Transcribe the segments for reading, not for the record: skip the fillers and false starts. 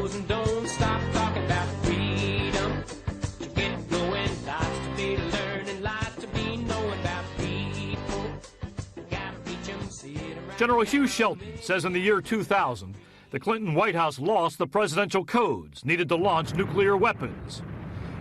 goes and don't stop talking about freedom. To get going, lots to be learning, lots to be knowing about people. Gotta reach 'em, sit around. General Hugh Shelton says in the year 2000, the Clinton White House lost the presidential codes needed to launch nuclear weapons.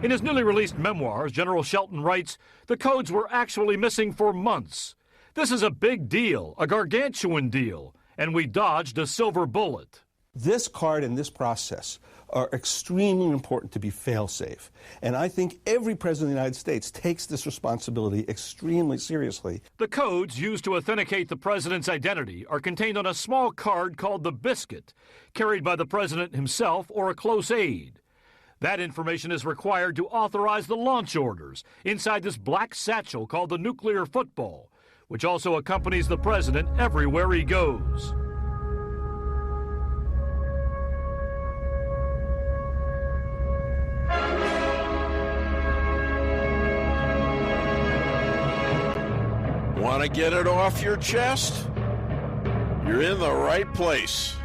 In his newly released memoirs, General Shelton writes, the codes were actually missing for months. This is a big deal, a gargantuan deal, and we dodged a silver bullet. This card and this process are extremely important to be fail-safe. And I think every president of the United States takes this responsibility extremely seriously. The codes used to authenticate the president's identity are contained on a small card called the biscuit, carried by the president himself or a close aide. That information is required to authorize the launch orders inside this black satchel called the nuclear football, which also accompanies the president everywhere he goes. Want to get it off your chest? You're in the right place.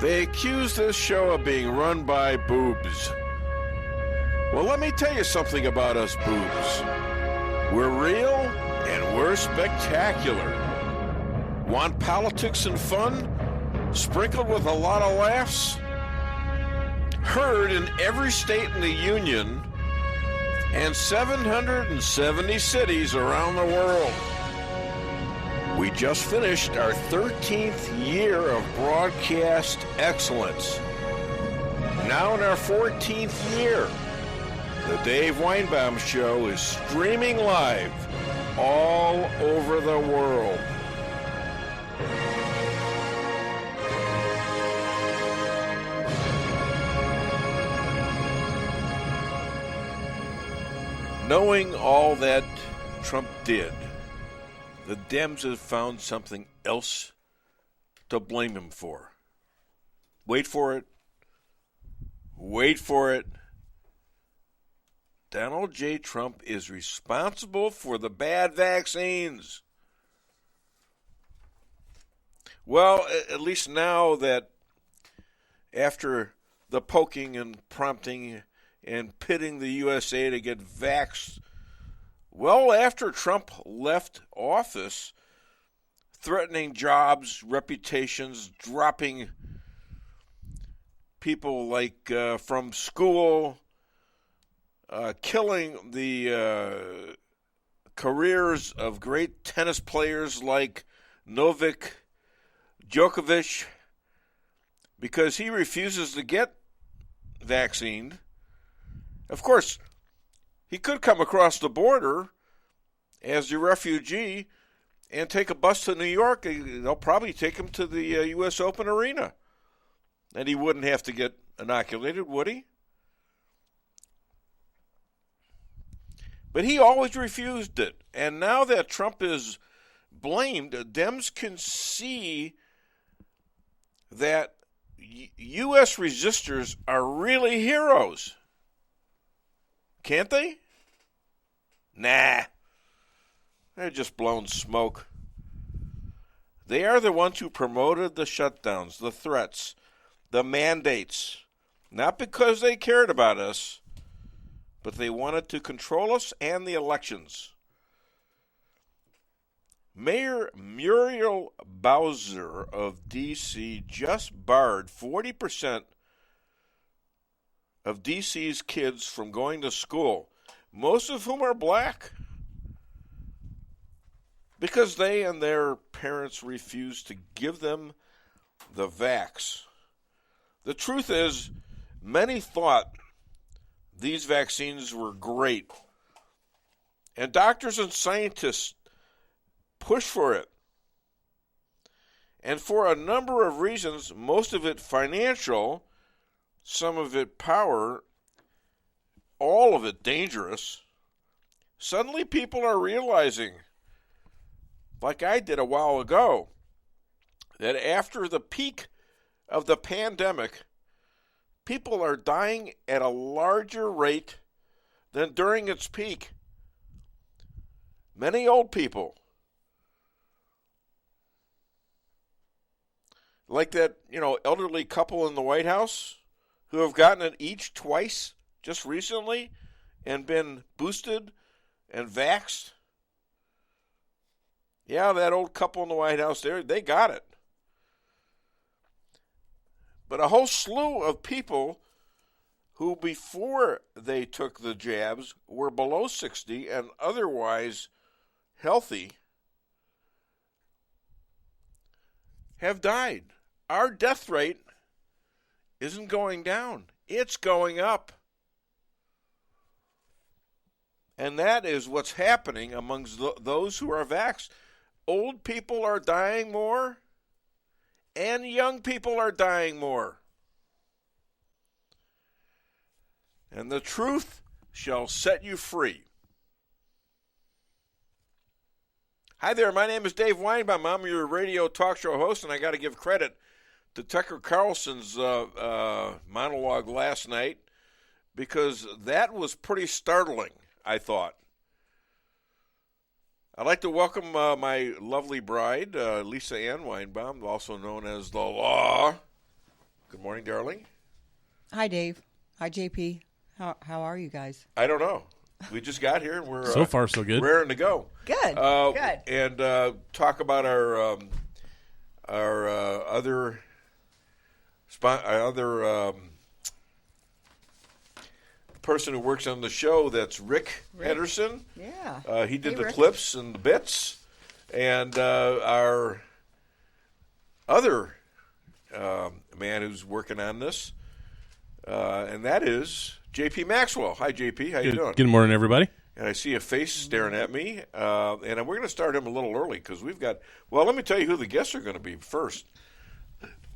They accuse this show of being run by boobs. Well, let me tell you something about us boobs. We're real and we're spectacular. Want politics and fun, sprinkled with a lot of laughs? Heard in every state in the Union and 770 cities around the world. We just finished our 13th year of broadcast excellence. Now in our 14th year, the Dave Weinbaum Show is streaming live all over the world. Knowing all that Trump did, the Dems have found something else to blame him for. Wait for it. Wait for it. Donald J. Trump is responsible for the bad vaccines. Well, at least now that after the poking and prompting and pitting the USA to get vaxxed, well, after Trump left office, threatening jobs, reputations, dropping people like from school, killing the careers of great tennis players like Novak Djokovic because he refuses to get vaccinated. Of course, he could come across the border as a refugee and take a bus to New York. They'll probably take him to the U.S. Open arena. And he wouldn't have to get inoculated, would he? But he always refused it. And now that Trump is blamed, Dems can see that U.S. resistors are really heroes. Can't they? Nah. They're just blowing smoke. They are the ones who promoted the shutdowns, the threats, the mandates. Not because they cared about us, but they wanted to control us and the elections. Mayor Muriel Bowser of D.C. just barred 40% of D.C.'s kids from going to school, most of whom are black, because they and their parents refused to give them the vax. The truth is, many thought these vaccines were great, and doctors and scientists pushed for it. And for a number of reasons, most of it financial, some of it power, all of it dangerous, suddenly people are realizing, like I did a while ago, that after the peak of the pandemic, people are dying at a larger rate than during its peak. Many old people, like that, elderly couple in the White House who have gotten it each twice just recently and been boosted and vaxxed? Yeah, that old couple in the White House there, they got it. But a whole slew of people who before they took the jabs were below 60 and otherwise healthy have died. Our death rate isn't going down. It's going up. And that is what's happening amongst those who are vaxxed. Old people are dying more, and young people are dying more. And the truth shall set you free. Hi there, my name is Dave Weinbaum. I'm your radio talk show host, and I got to give credit to Tucker Carlson's monologue last night, because that was pretty startling, I thought. I'd like to welcome my lovely bride, Lisa Ann Weinbaum, also known as The Law. Good morning, darling. Hi, Dave. Hi, JP. How are you guys? I don't know. We just got here, and we're so far so good. Raring to go. Good. Good. And talk about our other person who works on the show. That's Rick Henderson. Yeah. He did the Rick. clips and the bits, and our other man who's working on this, and that is JP Maxwell. Hi, JP. How you doing? Good morning, everybody. And I see a face staring at me, and we're going to start him a little early because we've got. Well, let me tell you who the guests are going to be first.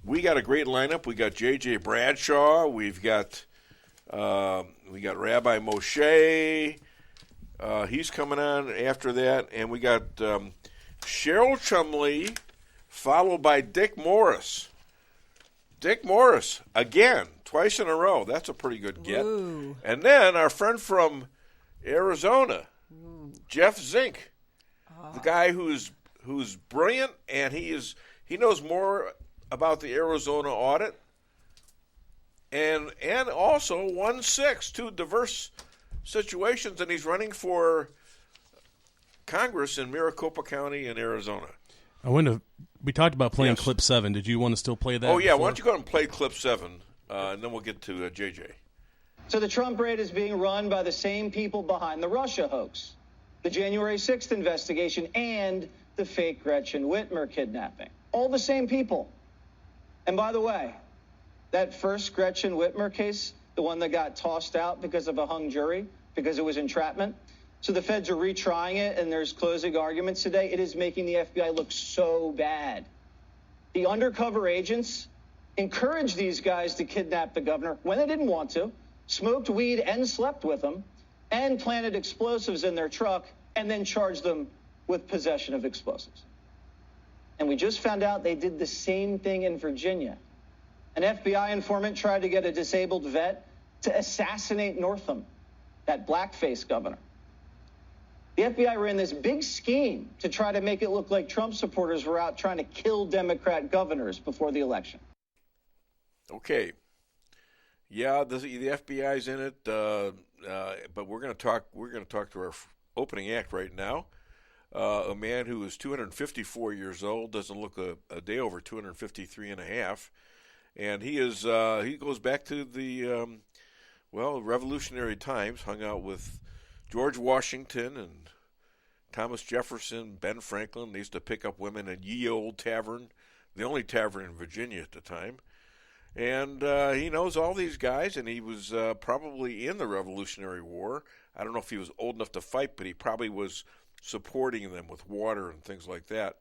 We got a great lineup. We got J.J. Bradshaw. We've got Rabbi Moshe. He's coming on after that, and we got Cheryl Chumley, followed by Dick Morris. Dick Morris again, twice in a row. That's a pretty good get. Ooh. And then our friend from Arizona, Jeff Zink, the guy who's brilliant, and he knows more about the Arizona audit, and also 1-6, two diverse situations, and he's running for Congress in Maricopa County in Arizona. We talked about playing Yes. clip 7. Did you want to still play that? Oh yeah, before? why don't you go ahead and play clip 7, and then we'll get to JJ. So the Trump raid is being run by the same people behind the Russia hoax, the January 6th investigation, and the fake Gretchen Whitmer kidnapping. All the same people. And by the way, that first Gretchen Whitmer case, the one that got tossed out because of a hung jury, because it was entrapment, so the feds are retrying it, and there's closing arguments today. It is making the FBI look so bad. The undercover agents encouraged these guys to kidnap the governor when they didn't want to, smoked weed and slept with them, and planted explosives in their truck, and then charged them with possession of explosives. And we just found out they did the same thing in Virginia. An FBI informant tried to get a disabled vet to assassinate Northam, that blackface governor. The FBI ran this big scheme to try to make it look like Trump supporters were out trying to kill Democrat governors before the election. Okay. Yeah, the FBI's in it, but we're going to talk. We're going to talk to our opening act right now. A man who is 254 years old, doesn't look a day over 253 and a half, and he goes back to the revolutionary times. Hung out with George Washington and Thomas Jefferson, Ben Franklin. They used to pick up women at Ye Old Tavern, the only tavern in Virginia at the time. And he knows all these guys, and he was probably in the Revolutionary War. I don't know if he was old enough to fight, but he probably was supporting them with water and things like that.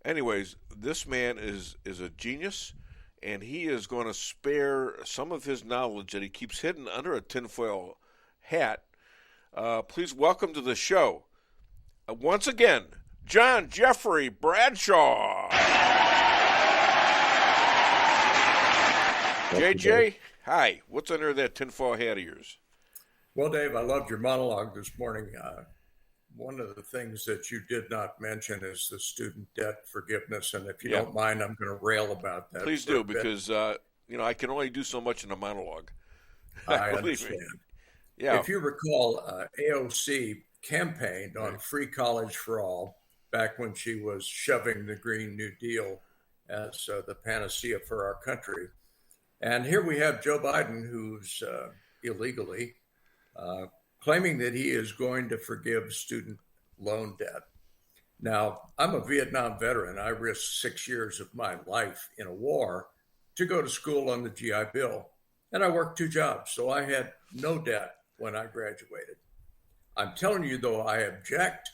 Anyways, this man is a genius, and he is going to spare some of his knowledge that he keeps hidden under a tinfoil hat. Please welcome to the show, once again, John Jeffrey Bradshaw. JJ, hi. What's under that tinfoil hat of yours? Well, Dave, I loved your monologue this morning. One of the things that you did not mention is the student debt forgiveness, and if you don't mind, I'm going to rail about that. Please do, because I can only do so much in a monologue. I Believe me. understand. Yeah. If you recall, AOC campaigned on free college for all back when she was shoving the Green New Deal as the panacea for our country. And here we have Joe Biden, who's illegally claiming that he is going to forgive student loan debt. Now, I'm a Vietnam veteran. I risked 6 years of my life in a war to go to school on the GI Bill. And I worked 2 jobs, so I had no debt when I graduated. I'm telling you, though, I object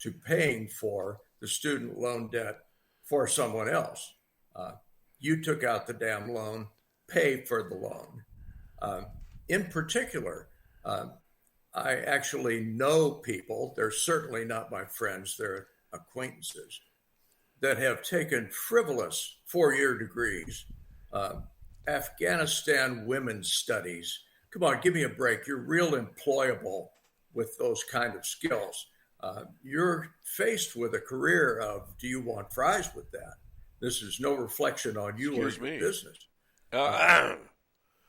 to paying for the student loan debt for someone else. You took out the damn loan, pay for the loan. In particular, I actually know people, they're certainly not my friends, they're acquaintances, that have taken frivolous 4-year degrees, Afghanistan women's studies. Come on, give me a break. You're real employable with those kind of skills. You're faced with a career of, do you want fries with that? This is no reflection on you or your business.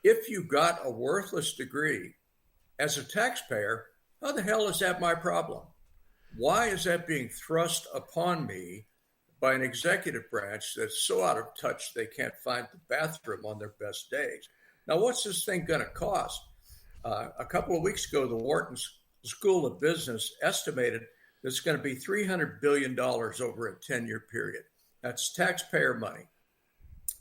If you got a worthless degree, as a taxpayer, how the hell is that my problem? Why is that being thrust upon me by an executive branch that's so out of touch they can't find the bathroom on their best days? Now, what's this thing going to cost? A couple of weeks ago, the Wharton School of Business estimated that it's going to be $300 billion over a 10-year period. That's taxpayer money.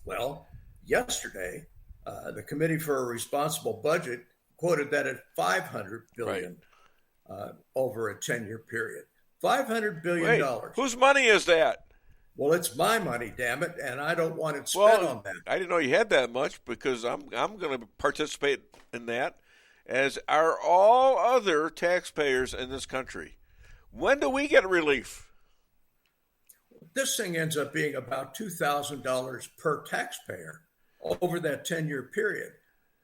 Well, yesterday, the Committee for a Responsible Budget quoted that at $500 billion over a 10-year period. $500 billion. Wait, whose money is that? Well, it's my money, damn it, and I don't want it spent on that. I didn't know you had that much, because I'm going to participate in that, as are all other taxpayers in this country. When do we get relief? This thing ends up being about $2,000 per taxpayer over that 10-year period.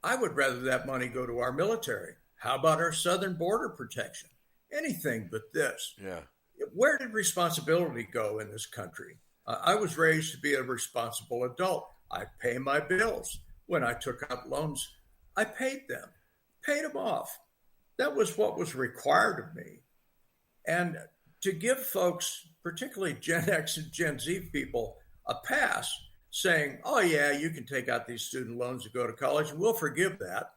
I would rather that money go to our military. How about our southern border protection? Anything but this. Yeah. Where did responsibility go in this country? I was raised to be a responsible adult. I pay my bills. When I took out loans, I paid them off. That was what was required of me. And to give folks, particularly Gen X and Gen Z people, a pass saying, oh, yeah, you can take out these student loans to go to college, and we'll forgive that,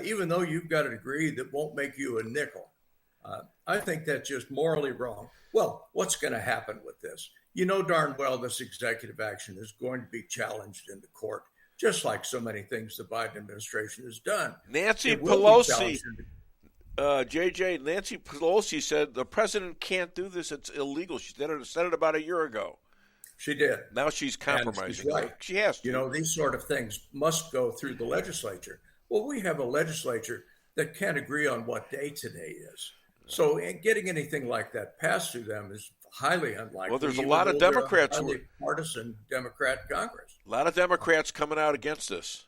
even though you've got a degree that won't make you a nickel. I think that's just morally wrong. Well, what's going to happen with this? You know darn well this executive action is going to be challenged in the court, just like so many things the Biden administration has done. Nancy Pelosi, Nancy Pelosi said the president can't do this. It's illegal. She said it about a year ago. She did. Now she's compromising. She's right. She has to. You know, these sort of things must go through the legislature. Well, we have a legislature that can't agree on what day today is. So getting anything like that passed through them is highly unlikely. Well, there's a lot of Democrats who are partisan Democrat Congress. A lot of Democrats coming out against this.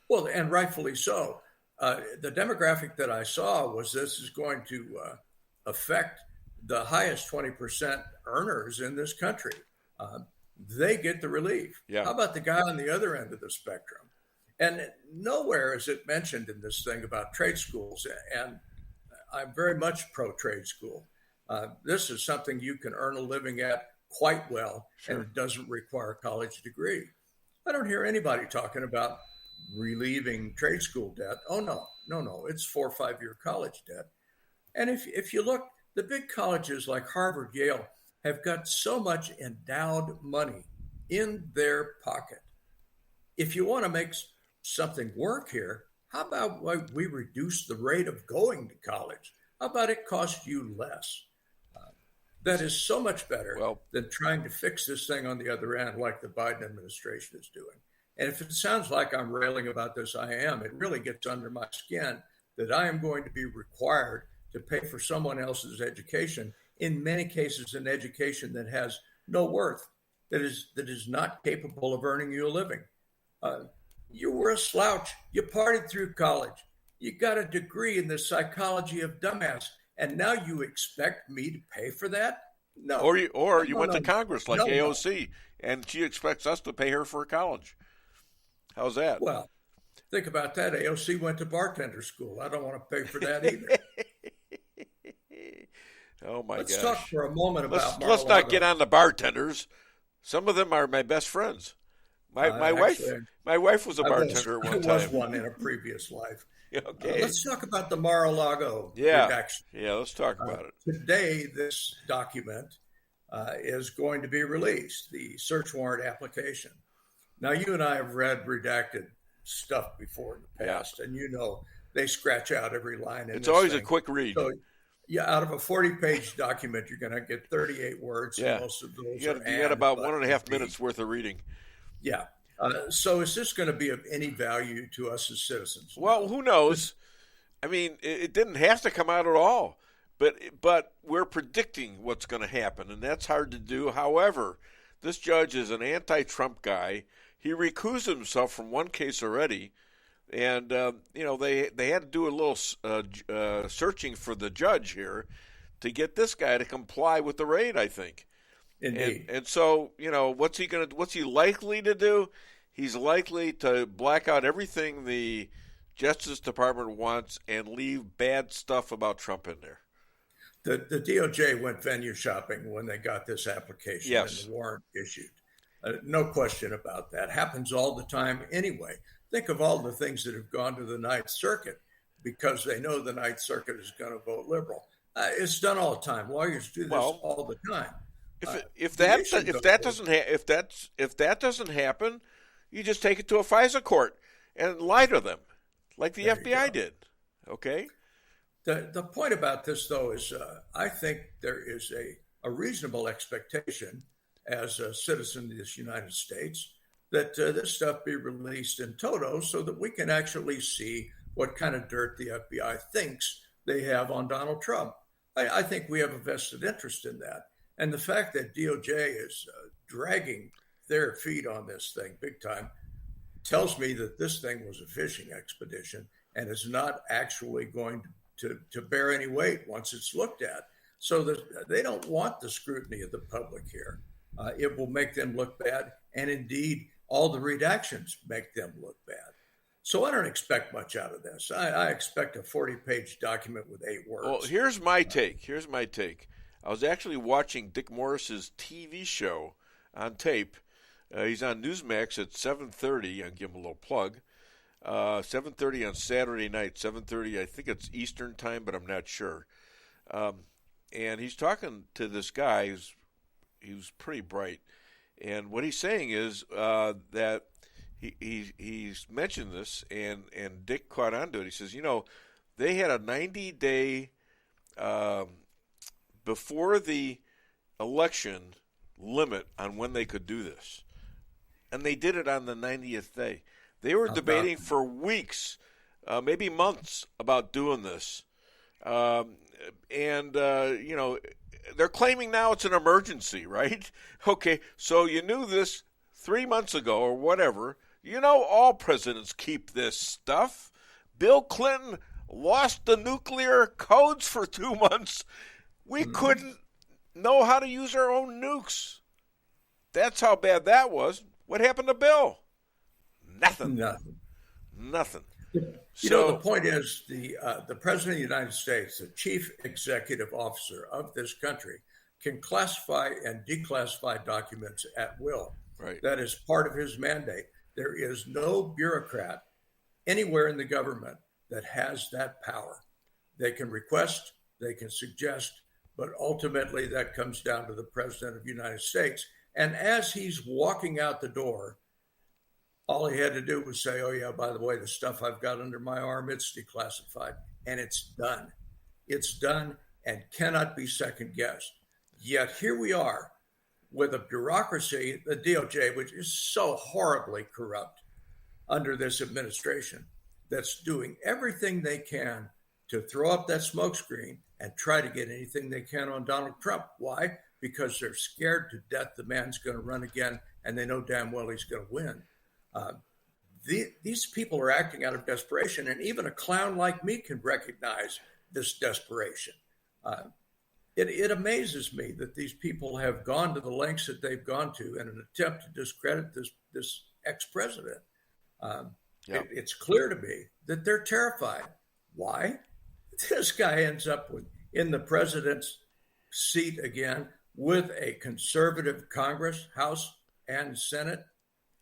Well, and rightfully so. The demographic that I saw was this is going to affect the highest 20% earners in this country. They get the relief. Yeah. How about the guy on the other end of the spectrum? And nowhere is it mentioned in this thing about trade schools. And I'm very much pro-trade school. This is something you can earn a living at quite well, sure, and it doesn't require a college degree. I don't hear anybody talking about relieving trade school debt. Oh, no, it's 4 or 5 year college debt. And if you look, the big colleges like Harvard, Yale have got so much endowed money in their pocket. If you want to make something work here, how about we reduce the rate of going to college? How about it cost you less? That is so much better than trying to fix this thing on the other end like the Biden administration is doing. And if it sounds like I'm railing about this, I am. It really gets under my skin that I am going to be required to pay for someone else's education, in many cases an education that has no worth, that is not capable of earning you a living. You were a slouch. You partied through college. You got a degree in the psychology of dumbass. And now you expect me to pay for that? No. Or you went to Congress like AOC, and she expects us to pay her for college. How's that? Well, think about that. AOC went to bartender school. I don't want to pay for that either. Oh my Let's gosh. talk for a moment about Let's Mar-a-Lago. not get on the bartenders. Some of them are my best friends. My wife was a bartender at one time. I was one in a previous life. Okay. Let's talk about the Mar-a-Lago Yeah. redaction. Yeah, let's talk about it. Today, this document is going to be released, the search warrant application. Now, you and I have read redacted stuff before in the past, and you know they scratch out every line. It's always a quick read. So, yeah, out of a 40-page document, you're going to get 38 words. Yeah. And most of those You got about 1.5 minutes worth of reading. Yeah. So is this going to be of any value to us as citizens? Well, who knows? I mean, it didn't have to come out at all, but we're predicting what's going to happen, and that's hard to do. However, this judge is an anti-Trump guy. He recused himself from one case already, and they had to do a little searching for the judge here to get this guy to comply with the raid, I think. Indeed. And so, what's he likely to do? He's likely to black out everything the Justice Department wants and leave bad stuff about Trump in there. The DOJ went venue shopping when they got this application and the warrant issued. No question about that. Happens all the time anyway. Think of all the things that have gone to the Ninth Circuit because they know the Ninth Circuit is going to vote liberal. It's done all the time. Lawyers do this all the time. If that doesn't happen, you just take it to a FISA court and lie to them, like the FBI did. Okay. The point about this, though, is I think there is a reasonable expectation as a citizen of this United States that this stuff be released in toto so that we can actually see what kind of dirt the FBI thinks they have on Donald Trump. I think we have a vested interest in that. And the fact that DOJ is dragging their feet on this thing big time tells me that this thing was a fishing expedition and is not actually going to bear any weight once it's looked at. So that they don't want the scrutiny of the public here. It will make them look bad. And indeed, all the redactions make them look bad. So I don't expect much out of this. I expect a 40-page document with 8 words. Well, here's my take. I was actually watching Dick Morris's TV show on tape. He's on Newsmax at 7:30. I'll give him a little plug. 7:30 on Saturday night. 7:30, I think it's Eastern time, but I'm not sure. And he's talking to this guy who's pretty bright. And what he's saying is that he's mentioned this, and Dick caught on to it. He says, they had a 90-day before the election limit on when they could do this. And they did it on the 90th day. They were debating for weeks, maybe months, about doing this. They're claiming now it's an emergency, right? Okay, so you knew this 3 months ago or whatever. All presidents keep this stuff. Bill Clinton lost the nuclear codes for 2 months. We couldn't know how to use our own nukes. That's how bad that was. What happened to Bill? Nothing. The point is the President of the United States, the chief executive officer of this country, can classify and declassify documents at will. Right. That is part of his mandate. There is no bureaucrat anywhere in the government that has that power. They can request, they can suggest, but ultimately that comes down to the President of the United States. And as he's walking out the door, all he had to do was say, oh, yeah, by the way, the stuff I've got under my arm, it's declassified. And it's done. It's done and cannot be second guessed. Yet here we are with a bureaucracy, the DOJ, which is so horribly corrupt under this administration, that's doing everything they can to throw up that smokescreen and try to get anything they can on Donald Trump. Why? Because they're scared to death the man's going to run again, and they know damn well he's going to win. These people are acting out of desperation, and even a clown like me can recognize this desperation. It amazes me that these people have gone to the lengths that they've gone to in an attempt to discredit this ex-president. It's clear to me that they're terrified. Why? This guy ends up in the president's seat again with a conservative Congress, House, and Senate.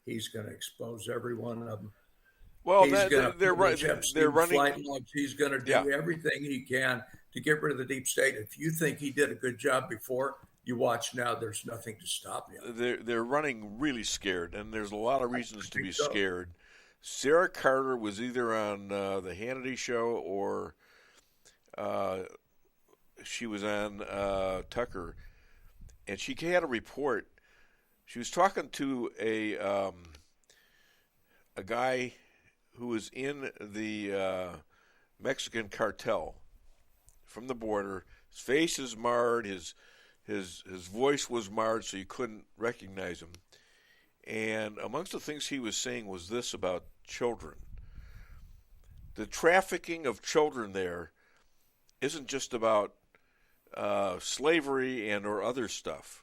He's going to expose every one of them. Well, they're running flight logs. He's going to do everything he can to get rid of the deep state. If you think he did a good job before, you watch now. There's nothing to stop him. They're running really scared, and there's a lot of reasons to be scared. Sarah Carter was either on the Hannity show or she was on Tucker, and she had a report. She was talking to a guy who was in the Mexican cartel from the border. His face is marred. His voice was marred, so you couldn't recognize him. And amongst the things he was saying was this about children. The trafficking of children there isn't just about slavery and or other stuff.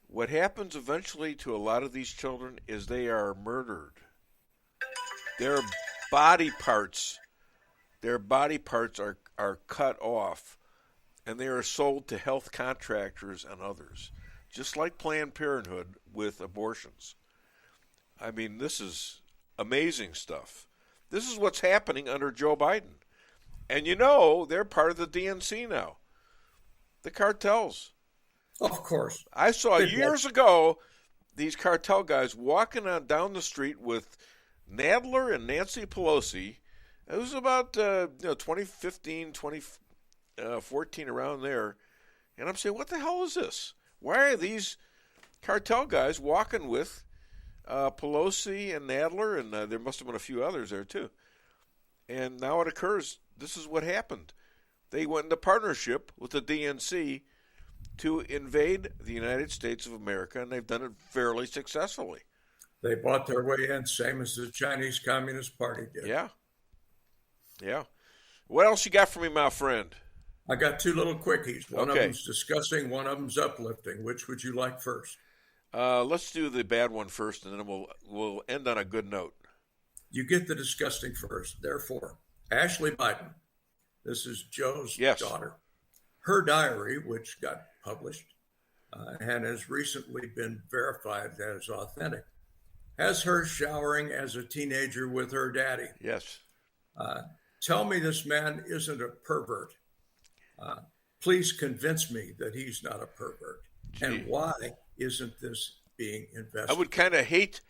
What happens eventually to a lot of these children is they are murdered. Their body parts are cut off, and they are sold to health contractors and others, just like Planned Parenthood with abortions. I mean, this is amazing stuff. This is what's happening under Joe Biden. And they're part of the DNC now. The cartels. Of course. I saw years ago these cartel guys walking down the street with Nadler and Nancy Pelosi. It was about 2015, 2014, around there. And I'm saying, what the hell is this? Why are these cartel guys walking with Pelosi and Nadler? And there must have been a few others there, too. And now it occurs, this is what happened. They went into partnership with the DNC to invade the United States of America, and they've done it fairly successfully. They bought their way in, same as the Chinese Communist Party did. Yeah. What else you got for me, my friend? I got two little quickies. One of them's disgusting, one of them's uplifting. Which would you like first? Let's do the bad one first, and then we'll end on a good note. You get the disgusting first. Therefore, Ashley Biden, this is Joe's daughter. Her diary, which got published and has recently been verified as authentic, has her showering as a teenager with her daddy. Yes. Tell me this man isn't a pervert. Please convince me that he's not a pervert. Gee. And why isn't this being invested? I would kind of hate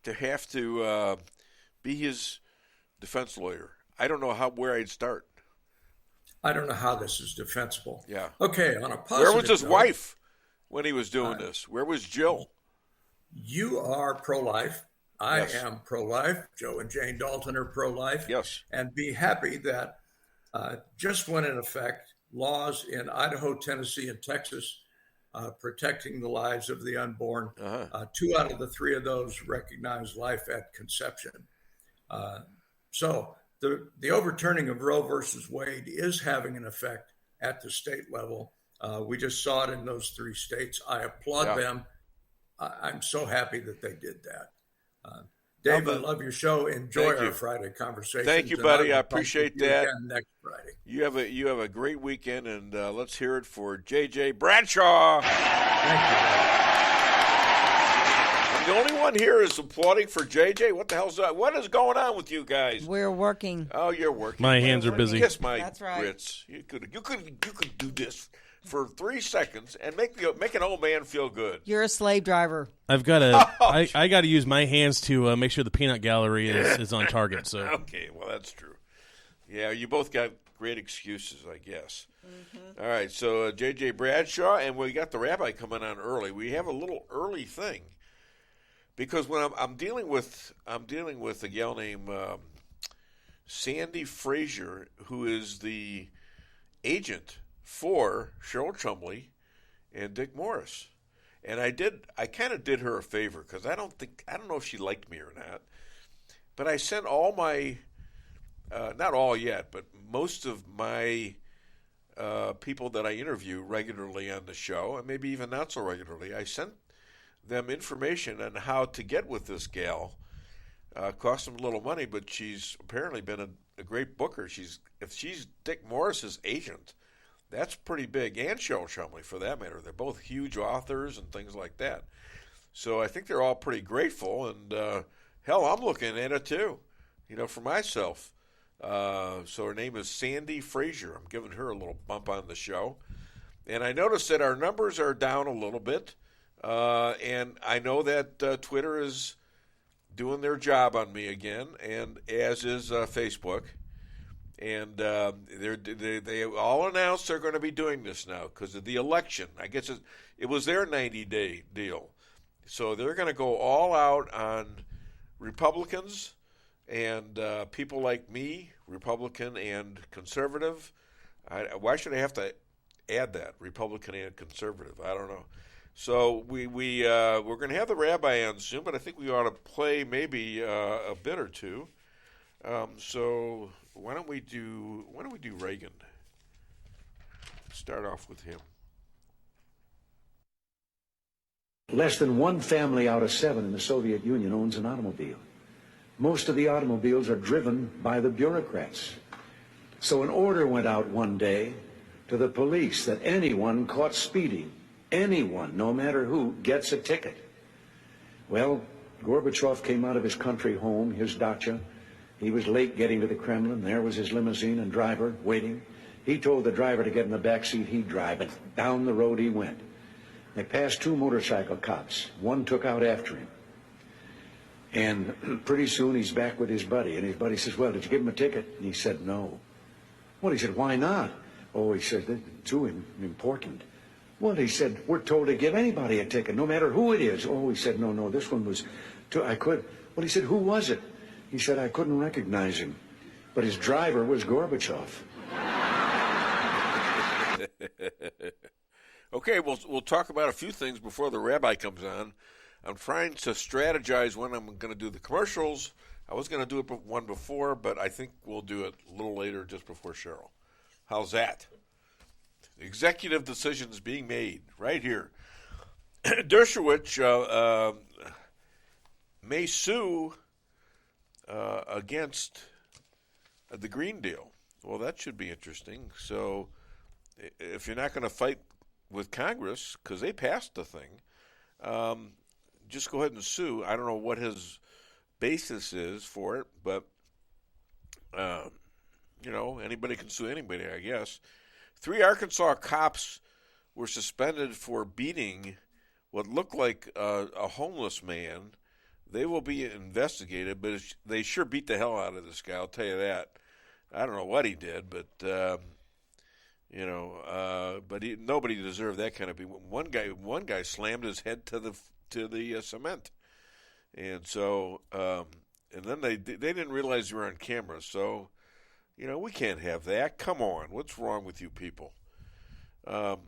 to have to be his defense lawyer. I don't know where I'd start. I don't know how this is defensible. Yeah. Okay, on a positive Where was his note, wife when he was doing this? Where was Jill? You are pro-life. I am pro-life. Joe and Jane Dalton are pro-life. Yes. And be happy that just went in effect laws in Idaho, Tennessee, and Texas protecting the lives of the unborn. 2 out of the 3 of those recognize life at conception. So the overturning of Roe versus Wade is having an effect at the state level. We just saw it in those 3 states. I applaud them. I'm so happy that they did that. Dave, I love your show. Enjoy our Friday conversation. Thank you, buddy. I appreciate that. Next Friday. You have a great weekend, and let's hear it for J.J. Bradshaw. Thank you. The only one here is applauding for J.J. What the hell's that? What is going on with you guys? We're working. Oh, you're working. My hands are busy. Kiss my That's right. grits. You could do this for 3 seconds and make an old man feel good. You're a slave driver. I've got to. I got to use my hands to make sure the peanut gallery is on target. So okay, well that's true. Yeah, you both got great excuses, I guess. Mm-hmm. All right, so J.J. Bradshaw, and we got the rabbi coming on early. We have a little early thing because when I'm dealing with a gal named Sandy Frazier, who is the agent for Cheryl Chumley and Dick Morris. And I kind of did her a favor because I don't know if she liked me or not, but I sent all my, not all yet, but most of my people that I interview regularly on the show, and maybe even not so regularly, I sent them information on how to get with this gal Cost him a little money, but she's apparently been a great booker. If she's Dick Morris's agent, that's pretty big, and Cheryl Chumley for that matter. They're both huge authors and things like that. So I think they're all pretty grateful, and hell, I'm looking at it too, for myself. So her name is Sandy Frazier. I'm giving her a little bump on the show. And I noticed that our numbers are down a little bit, and I know that Twitter is doing their job on me again, and as is Facebook. And they all announced they're going to be doing this now because of the election. I guess it was their 90-day deal. So they're going to go all out on Republicans and people like me, Republican and conservative. Why should I have to add that, Republican and conservative? I don't know. So we're going to have the rabbi on soon, but I think we ought to play maybe a bit or two. So why don't we do Reagan? Start off with him. Less than one family out of 7 in the Soviet Union owns an automobile. Most of the automobiles are driven by the bureaucrats. So an order went out one day to the police that anyone caught speeding, anyone, no matter who, gets a ticket. Well, Gorbachev came out of his country home, his dacha. He was late getting to the Kremlin. There was his limousine and driver waiting. He told the driver to get in the back seat, he'd drive, and down the road he went. They passed 2 motorcycle cops. One took out after him. And pretty soon he's back with his buddy. And his buddy says, well, did you give him a ticket? And he said, no. Well, he said, why not? Oh, he said, they're too important. Well, he said, we're told to give anybody a ticket, no matter who it is. Oh, he said, no, this one was I could. Well, he said, who was it? He said, I couldn't recognize him. But his driver was Gorbachev. Okay, we'll talk about a few things before the rabbi comes on. I'm trying to strategize when I'm going to do the commercials. I was going to do one before, but I think we'll do it a little later, just before Cheryl. How's that? Executive decisions being made right here. Dershowitz may sue against the Green Deal. Well, that should be interesting. So if you're not going to fight with Congress, because they passed the thing, just go ahead and sue. I don't know what his basis is for it, but, anybody can sue anybody, I guess. 3 Arkansas cops were suspended for beating what looked like a homeless man. They will be investigated, but they sure beat the hell out of this guy, I'll tell you that. I don't know what he did, but, nobody deserved that kind of beating. One guy slammed his head to the cement. And so, and then they didn't realize you were on camera. So, we can't have that. Come on. What's wrong with you people? No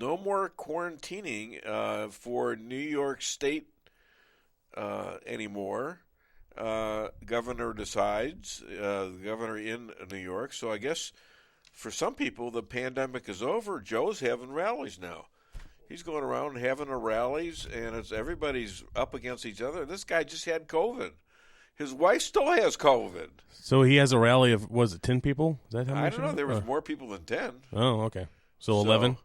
more quarantining for New York State anymore. Governor decides, the governor in New York. So I guess for some people the pandemic is over. Joe's having rallies now. He's going around having rallies, and everybody's up against each other. This guy just had COVID. His wife still has COVID. So he has a rally of, was it 10 people? Is that how much? I don't know. There was more people than 10. Oh, okay. So 11?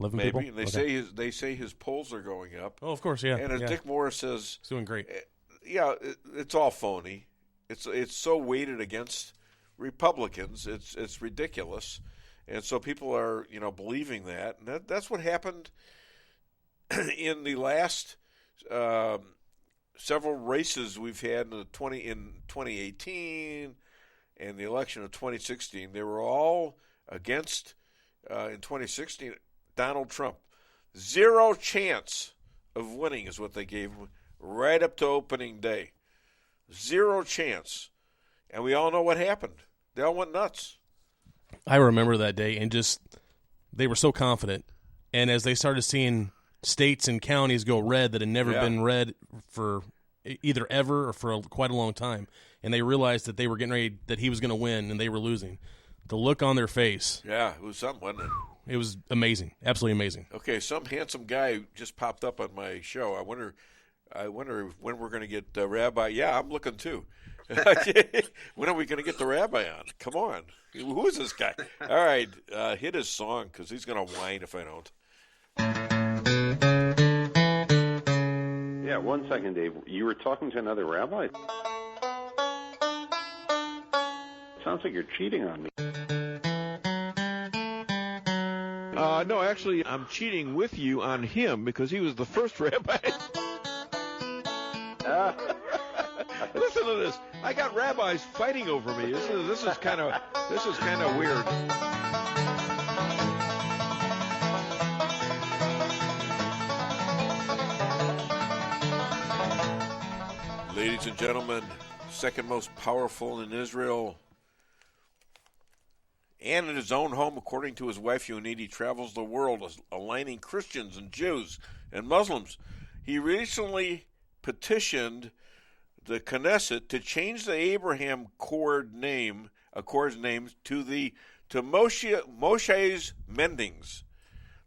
11 maybe. people? And they say his polls are going up. Oh, of course, yeah. And as Dick Morris says, he's doing great. Yeah, it's all phony. It's so weighted against Republicans. It's ridiculous. And so people are, believing that. And that's what happened in the last several races we've had in 2018 and the election of 2016. They were all against, in 2016, Donald Trump. 0 chance of winning is what they gave him right up to opening day. 0 chance. And we all know what happened. They all went nuts. I remember that day, and they were so confident. And as they started seeing states and counties go red that had never been red for either ever or for quite a long time, and they realized that they were getting ready, that he was going to win, and they were losing. The look on their face. Yeah, it was something, wasn't it? It was amazing. Absolutely amazing. Okay, some handsome guy just popped up on my show. I wonder, I wonder when we're going to get Rabbi. Yeah, I'm looking too. When are we going to get the Rabbi on? Come on. Who is this guy? All right, hit his song because he's going to whine if I don't. Yeah, 1 second, Dave. You were talking to another rabbi? Sounds like you're cheating on me. No, actually, I'm cheating with you on him because he was the first rabbi. Listen to this. I got rabbis fighting over me. This is kind of weird. Ladies and gentlemen, second most powerful in Israel and in his own home, according to his wife Yonit, he travels the world aligning Christians and Jews and Muslims. He recently petitioned the Knesset to change the Abraham Accord name to Moshe's Mendings.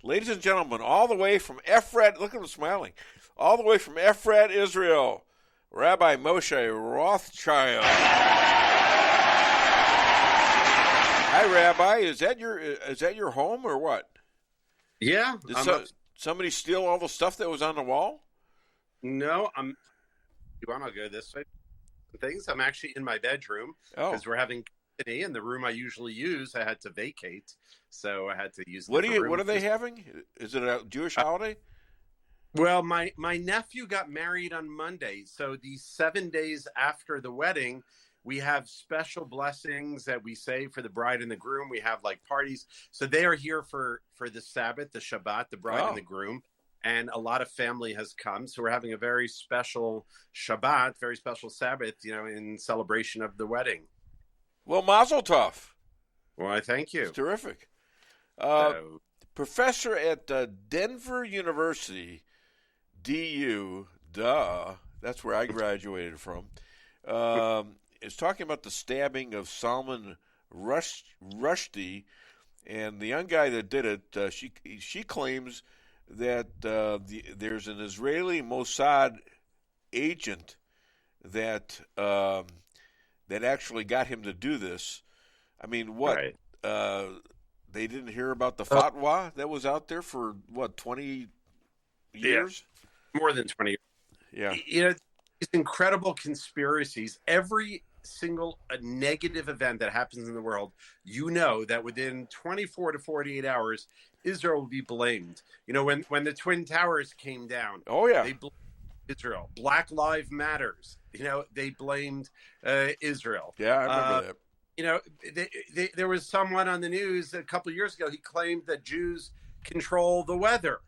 Ladies and gentlemen, all the way from Efrat, look at him smiling, all the way from Efrat, Israel, Rabbi Moshe Rothchild. Hi, Rabbi. Is that your home or what? Yeah. Did somebody steal all the stuff that was on the wall? No, you want to go this way? Things. I'm actually in my bedroom because we're having company, and the room I usually use I had to vacate, so I had to use. What are they having? Is it a Jewish holiday? Well, my nephew got married on Monday, so the 7 days after the wedding, we have special blessings that we say for the bride and the groom. We have like parties, so they are here for the Sabbath, the Shabbat, the bride and the groom, and a lot of family has come. So we're having a very special Shabbat, very special Sabbath, in celebration of the wedding. Well, Mazel Tov. Well, I thank you. It's terrific. Professor at Denver University. DU, that's where I graduated from, is talking about the stabbing of Salman Rushdie, and the young guy that did it, she claims that there's an Israeli Mossad agent that actually got him to do this. I mean, what? Right. They didn't hear about the fatwa that was out there for, 20 years? Yeah. More than 20 years. Yeah. These incredible conspiracies, every single negative event that happens in the world, that within 24 to 48 hours, Israel will be blamed. When the Twin Towers came down, they blamed Israel. Black Lives Matters, they blamed Israel. Yeah, I remember that. There was someone on the news a couple of years ago, he claimed that Jews control the weather.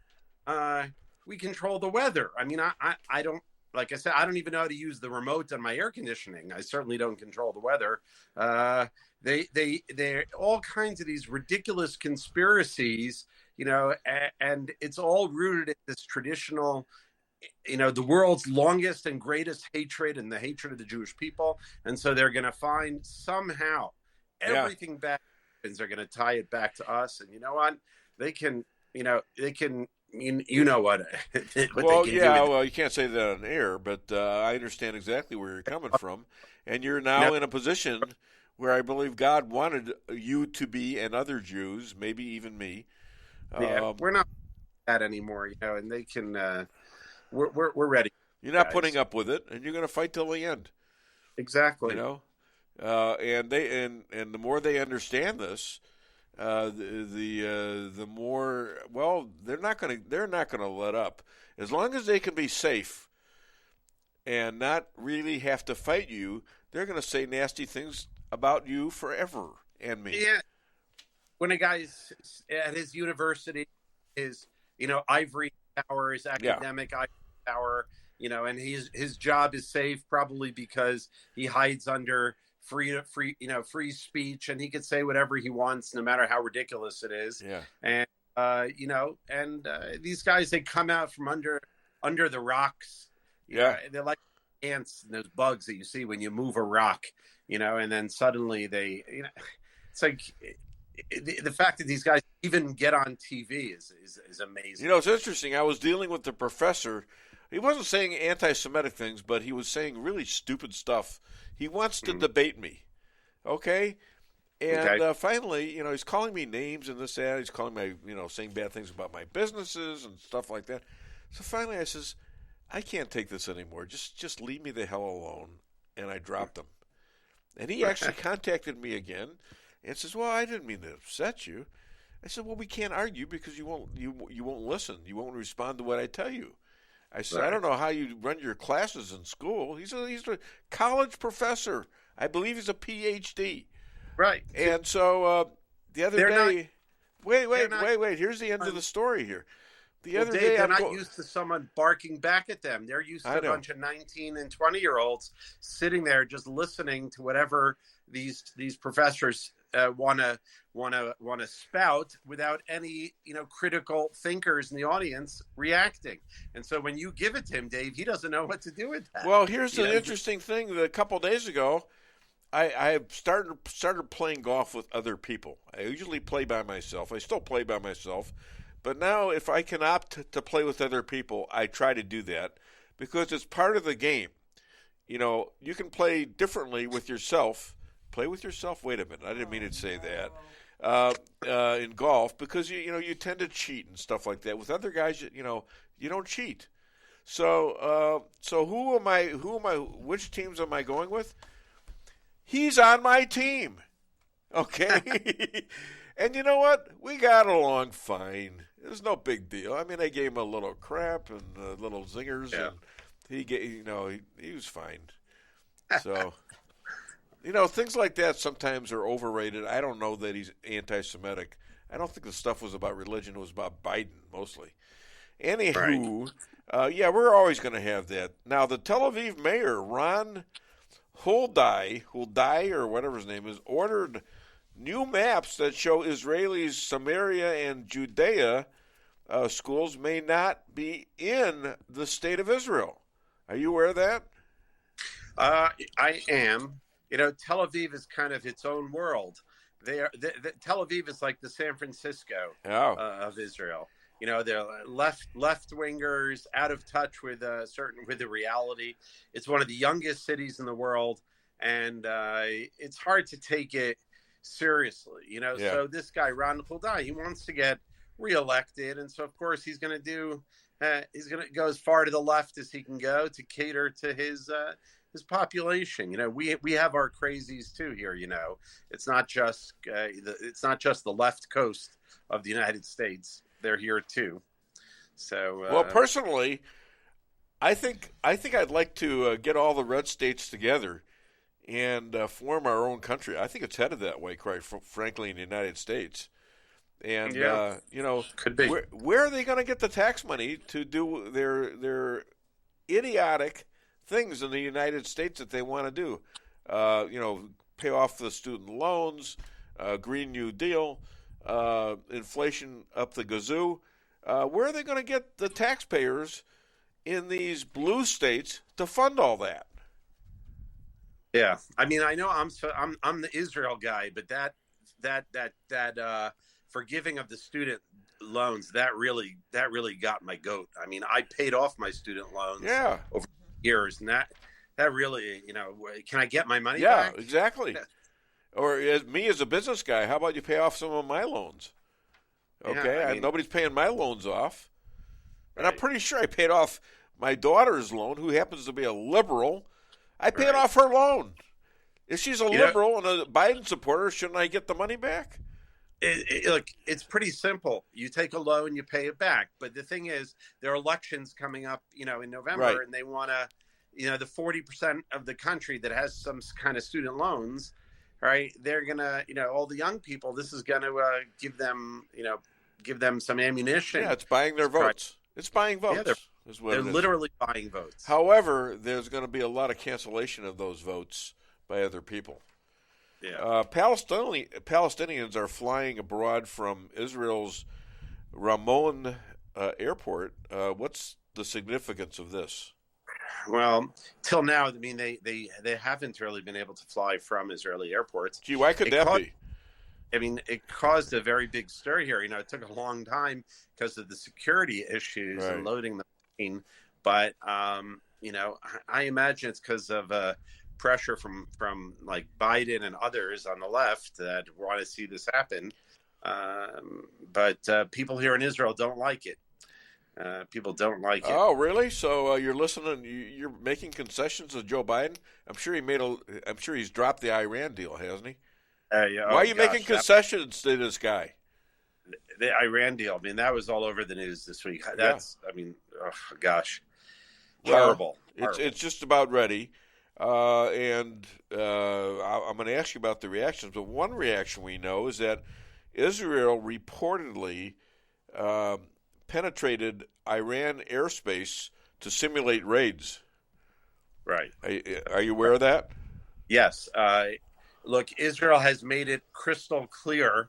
We control the weather. I mean, I don't, like I said, I don't even know how to use the remote on my air conditioning. I certainly don't control the weather. They're all kinds of these ridiculous conspiracies, and it's all rooted in this traditional, the world's longest and greatest hatred and the hatred of the Jewish people. And so they're going to find somehow everything bad happens. They're going to tie it back to us. And you know what? They can. You know what? Well, you can't say that on air, but I understand exactly where you're coming from, and you're now in a position where I believe God wanted you to be, and other Jews, maybe even me. We're not that anymore, and they can. We're ready. You're not putting up with it, and you're going to fight till the end. Exactly. And the more they understand this. The more, they're not going to let up as long as they can be safe and not really have to fight you. They're going to say nasty things about you forever and me. Yeah. When a guy's at his university, his ivory tower, his academic ivory tower, and his job is safe probably because he hides under free speech, and he could say whatever he wants, no matter how ridiculous it is. Yeah. And these guys, they come out from under the rocks. They're like ants and those bugs that you see when you move a rock. And then suddenly it's like the fact that these guys even get on TV is amazing. It's interesting. I was dealing with the professor He wasn't saying anti-Semitic things, but he was saying really stupid stuff. He wants to debate me, okay? And finally, he's calling me names and this, that. He's calling me, saying bad things about my businesses and stuff like that. So finally I says, I can't take this anymore. Just leave me the hell alone. And I dropped him. And he actually contacted me again and says, well, I didn't mean to upset you. I said, well, we can't argue because you won't listen. You won't respond to what I tell you. I said, I don't know how you run your classes in school. He's a college professor. I believe he's a PhD. Right. And so the other day, wait. Here's the end of the story here. The other day, they're not used to someone barking back at them. They're used to a bunch of 19 and 20-year-olds sitting there just listening to whatever these professors want to spout without any critical thinkers in the audience reacting. And so when you give it to him, Dave, he doesn't know what to do with that. Well, here's the interesting thing. That a couple of days ago, I started playing golf with other people. I usually play by myself. I still play by myself. But now if I can opt to play with other people, I try to do that because it's part of the game. You can play differently with yourself. Play with yourself? Wait a minute. I didn't mean to say that. In golf because, you tend to cheat and stuff like that. With other guys, you don't cheat. So which teams am I going with? He's on my team. Okay? And you know what? We got along fine. It was no big deal. I mean, I gave him a little crap and little zingers, and he was fine. So, things like that sometimes are overrated. I don't know that he's anti-Semitic. I don't think the stuff was about religion. It was about Biden mostly. Anywho, we're always going to have that. Now, the Tel Aviv mayor, Ron Huldai, or whatever his name is, ordered new maps that show Israelis Samaria and Judea schools may not be in the state of Israel. Are you aware of that? I am. Tel Aviv is kind of its own world. Tel Aviv is like the San Francisco of Israel. They're left wingers, out of touch with the reality. It's one of the youngest cities in the world, and it's hard to take it seriously. So this guy Ron Huldai, he wants to get reelected, and so of course he's going to go as far to the left as he can go to cater to his population. We have our crazies too here. It's not just the left coast of the United States. They're here too. So well, personally, I think I'd like to get all the red states together and form our own country. I think it's headed that way, quite frankly, in the United States. And could be. Where are they going to get the tax money to do their idiotic things in the United States that they want to do? Pay off the student loans, Green New Deal, inflation up the gazoo. Where are they going to get the taxpayers in these blue states to fund all that? Yeah, I mean, I know I'm the Israel guy, but that forgiving of the student loans that really got my goat. I mean, I paid off my student loans over years, and that really, can I get my money back? Yeah, exactly. Or me as a business guy, how about you pay off some of my loans? Okay, nobody's paying my loans off, and I'm pretty sure I paid off my daughter's loan, who happens to be a liberal. I paid off her loan. If she's a liberal and a Biden supporter, shouldn't I get the money back? Look, it's pretty simple. You take a loan, you pay it back. But the thing is, there are elections coming up, in November, and they want to, the 40% of the country that has some kind of student loans, right? They're gonna, all the young people. This is gonna give them some ammunition. Yeah, it's buying their votes. It's buying votes. Yeah, they're literally buying votes. However, there's going to be a lot of cancellation of those votes by other people. Yeah. Palestinians are flying abroad from Israel's Ramon airport. What's the significance of this? Well, till now, I mean, they haven't really been able to fly from Israeli airports. Gee, why could that be? I mean, it caused a very big stir here. It took a long time because of the security issues and loading the plane. But I imagine it's because of pressure from like Biden and others on the left that want to see this happen. But people here in Israel don't like it. People don't like it. Oh, really? So you're listening? You're making concessions to Joe Biden? I'm sure he's dropped the Iran deal, hasn't he? Yeah, Why are you making concessions to this guy? The Iran deal. I mean, that was all over the news this week. That's. Yeah. I mean, oh, gosh, horrible. It's just about ready. And I'm going to ask you about the reactions. But one reaction we know is that Israel reportedly penetrated Iran airspace to simulate raids. Right. Are you aware of that? Yes. Look, Israel has made it crystal clear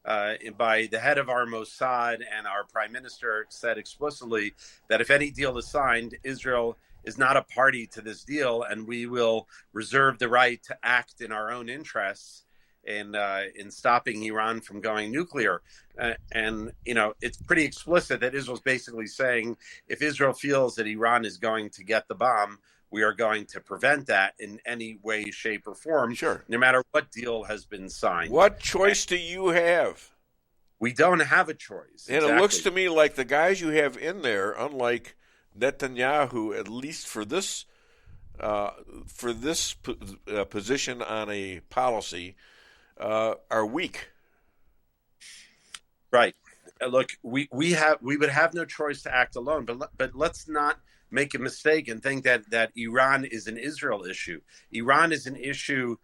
by the head of our Mossad, and our prime minister said explicitly that if any deal is signed, Israel is not a party to this deal, and we will reserve the right to act in our own interests in stopping Iran from going nuclear. And it's pretty explicit that Israel's basically saying if Israel feels that Iran is going to get the bomb, we are going to prevent that in any way, shape, or form, sure, no matter what deal has been signed. What choice do you have? We don't have a choice. And It looks to me like the guys you have in there, unlike Netanyahu, at least for this position on a policy, are weak. Right. Look, we would have no choice to act alone. But let's not make a mistake and think that Iran is an Israel issue. Iran is an issue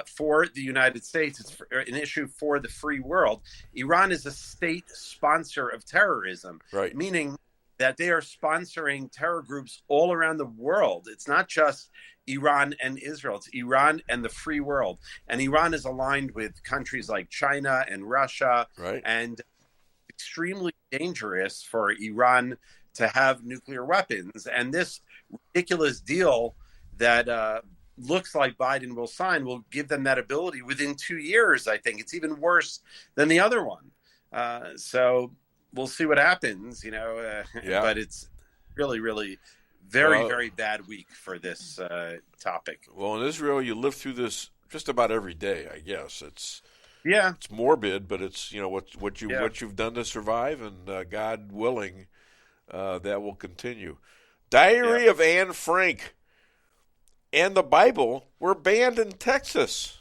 for the United States. It's an issue for the free world. Iran is a state sponsor of terrorism, right? Meaning that they are sponsoring terror groups all around the world. It's not just Iran and Israel. It's Iran and the free world. And Iran is aligned with countries like China and Russia. Right. And extremely dangerous for Iran to have nuclear weapons. And this ridiculous deal that looks like Biden will sign will give them that ability within 2 years, I think. It's even worse than the other one. So we'll see what happens, but it's really, really very bad week for this topic. Well, in Israel, you live through this just about every day, I guess. It's morbid, but it's what you've done to survive, and God willing, that will continue. Diary of Anne Frank and the Bible were banned in Texas.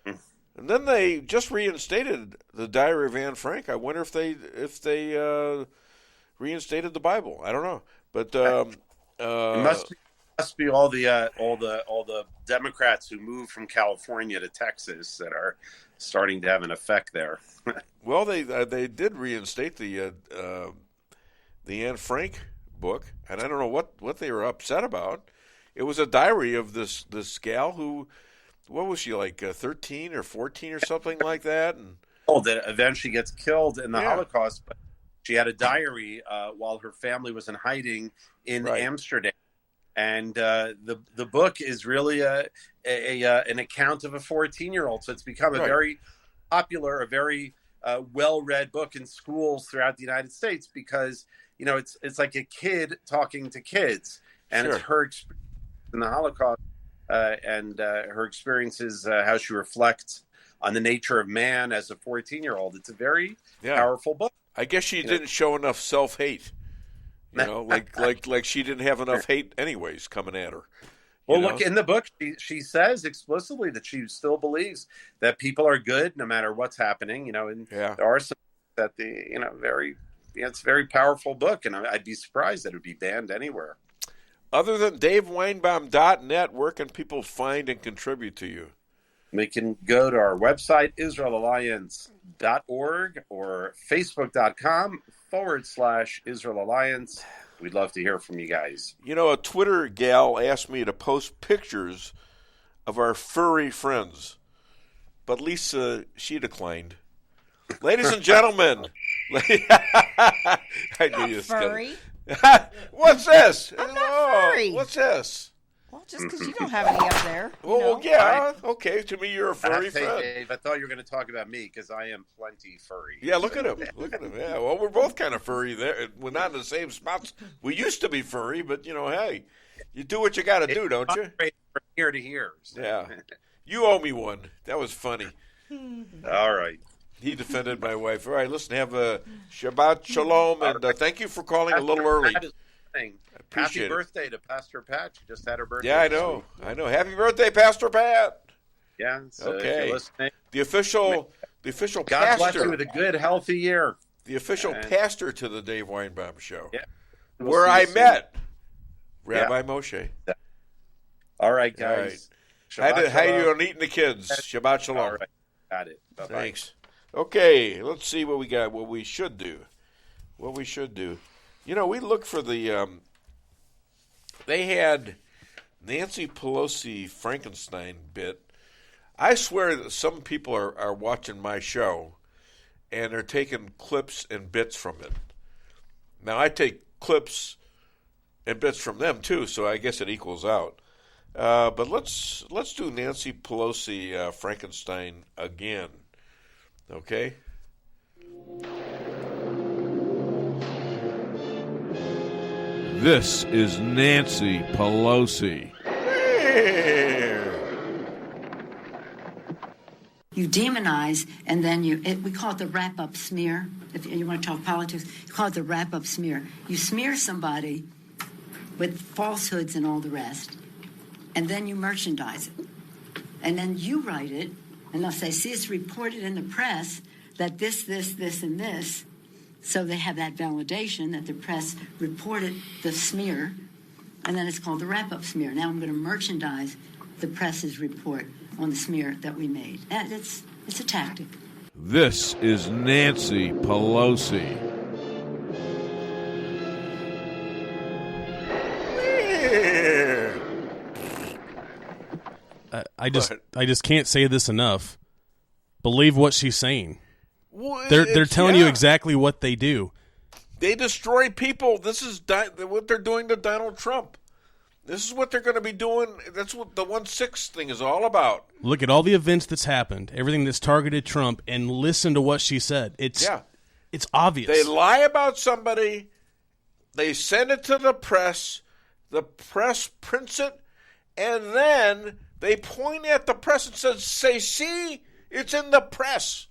And then they just reinstated the Diary of Anne Frank. I wonder if they reinstated the Bible. I don't know, but it must be all the Democrats who moved from California to Texas that are starting to have an effect there. Well, they did reinstate the Anne Frank book, and I don't know what they were upset about. It was a diary of this gal who. What was she, like 13 or 14 or something like that? And that eventually gets killed in the Holocaust. But she had a diary while her family was in hiding in Amsterdam. And the book is really an account of a 14-year-old. So it's become a very popular, a very well-read book in schools throughout the United States because, it's like a kid talking to kids. And it's her experience in the Holocaust. And her experiences, how she reflects on the nature of man as a 14-year-old. It's a very powerful book. I guess she didn't show enough self-hate. Like she didn't have enough hate anyways coming at her. Well, look, in the book, she says explicitly that she still believes that people are good no matter what's happening, and there are some that it's a very powerful book, and I'd be surprised that it would be banned anywhere. Other than DaveWeinbaum.net, where can people find and contribute to you? They can go to our website, IsraelAlliance.org, or Facebook.com/Israel Alliance. We'd love to hear from you guys. A Twitter gal asked me to post pictures of our furry friends, but Lisa, she declined. Ladies and gentlemen. I knew you was furry. What's this? I'm not furry. What's this? Well, just because you don't have any up there. Well, yeah, okay. To me, you're a furry friend. Dave, I thought you were going to talk about me because I am plenty furry. Yeah, look at him. Look at him. Yeah, well, we're both kind of furry there. We're not in the same spots. We used to be furry, but, hey, you do what you got to do, don't you? From ear to ear. So. Yeah. You owe me one. That was funny. All right. He defended my wife. All right, listen, have a Shabbat Shalom, and thank you for calling a little early. Happy birthday to Pastor Pat. She just had her birthday. Yeah, I know. Happy birthday, Pastor Pat. Yeah. So okay. If you're listening, the official God pastor. bless you with a good, healthy year. The official pastor to the Dave Weinbaum Show. Yeah. Where I met Rabbi Moshe. All right, guys. All right. How you on eating the kids? Shabbat Shalom. All right. Got it. Bye-bye. Thanks. Okay, let's see what we got. What we should do. We look for the. They had Nancy Pelosi Frankenstein bit. I swear that some people are watching my show, and are taking clips and bits from it. Now I take clips and bits from them too, so I guess it equals out. But let's do Nancy Pelosi Frankenstein again. Okay. This is Nancy Pelosi. You demonize, and then we call it the wrap-up smear. If you want to talk politics, you call it the wrap-up smear. You smear somebody with falsehoods and all the rest, and then you merchandise it. And then you write it, and they'll say, see, it's reported in the press that this, and this. So they have that validation that the press reported the smear, and then it's called the wrap-up smear. Now I'm going to merchandise the press's report on the smear that we made. And it's a tactic. This is Nancy Pelosi. I just can't say this enough. Believe what she's saying. Well, they're telling you exactly what they do. They destroy people. This is what they're doing to Donald Trump. This is what they're going to be doing. That's what the 1/6 thing is all about. Look at all the events that's happened, everything that's targeted Trump, and listen to what she said. It's obvious. They lie about somebody. They send it to the press. The press prints it, and then they point at the press and say, see, it's in the press.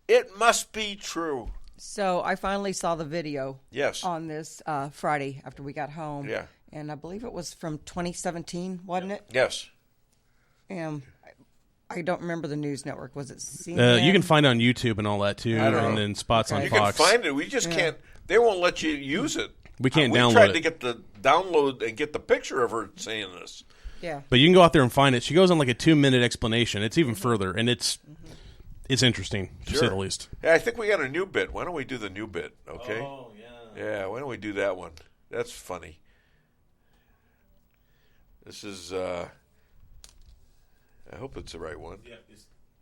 It must be true. So I finally saw the video on this Friday after we got home. Yeah. And I believe it was from 2017, wasn't it? Yes. I don't remember the news network. Was it CNN? You can find it on YouTube and all that, too, and then spots on Fox. You can find it. We just can't. They won't let you use it. We can't download it. We tried to get the download and get the picture of her saying this. Yeah. But you can go out there and find it. She goes on like a 2-minute explanation. It's even further, and it's interesting, to say the least. Yeah, I think we got a new bit. Why don't we do the new bit, okay? Oh, yeah. Yeah, why don't we do that one? That's funny. This is, I hope it's the right one.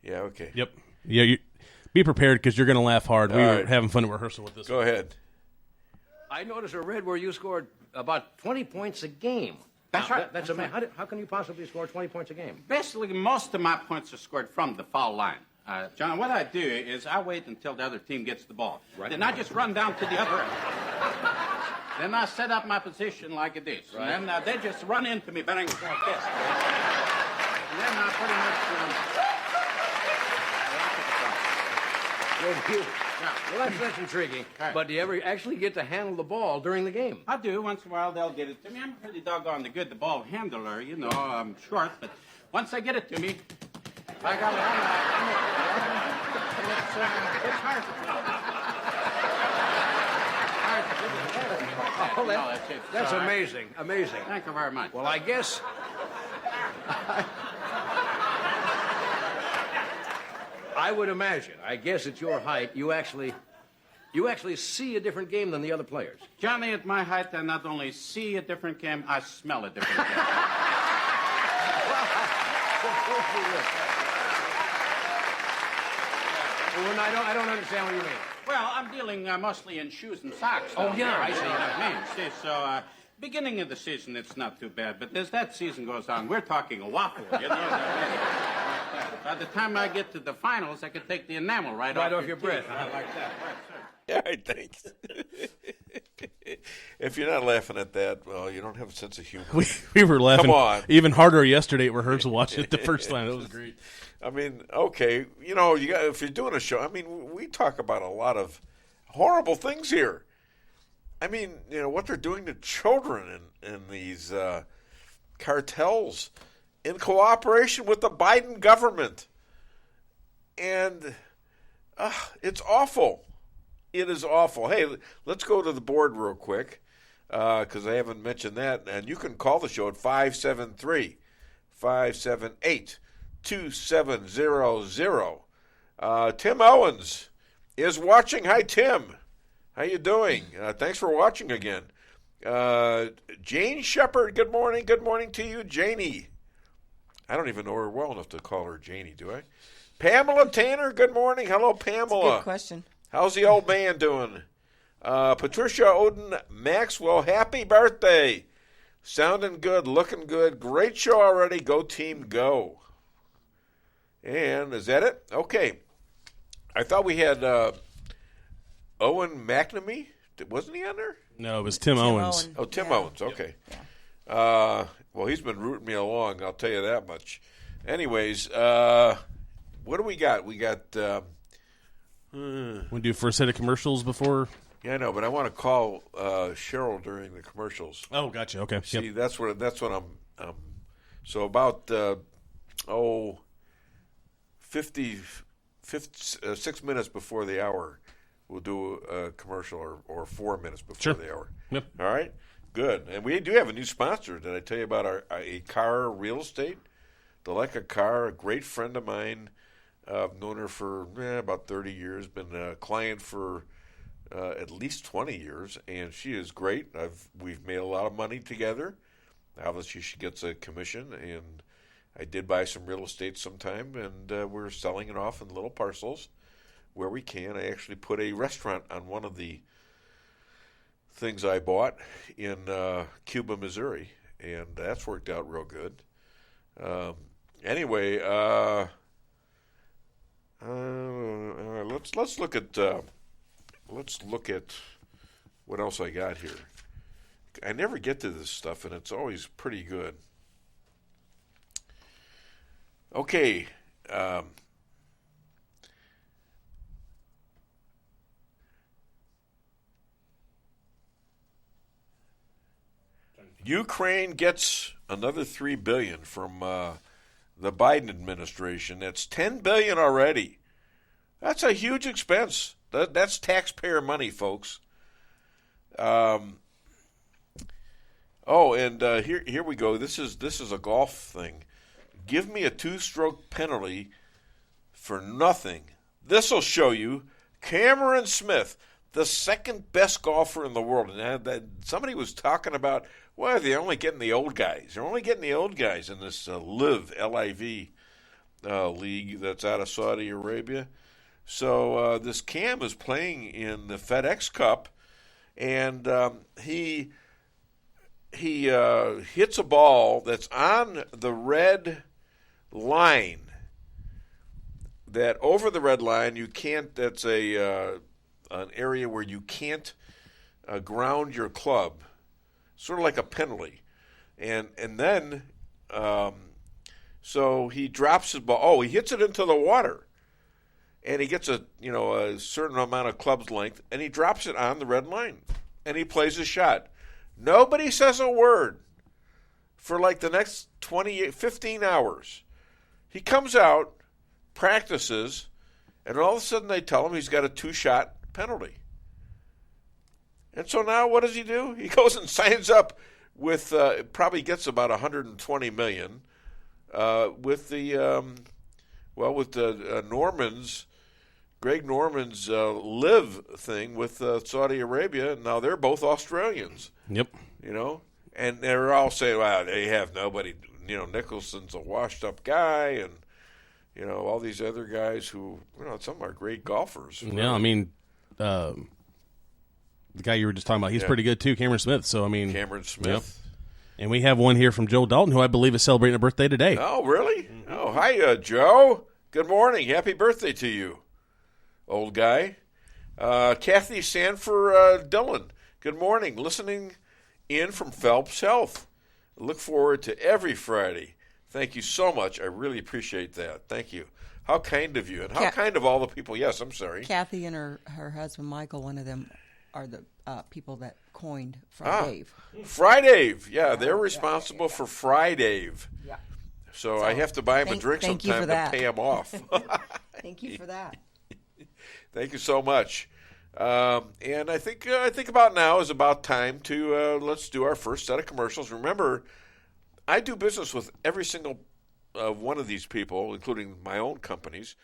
Yeah, okay. Yep. Yeah, be prepared because you're going to laugh hard. We were right. having fun at rehearsal with this. Go ahead. I noticed I read where you scored about 20 points a game. That's right. That's amazing. How can you possibly score 20 points a game? Basically, most of my points are scored from the foul line. John, what I do is I wait until the other team gets the ball. Right. Then I just run down to the other end. Then I set up my position like this. Right. And then they just run into me, bang, like this. And then I pretty much... Well, that's intriguing. Right. But do you ever actually get to handle the ball during the game? I do. Once in a while, they'll get it to me. I'm pretty doggone good the ball handler. You know, I'm short, but once they get it to me, I got it's hard to That's amazing. Amazing. Thank you very much. Well, I guess... I would imagine. I guess at your height, you actually see a different game than the other players. Johnny, at my height, I not only see a different game, I smell a different game. Well, I don't understand what you mean. Well, I'm dealing mostly in shoes and socks. Oh, yeah. I see what I mean. See, so Beginning of the season, it's not too bad, but as that season goes on, we're talking a waffle. You know? By the time I get to the finals, I could take the enamel right off your breath. I like that. Yeah, I think. If you're not laughing at that, well, you don't have a sense of humor. We were laughing Come on. even harder yesterday at rehearsal watching it the first time. It was great. I mean, okay, you know, if you're doing a show, I mean, we talk about a lot of horrible things here. I mean, you know, what they're doing to children in these cartels in cooperation with the Biden government. And it's awful. It is awful. Hey, let's go to the board real quick because I haven't mentioned that. And you can call the show at 573-578-2700. Tim Owens is watching. Hi, Tim. How you doing? Thanks for watching again. Jane Shepard, good morning. Good morning to you, Janie. I don't even know her well enough to call her Janie, do I? Pamela Tanner, good morning. Hello, Pamela. That's a good question. How's the old man doing? Patricia Oden Maxwell, happy birthday. Sounding good, looking good. Great show already. Go team, go. And is that it? Okay. I thought we had Owen McNamee. Wasn't he on there? No, it was Tim Owens. Oh, Tim Owens. Okay. Yeah. Well, he's been rooting me along, I'll tell you that much. Anyways, what do we got? We got... we do first set of commercials before... Yeah, I know, but I want to call Cheryl during the commercials. Oh, gotcha. Okay. See, yep. that's what I'm so about 6 minutes before the hour, we'll do a commercial, or 4 minutes before the hour. Yep. All right, good. And we do have a new sponsor. Did I tell you about a car real estate? Deleka Car, a great friend of mine. I've known her for about 30 years. Been a client for at least 20 years, and she is great. We've made a lot of money together. Obviously, she gets a commission, and I did buy some real estate sometime, and we're selling it off in little parcels where we can. I actually put a restaurant on one of the things I bought in Cuba, Missouri, and that's worked out real good. Anyway, let's look at what else I got here. I never get to this stuff, and it's always pretty good. Okay. Ukraine gets another $3 billion from the Biden administration. That's $10 billion already. That's a huge expense. That's taxpayer money, folks. And here we go. This is a golf thing. Give me a 2-stroke penalty for nothing. This'll show you Cameron Smith, the second best golfer in the world. And somebody was talking about, well, they're only getting the old guys. They're only getting the old guys in this LIV, L-I-V, league that's out of Saudi Arabia. So this Cam is playing in the FedEx Cup, and he hits a ball that's on the red line. That over the red line, you can't. That's an area where you can't ground your club, sort of like a penalty, and then so he drops his ball. Oh, he hits it into the water. And he gets a certain amount of club's length, and he drops it on the red line, and he plays a shot. Nobody says a word for like the next 15 hours. He comes out, practices, and all of a sudden they tell him he's got a 2-shot penalty. And so now what does he do? He goes and signs up with probably gets about $120 million with the Norman's. Greg Norman's LIV thing with Saudi Arabia, and now they're both Australians. Yep. And they're all saying, well, they have nobody. Nicholson's a washed-up guy, and, all these other guys who, some are great golfers. Yeah, I mean, the guy you were just talking about, he's pretty good too, Cameron Smith. So, I mean. Cameron Smith. Yep. And we have one here from Joe Dalton, who I believe is celebrating a birthday today. Oh, really? Mm-hmm. Oh, hi, Joe. Good morning. Happy birthday to you, old guy. Kathy Sanford Dillon, good morning. Listening in from Phelps Health. Look forward to every Friday. Thank you so much. I really appreciate that. Thank you. How kind of you, and how kind of all the people. Yes, I'm sorry. Kathy and her husband, Michael, one of them are the people that coined Friday. Friday. Yeah, they're responsible for Friday. Yeah. So I have to buy him a drink sometime to pay him off. Thank you for that. Thank you so much. And I think about now is about time to let's do our first set of commercials. Remember, I do business with every single one of these people, including my own companies.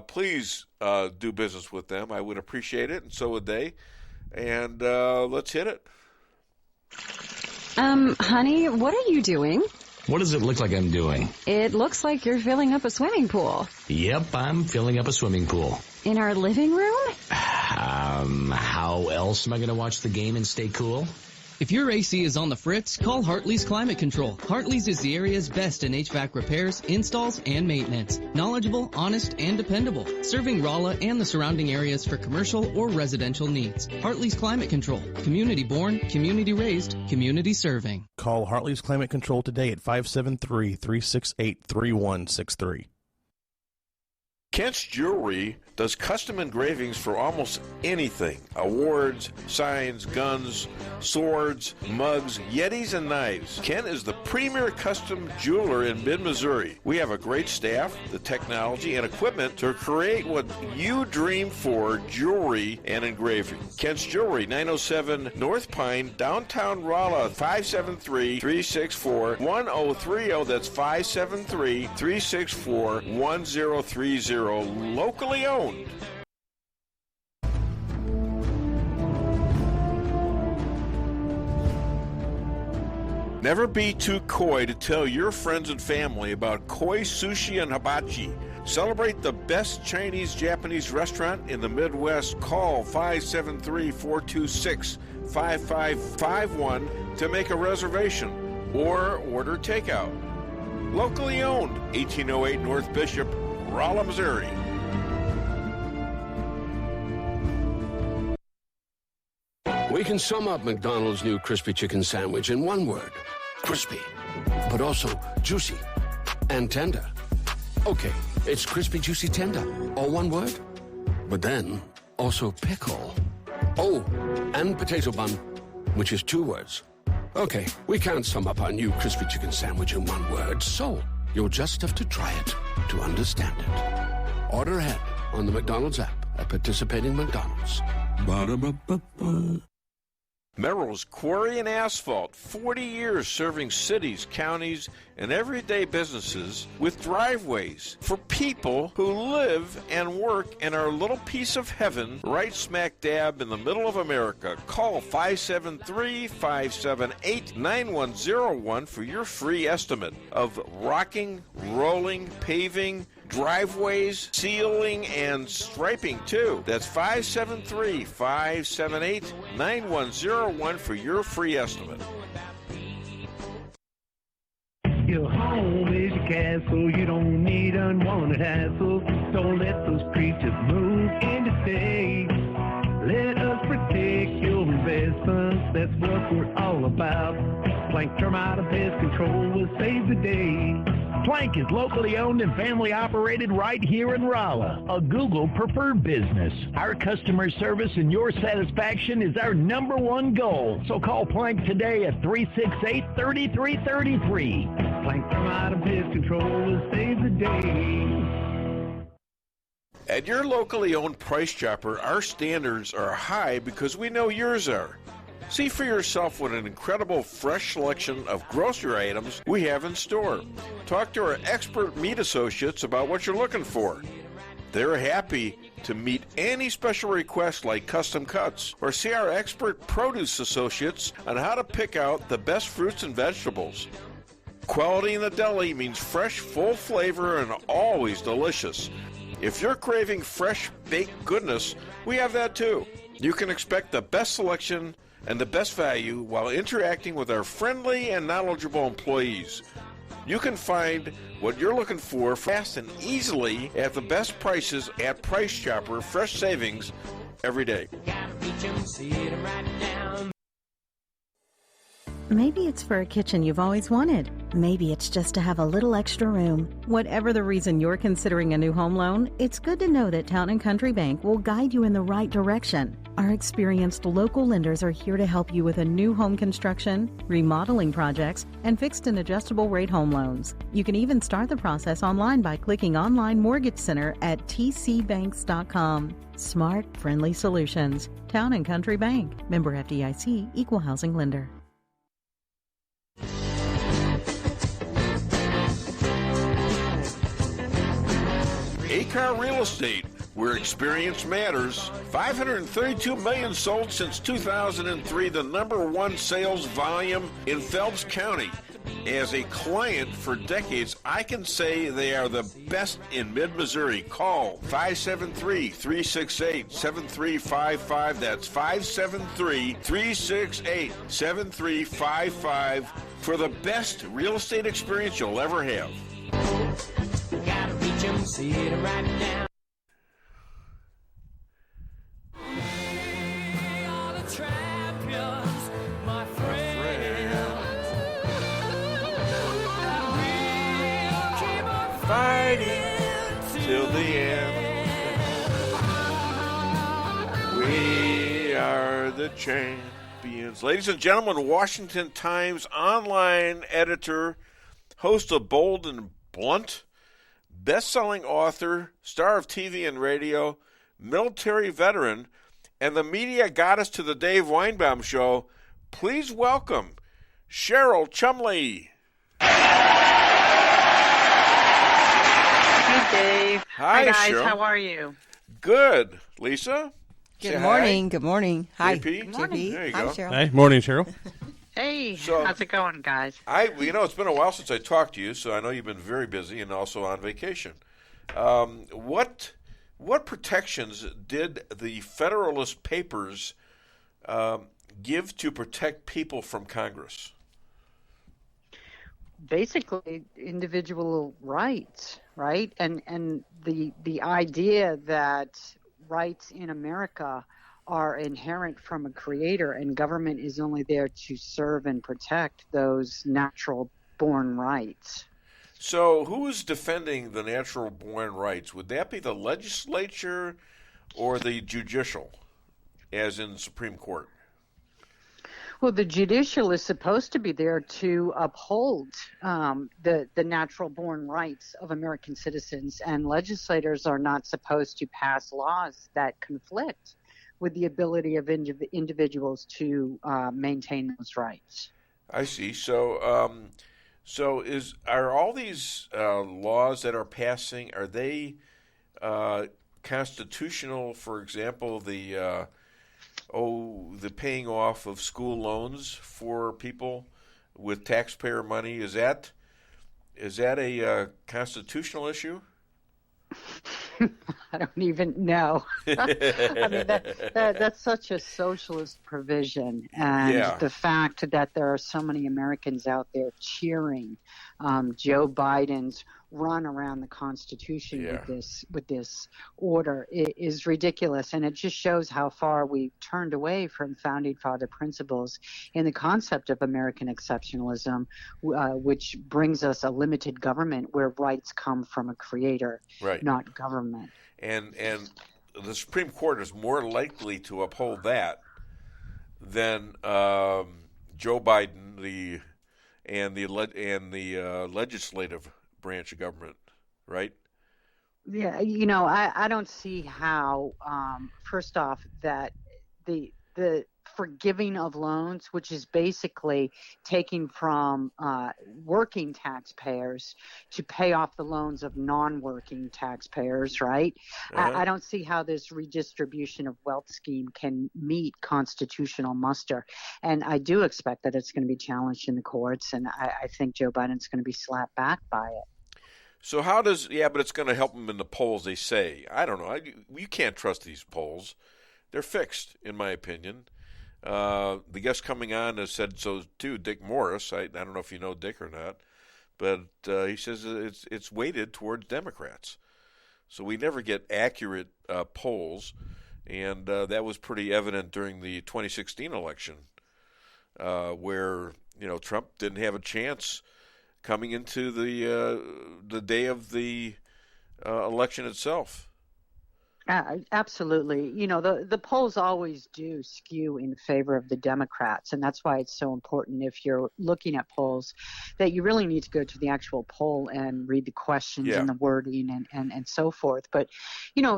Please do business with them. I would appreciate it, and so would they. And let's hit it. Honey, what are you doing? What does it look like I'm doing? It looks like you're filling up a swimming pool. Yep, I'm filling up a swimming pool. In our living room? How else am I going to watch the game and stay cool? If your AC is on the fritz, call Hartley's Climate Control. Hartley's is the area's best in HVAC repairs, installs, and maintenance. Knowledgeable, honest, and dependable. Serving Rolla and the surrounding areas for commercial or residential needs. Hartley's Climate Control. Community born, community raised, community serving. Call Hartley's Climate Control today at 573-368-3163. Kent's Jewelry does custom engravings for almost anything. Awards, signs, guns, swords, mugs, yetis, and knives. Kent is the premier custom jeweler in mid-Missouri. We have a great staff, the technology, and equipment to create what you dream for, jewelry and engraving. Kent's Jewelry, 907 North Pine, downtown Rolla, 573-364-1030. That's 573-364-1030. Locally owned. Never be too coy to tell your friends and family about Koi Sushi and Hibachi. Celebrate the best Chinese-Japanese restaurant in the Midwest. Call 573-426-5551 to make a reservation or order takeout. Locally owned, 1808 North Bishop, Rolla, Missouri. We can sum up McDonald's new crispy chicken sandwich in one word. Crispy. But also juicy and tender. Okay, it's crispy, juicy, tender. All one word. But then, also pickle. Oh, and potato bun, which is two words. Okay, we can't sum up our new crispy chicken sandwich in one word, so you'll just have to try it to understand it. Order ahead on the McDonald's app at participating McDonald's. Ba-da-ba-ba-ba. Merrill's Quarry and Asphalt, 40 years serving cities, counties, and everyday businesses with driveways for people who live and work in our little piece of heaven right smack dab in the middle of America. Call 573-578-9101 for your free estimate of rocking, rolling, paving, driveways, sealing, and striping too. That's 573-578-9101 for your free estimate. Your home is your castle. You don't need unwanted hassle. Don't let those creatures move in to stay. Let us protect your investments. That's what we're all about. Plank Termite and Pest Control will save the day. Plank is locally owned and family operated right here in Rolla, a Google preferred business. Our customer service and your satisfaction is our number one goal. So call Plank today at 368-3333. Plank Termite and Pest Control will save the day. At your locally owned Price Chopper, our standards are high because we know yours are. See for yourself what an incredible fresh selection of grocery items we have in store. Talk to our expert meat associates about what you're looking for. They're happy to meet any special requests like custom cuts, or see our expert produce associates on how to pick out the best fruits and vegetables. Quality in the deli means fresh, full flavor and always delicious. If you're craving fresh baked goodness, we have that too. You can expect the best selection and the best value while interacting with our friendly and knowledgeable employees. You can find what you're looking for fast and easily at the best prices at Price Chopper Fresh Savings every day. Maybe it's for a kitchen you've always wanted. Maybe it's just to have a little extra room. Whatever the reason you're considering a new home loan, it's good to know that Town & Country Bank will guide you in the right direction. Our experienced local lenders are here to help you with a new home construction, remodeling projects, and fixed and adjustable rate home loans. You can even start the process online by clicking Online Mortgage Center at tcbanks.com. Smart, friendly solutions. Town & Country Bank. Member FDIC, Equal Housing Lender. A-Car Real Estate, where experience matters. 532 million sold since 2003, the #1 sales volume in Phelps County. As a client for decades, I can say they are the best in mid-Missouri. Call 573-368-7355. That's 573-368-7355 for the best real estate experience you'll ever have. Gotta reach 'em, see it right now. Fighting till the end. We are the champions. Ladies and gentlemen, Washington Times online editor, host of Bold and Blunt, best-selling author, star of TV and radio, military veteran, and the media goddess to the Dave Weinbaum Show. Please welcome Cheryl Chumley. Hey, Dave. Hi, guys. Cheryl. How are you? Good. Lisa? Good morning. Good morning. Hi. JP? Good morning. There you Hi, go. Cheryl. Hey, morning, Cheryl. Hey, So- how's it going, guys? It's been a while since I talked to you, so I know you've been very busy and also on vacation. What protections did the Federalist Papers give to protect people from Congress? Basically, individual rights, right? And the idea that rights in America are inherent from a creator, and government is only there to serve and protect those natural-born rights. So who is defending the natural-born rights? Would that be the legislature or the judicial, as in the Supreme Court? Well, the judicial is supposed to be there to uphold the natural-born rights of American citizens, and legislators are not supposed to pass laws that conflict with the ability of individuals to maintain those rights. I see. So, are all these laws that are passing, are they constitutional? For example, the paying off of school loans for people with taxpayer money, is that a constitutional issue? I don't even know. I mean, that's such a socialist provision, and the fact that there are so many Americans out there cheering Joe Biden's run around the Constitution with this order is ridiculous, and it just shows how far we've turned away from founding father principles in the concept of American exceptionalism, which brings us a limited government where rights come from a creator, not government. And the Supreme Court is more likely to uphold that than Joe Biden, the legislative branch of government, right? Yeah, I don't see how. First off, that the forgiving of loans, which is basically taking from working taxpayers to pay off the loans of non-working taxpayers, right? I don't see how this redistribution of wealth scheme can meet constitutional muster. And I do expect that it's going to be challenged in the courts, and I think Joe Biden's going to be slapped back by it. So how does? Yeah, but it's going to help them in the polls. They say. I don't know. You can't trust these polls. They're fixed, in my opinion. The guest coming on has said so too. Dick Morris. I don't know if you know Dick or not, but he says it's weighted towards Democrats. So we never get accurate polls, and that was pretty evident during the 2016 election, where Trump didn't have a chance coming into the day of the election itself. Absolutely. The polls always do skew in favor of the Democrats, and that's why it's so important if you're looking at polls that you really need to go to the actual poll and read the questions and the wording and so forth. But,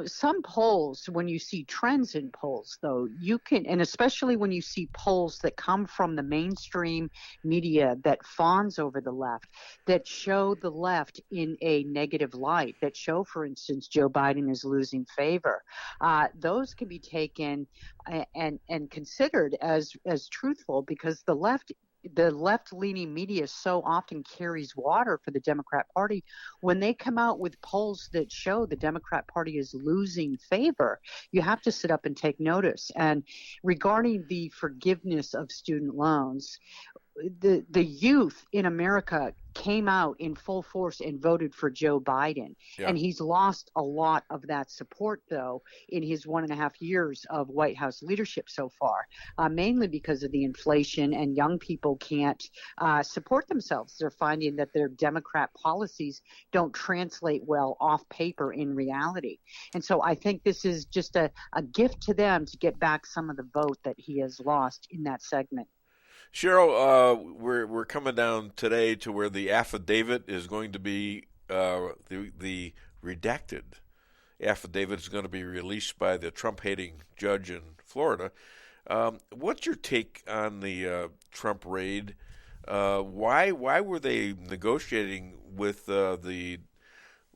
some polls, when you see trends in polls, though, you can, and especially when you see polls that come from the mainstream media that fawns over the left, that show the left in a negative light, that show, for instance, Joe Biden is losing favor. Those can be taken and considered as truthful, because the left-leaning media so often carries water for the Democrat Party. When they come out with polls that show the Democrat Party is losing favor, you have to sit up and take notice. And regarding the forgiveness of student loans, the youth in America came out in full force and voted for Joe Biden. Yeah. And he's lost a lot of that support, though, in his 1.5 years of White House leadership so far, mainly because of the inflation, and young people can't support themselves. They're finding that their Democrat policies don't translate well off paper in reality. And so I think this is just a gift to them to get back some of the vote that he has lost in that segment. Cheryl, we're coming down today to where the affidavit is going to be the redacted affidavit is going to be released by the Trump-hating judge in Florida. What's your take on the Trump raid? Why were they negotiating with the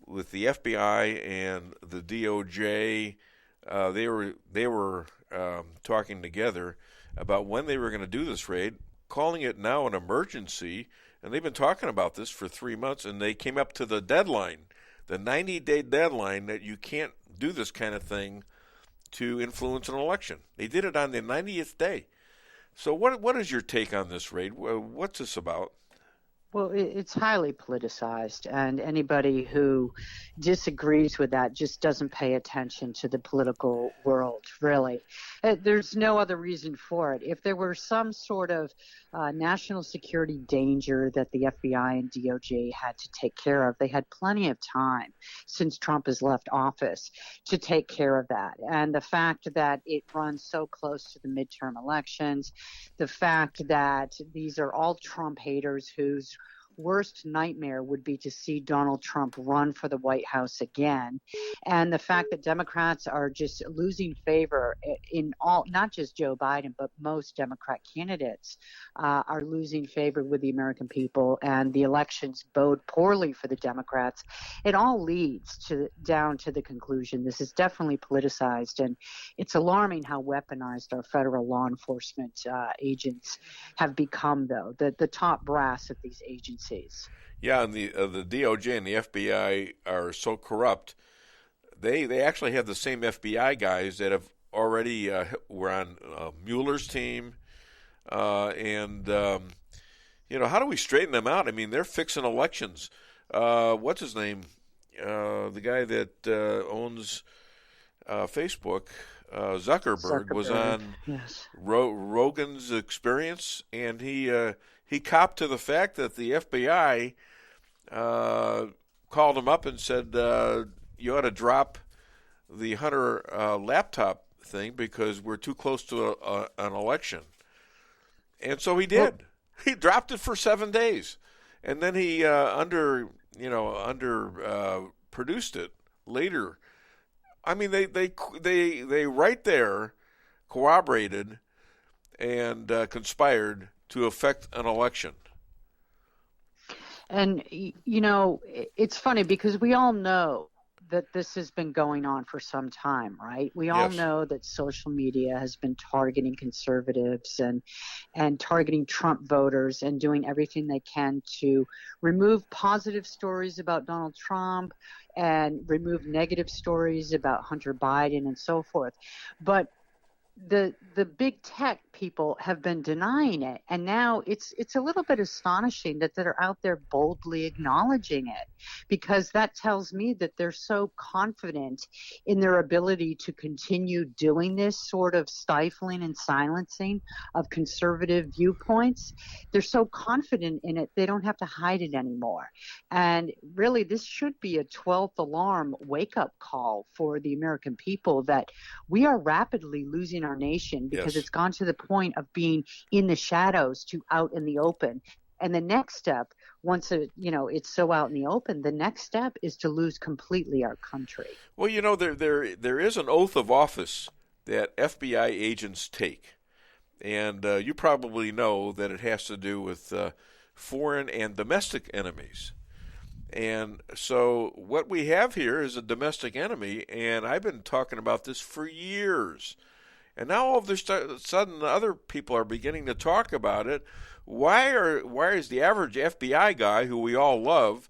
FBI and the DOJ? They were talking together about when they were going to do this raid, calling it now an emergency, and they've been talking about this for 3 months, and they came up to the deadline, the 90-day deadline, that you can't do this kind of thing to influence an election. They did it on the 90th day. So what is your take on this raid? What's this about? Well, it's highly politicized, and anybody who disagrees with that just doesn't pay attention to the political world, really. There's no other reason for it. If there were some sort of national security danger that the FBI and DOJ had to take care of, they had plenty of time since Trump has left office to take care of that. And the fact that it runs so close to the midterm elections, the fact that these are all Trump haters whose worst nightmare would be to see Donald Trump run for the White House again, and the fact that Democrats are just losing favor in all, not just Joe Biden, but most Democrat candidates are losing favor with the American people, and the elections bode poorly for the Democrats. It all leads down to the conclusion this is definitely politicized, and it's alarming how weaponized our federal law enforcement agents have become, though, the top brass of these agencies. Yeah, and the DOJ and the FBI are so corrupt. They actually have the same FBI guys that have already were on Mueller's team, and how do we straighten them out? I mean, they're fixing elections. What's his name? The guy that owns Facebook, Zuckerberg, was on Rogan's Experience, and he copped to the fact that the FBI called him up and said, you ought to drop the Hunter laptop thing because we're too close to an election. And so he did. Well, he dropped it for 7 days. And then he produced it later. I mean, they right there corroborated and conspired to affect an election. And, it's funny because we all know that this has been going on for some time, right? We all Yes. know that social media has been targeting conservatives and targeting Trump voters and doing everything they can to remove positive stories about Donald Trump and remove negative stories about Hunter Biden and so forth. But the big tech people have been denying it, and now it's a little bit astonishing that they're out there boldly acknowledging it, because that tells me that they're so confident in their ability to continue doing this sort of stifling and silencing of conservative viewpoints. They're so confident in it they don't have to hide it anymore. And really, this should be a 12th alarm wake-up call for the American people that we are rapidly losing our nation, because Yes. it's gone to the point of being in the shadows to out in the open. And the next step, once it's so out in the open, the next step is to lose completely our country. Well, there is an oath of office that FBI agents take, and you probably know that it has to do with foreign and domestic enemies. And so what we have here is a domestic enemy, and I've been talking about this for years. And now all of a sudden other people are beginning to talk about it. Why is the average FBI guy, who we all love,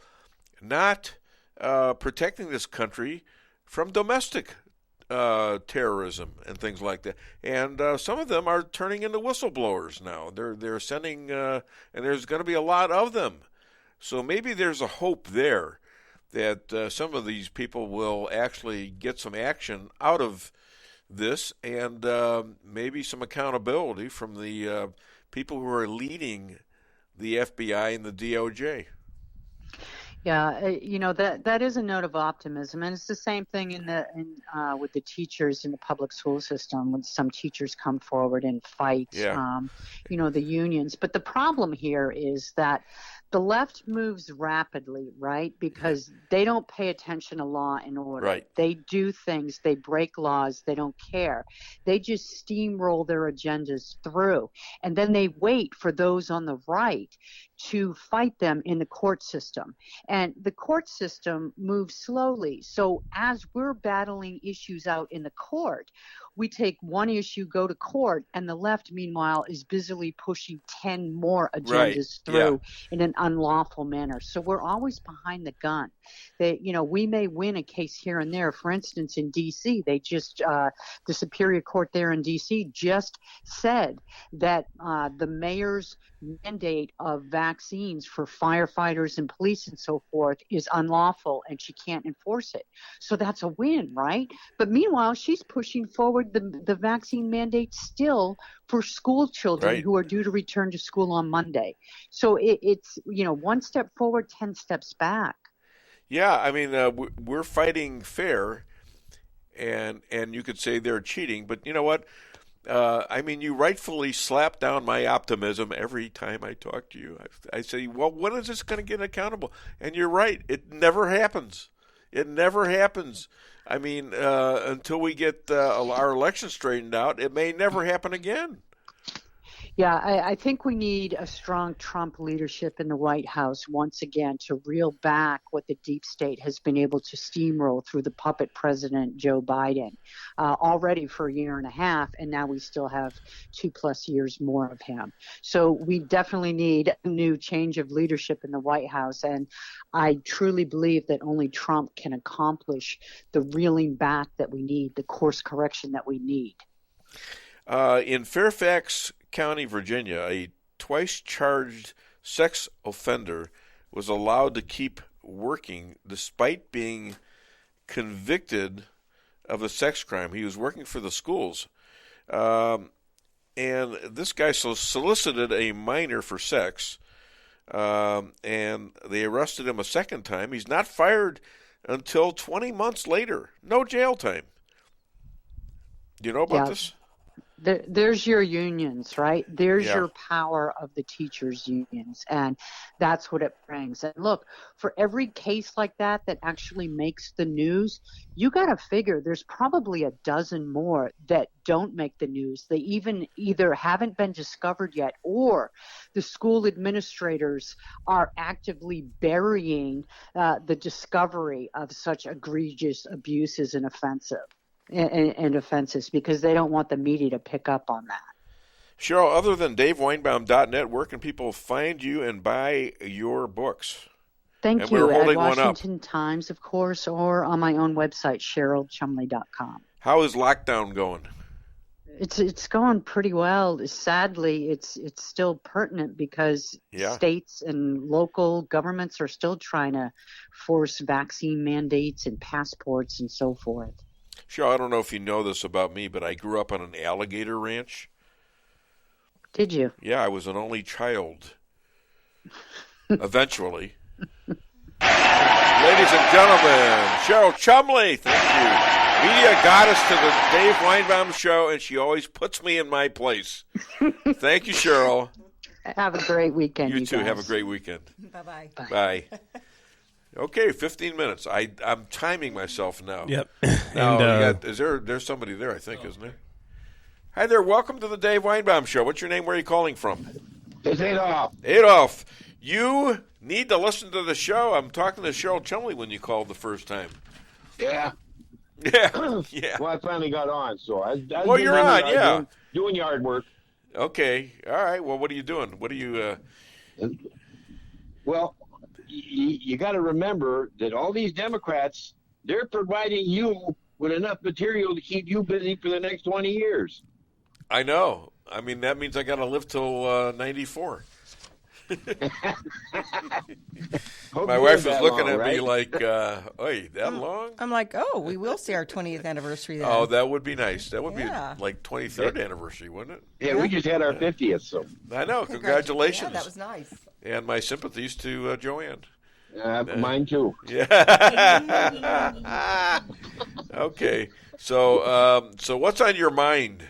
not protecting this country from domestic terrorism and things like that? And some of them are turning into whistleblowers now. They're sending, and there's going to be a lot of them. So maybe there's a hope there that some of these people will actually get some action out of this, and maybe some accountability from the people who are leading the FBI and the DOJ. Yeah, that is a note of optimism, and it's the same thing with the teachers in the public school system. When some teachers come forward and fight, the unions. But the problem here is that the left moves rapidly, right? Because they don't pay attention to law and order. Right. They do things, they break laws, they don't care. They just steamroll their agendas through. And then they wait for those on the right to fight them in the court system. And the court system moves slowly. So as we're battling issues out in the court, we take one issue, go to court, and the left, meanwhile, is busily pushing 10 more agendas through in an unlawful manner. So we're always behind the gun. We may win a case here and there. For instance, in D.C., they just the Superior Court there in D.C. just said that the mayor's mandate of vaccines for firefighters and police and so forth is unlawful, and she can't enforce it. So that's a win, right? But meanwhile, she's pushing forward the vaccine mandate still for school children who are due to return to school on Monday. So it's one step forward, 10 steps back. Yeah, I mean, we're fighting fair, and you could say they're cheating, but you know what? You rightfully slap down my optimism every time I talk to you. I say, well, when is this going to get accountable? And you're right. It never happens. It never happens. I mean, until we get our election straightened out, it may never happen again. Yeah, I think we need a strong Trump leadership in the White House once again to reel back what the deep state has been able to steamroll through the puppet president, Joe Biden, already for a year and a half, and now we still have 2+ years more of him. So we definitely need a new change of leadership in the White House, and I truly believe that only Trump can accomplish the reeling back that we need, the course correction that we need. In Fairfax County, Virginia, a twice-charged sex offender was allowed to keep working despite being convicted of a sex crime. He was working for the schools. And this guy solicited a minor for sex, and they arrested him a second time. He's not fired until 20 months later. No jail time. Do you know about this? There's your unions, right? There's Yeah. your power of the teachers' unions, and that's what it brings. And look, for every case like that actually makes the news, you got to figure there's probably a dozen more that don't make the news. They either haven't been discovered yet, or the school administrators are actively burying the discovery of such egregious abuses and offenses because they don't want the media to pick up on that. Cheryl, other than DaveWeinbaum.net, where can people find you and buy your books? Thank you. At Washington Times, of course, or on my own website, CherylChumley.com. How is lockdown going? It's going pretty well. Sadly, it's still pertinent because states and local governments are still trying to force vaccine mandates and passports and so forth. Sure, I don't know if you know this about me, but I grew up on an alligator ranch. Did you? Yeah, I was an only child. Eventually. Ladies and gentlemen, Cheryl Chumley, thank you. Media goddess to the Dave Weinbaum Show, and she always puts me in my place. Thank you, Cheryl. Have a great weekend. You too. Guys. Have a great weekend. Bye-bye. Bye. Okay, 15 minutes. I'm timing myself now. Yep. Now, there's somebody there, I think, isn't there? Hi there. Welcome to the Dave Weinbaum Show. What's your name? Where are you calling from? It's Adolf. Adolf, you need to listen to the show. I'm talking to Cheryl Chumley when you called the first time. Yeah. Yeah. Yeah. Well, I finally got on, so I well, you're on, yeah. Doing yard work. Okay. All right. Well, what are you doing? What are you... Well... You got to remember that all these Democrats, they're providing you with enough material to keep you busy for the next 20 years. I know. I mean, that means I got to live till 94. My wife was looking at me like, "Oi, that long?" I'm like, "Oh, we will see our 20th anniversary then." Oh, that would be nice. That would be like 23rd anniversary, wouldn't it? Yeah, we just had our 50th, so. I know. Congratulations. Yeah, that was nice. And my sympathies to Joanne. Mine too. Yeah. Okay. So what's on your mind?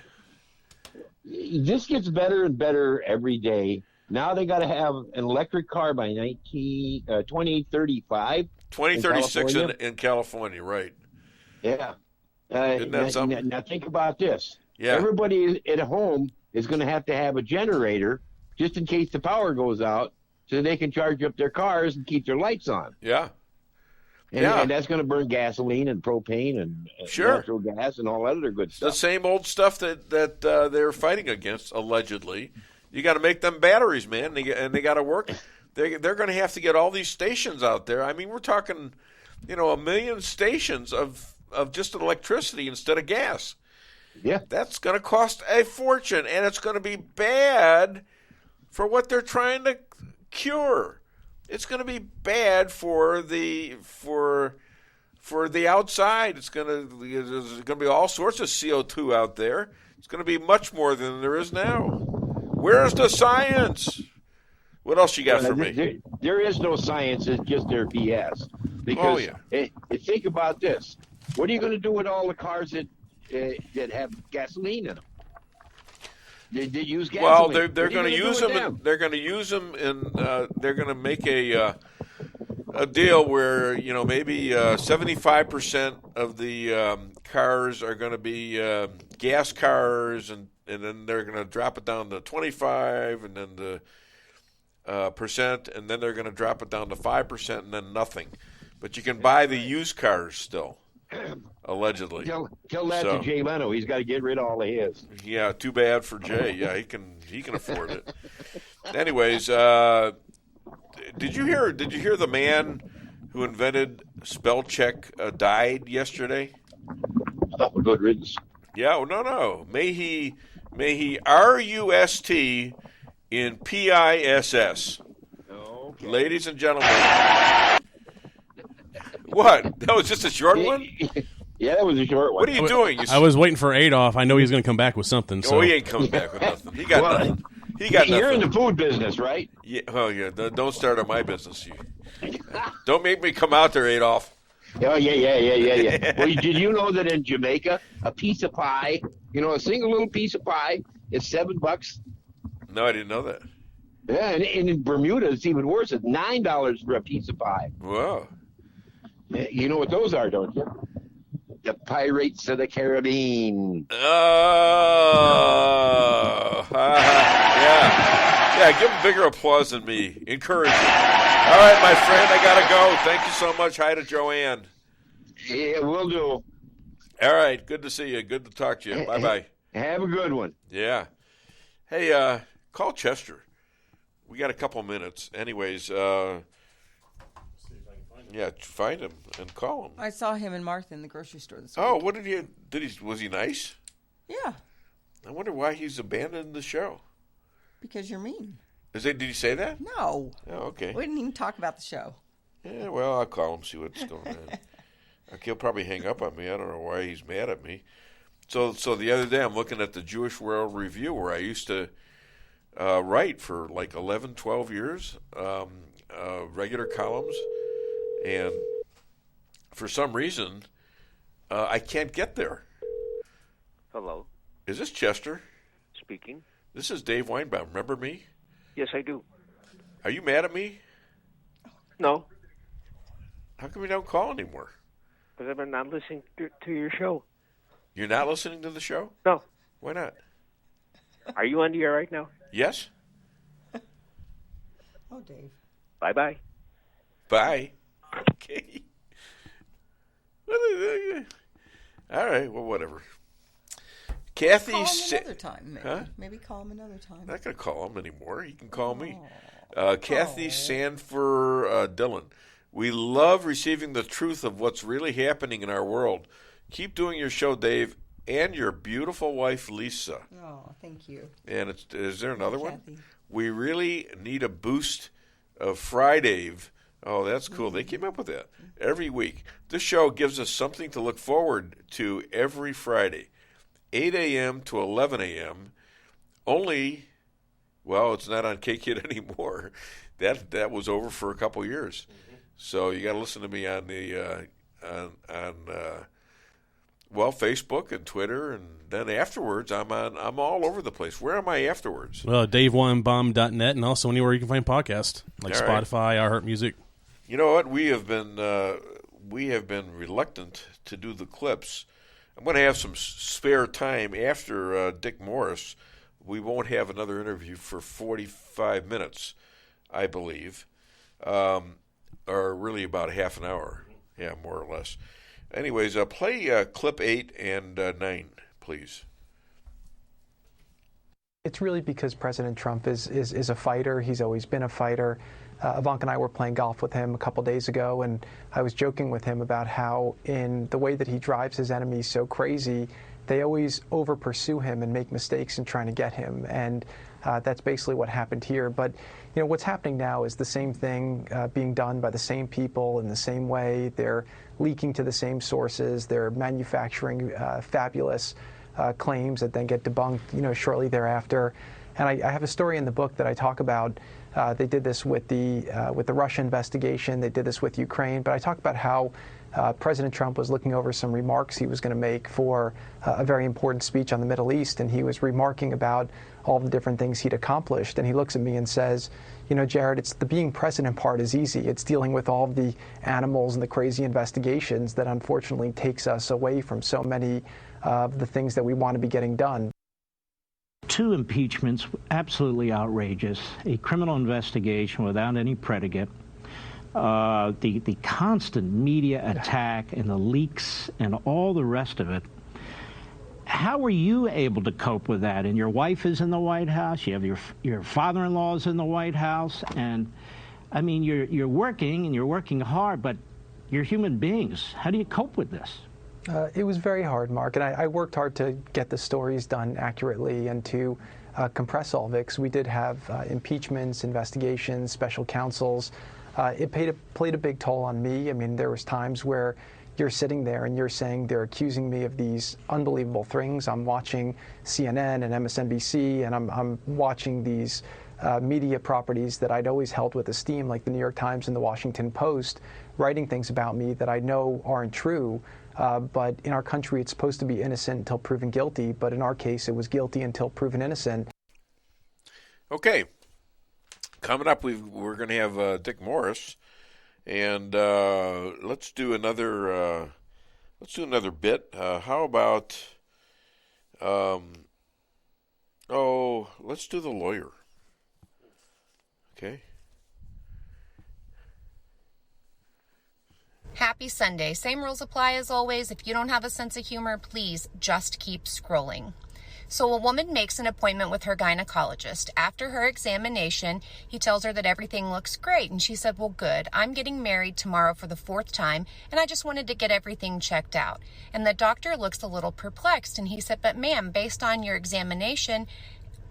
This gets better and better every day. Now they got to have an electric car by 2035. 2036 in California, right? Yeah. Isn't that something? Now think about this. Yeah. Everybody at home is going to have a generator just in case the power goes out, so they can charge up their cars and keep their lights on. Yeah. And that's going to burn gasoline and propane and natural gas and all that other good stuff. The same old stuff that they're fighting against, allegedly. You got to make them batteries, man, and they got to work. They're going to have to get all these stations out there. I mean, we're talking, 1 million stations of just electricity instead of gas. Yeah. That's going to cost a fortune, and it's going to be bad for what they're trying to cure. It's going to be bad for the outside. There's going to be all sorts of CO2 out there. It's going to be much more than there is now. Where's the science? What else you got for me? There is no science. It's just their BS. Because think about this. What are you going to do with all the cars that have gasoline in them? They use gasoline. Well, they're going to use them. They're going to use them, and they're going to make a deal where maybe 75% of the cars are going to be gas cars, and then they're going to drop it down to 25%, and then the percent, and then they're going to drop it down to 5%, and then nothing. But you can buy the used cars still. Allegedly. Tell that to Jay Leno. He's got to get rid of all of his. Yeah, too bad for Jay. Yeah, he can afford it. Anyways, did you hear the man who invented spell check died yesterday? Oh, good riddance. Yeah, no. May he RUST in PISS. Okay. Ladies and gentlemen. What? That was just a short one? Yeah, that was a short one. What are you doing? I was waiting for Adolf. I know he was going to come back with something. So. Oh, he ain't coming back with nothing. He got nothing. He got nothing. You're in the food business, right? Yeah. Oh, yeah. Don't start on my business. Don't make me come out there, Adolf. Oh, yeah. Well, did you know that in Jamaica, a piece of pie, a single little piece of pie is $7? No, I didn't know that. Yeah, and in Bermuda, it's even worse. It's $9 for a piece of pie. Wow. You know what those are, don't you? The Pirates of the Caribbean. Oh, yeah. Give them bigger applause than me. Encourage them. All right, my friend, I gotta go. Thank you so much. Hi to Joanne. Yeah, will do. All right, good to see you. Good to talk to you. Bye-bye. Have a good one. Yeah. Hey, call Chester. We got a couple minutes. Anyways, find him and call him. I saw him and Martha in the grocery store this week. Oh, what was he nice? Yeah. I wonder why he's abandoned the show. Because you're mean. Did he say that? No. Oh, okay. We didn't even talk about the show. Yeah, well, I'll call him, see what's going on. He'll probably hang up on me. I don't know why he's mad at me. So the other day I'm looking at the Jewish World Review, where I used to write for like 11, 12 years, regular columns. And for some reason, I can't get there. Hello. Is this Chester? Speaking. This is Dave Weinbaum. Remember me? Yes, I do. Are you mad at me? No. How come you don't call anymore? Because I'm not listening to your show. You're not listening to the show? No. Why not? Are you on the air right now? Yes. Oh, Dave. Bye-bye. Bye. Okay. All right. Well, whatever. Kathy. Call him another time, maybe. Huh? Maybe call him another time. I'm not going to call him anymore. He can call me. Kathy Sanford Dillon. We love receiving the truth of what's really happening in our world. Keep doing your show, Dave, and your beautiful wife, Lisa. Oh, thank you. And is there another one? Kathy. We really need a boost of Friday. Oh, that's cool. They came up with that. Every week. This show gives us something to look forward to every Friday. 8 a.m. to 11 a.m. Only, well, it's not on K-Kid anymore. That was over for a couple years. Mm-hmm. So you got to listen to me on the Facebook and Twitter, and then afterwards I'm all over the place. Where am I afterwards? Well, DaveWeinbaum.net, and also anywhere you can find podcasts like all right. Spotify, iHeartMusic. You know what? We have been reluctant to do the clips. I'm going to have some spare time after Dick Morris. We won't have another interview for 45 minutes, I believe, or really about half an hour. Yeah, more or less. Anyways, play clip 8 and 9, please. It's really because President Trump is a fighter. He's always been a fighter. Ivanka and I were playing golf with him a couple days ago, and I was joking with him about how in the way that he drives his enemies so crazy, they always over-pursue him and make mistakes in trying to get him. And that's basically what happened here. But what's happening now is the same thing being done by the same people in the same way. They're leaking to the same sources. They're manufacturing fabulous claims that then get debunked, shortly thereafter. And I have a story in the book that I talk about. They did this with the Russia investigation. They did this with Ukraine. But I talk about how President Trump was looking over some remarks he was going to make for a very important speech on the Middle East, and he was remarking about all the different things he'd accomplished. And he looks at me and says, Jared, it's the being president part is easy. It's dealing with all of the animals and the crazy investigations that unfortunately takes us away from so many of the things that we want to be getting done. 2 impeachments, absolutely outrageous. A criminal investigation without any predicate. The constant media attack and the leaks and all the rest of it. How were you able to cope with that? And your wife is in the White House. You have your father-in-law is in the White House. And, I mean, you're working and you're working hard, but you're human beings. How do you cope with this? It was very hard, Mark, and I worked hard to get the stories done accurately and to compress all of it, because we did have impeachments, investigations, special counsels. It played a big toll on me. I mean, there was times where you're sitting there and you're saying they're accusing me of these unbelievable things. I'm watching CNN and MSNBC, and I'm watching these media properties that I'd always held with esteem, like the New York Times and the Washington Post, writing things about me that I know aren't true. But in our country, it's supposed to be innocent until proven guilty. But in our case, it was guilty until proven innocent. Okay. Coming up, we're going to have Dick Morris, and let's do another bit. How about let's do the lawyer. Okay. Happy Sunday. Same rules apply as always. If you don't have a sense of humor, please just keep scrolling. So a woman makes an appointment with her gynecologist. After her examination, he tells her that everything looks great. And she said, well, good. I'm getting married tomorrow for the 4th time, and I just wanted to get everything checked out. And the doctor looks a little perplexed, and he said, but ma'am, based on your examination,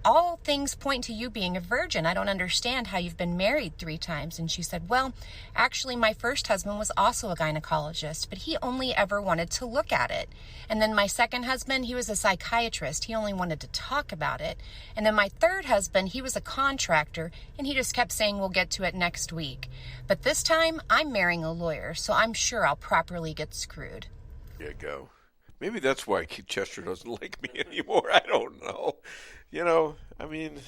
all things point to you being a virgin. I don't understand how you've been married 3 times. And she said, well, actually, my first husband was also a gynecologist, but he only ever wanted to look at it. And then my second husband, he was a psychiatrist. He only wanted to talk about it. And then my third husband, he was a contractor, and he just kept saying, we'll get to it next week. But this time, I'm marrying a lawyer, so I'm sure I'll properly get screwed. There you go. Maybe that's why Keith Chester doesn't like me anymore. I don't know. I mean,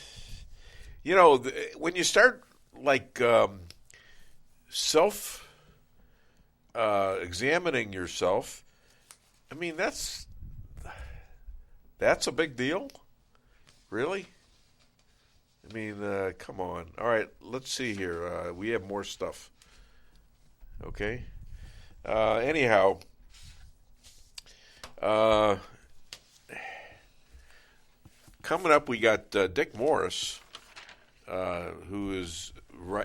when you start examining yourself, I mean, that's a big deal. Really? I mean, come on. All right, let's see here. We have more stuff. Okay. Anyhow. Coming up, we got Dick Morris, who is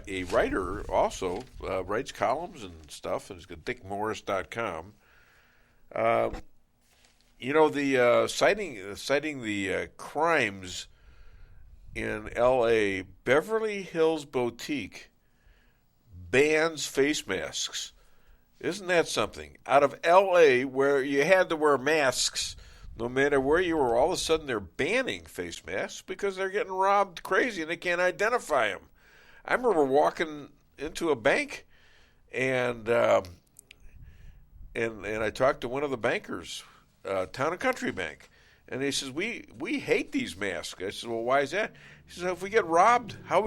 a writer also, writes columns and stuff, and he's got dickmorris.com. Citing the crimes in L.A., Beverly Hills Boutique bans face masks. Isn't that something? Out of L.A., where you had to wear masks no matter where you were, all of a sudden they're banning face masks because they're getting robbed crazy and they can't identify them. I remember walking into a bank and I talked to one of the bankers, Town and Country Bank, and he says, we hate these masks. I said, well, why is that? He says, if we get robbed, how are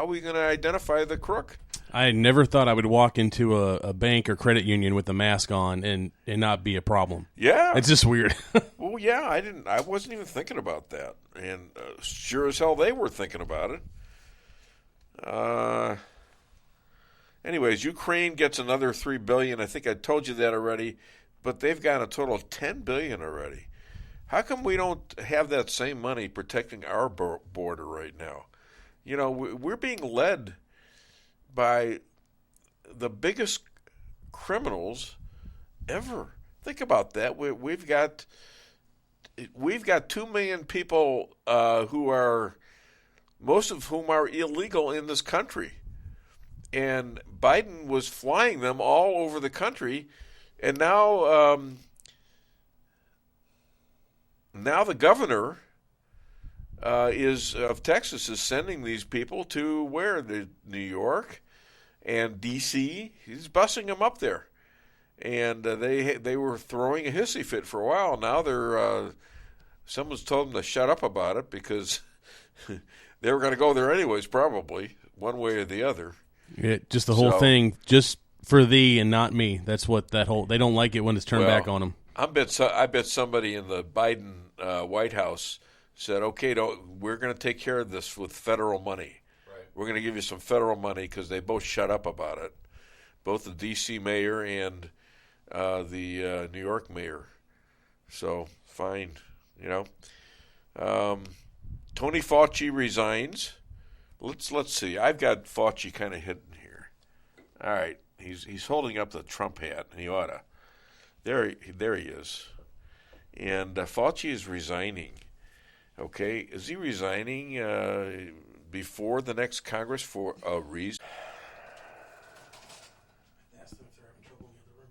we gonna identify the crook? I never thought I would walk into a bank or credit union with a mask on and not be a problem. Yeah. It's just weird. Well, yeah, I wasn't even thinking about that. And sure as hell they were thinking about it. Anyways, Ukraine gets another $3 billion. I think I told you that already. But they've got a total of $10 billion already. How come we don't have that same money protecting our border right now? We're being led by the biggest criminals ever. Think about that. We've got 2 million people who are, most of whom are illegal in this country, and Biden was flying them all over the country, and now the governor of Texas is sending these people to where? New York and D.C. He's busing them up there, and they were throwing a hissy fit for a while. Now they're someone's told them to shut up about it because they were going to go there anyways, probably one way or the other. Yeah, just the whole thing, just for thee and not me. That's what they don't like it when it's turned back on them. I bet somebody in the Biden White House said, okay, we're going to take care of this with federal money. Right. We're going to give you some federal money because they both shut up about it, both the D.C. mayor and the New York mayor. So, fine, Tony Fauci resigns. Let's see. I've got Fauci kind of hidden here. All right. He's holding up the Trump hat, and he ought to. There he is. And Fauci is resigning. Okay, is he resigning before the next Congress for a reason? Ask them if they're having trouble in the other room.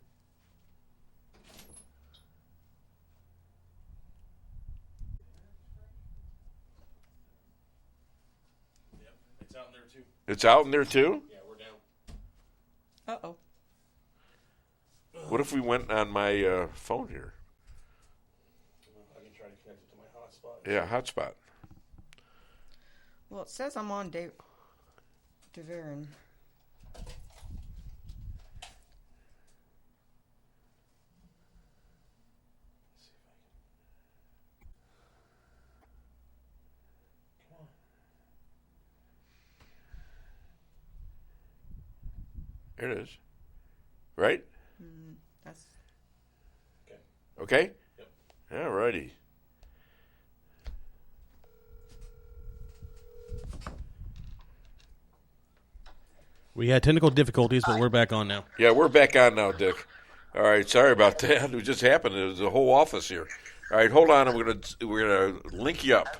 Yep, it's out in there too. It's out in there too? Yeah, we're down. Uh-oh. What if we went on my phone here? I can try to connect it to my hotspot. Yeah, hotspot. Well, it says I'm on DeVerin. There it is. Right? That's okay. Yep. All righty. We had technical difficulties, but we're back on now. Yeah, we're back on now, Dick. All right, sorry about that. It just happened. There's a whole office here. All right, hold on. We're gonna link you up.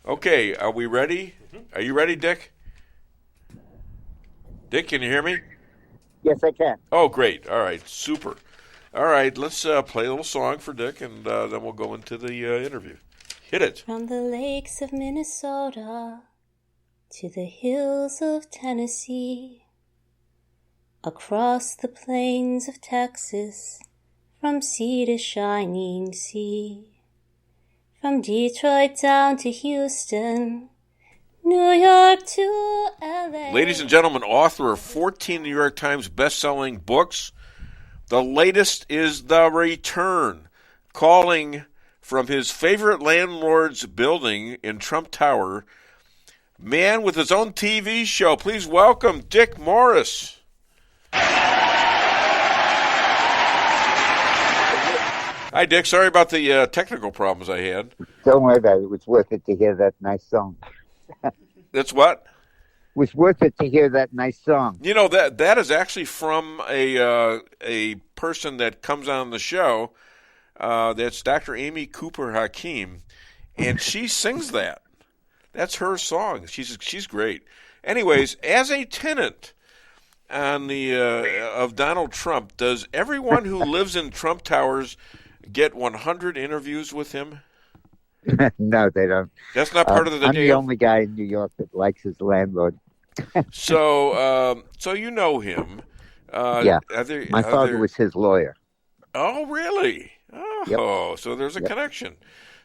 Okay, are we ready? Are you ready, Dick? Dick, can you hear me? Yes, I can. Oh, great. All right, super. All right, let's play a little song for Dick, and then we'll go into the interview. Hit it. From the lakes of Minnesota to the hills of Tennessee, across the plains of Texas, from sea to shining sea. From Detroit down to Houston, New York to L.A. Ladies and gentlemen, author of 14 New York Times best-selling books. The latest is The Return, calling from his favorite landlord's building in Trump Tower. Man with his own TV show. Please welcome Dick Morris. Hi, Dick. Sorry about the technical problems I had. Don't worry about it. It was worth it to hear that nice song. That's what? It was worth it to hear that nice song. You know, that is actually from a person that comes on the show. That's Dr. Amy Cooper Hakim, and she sings that. That's her song. She's great. Anyways, as a tenant on the of Donald Trump, does everyone who lives in Trump Towers get 100 interviews with him? No, they don't. That's not part of the deal. I'm the only guy in New York that likes his landlord. So you know him. Yeah. My father was his lawyer. Oh, really? Oh, yep. So there's a connection.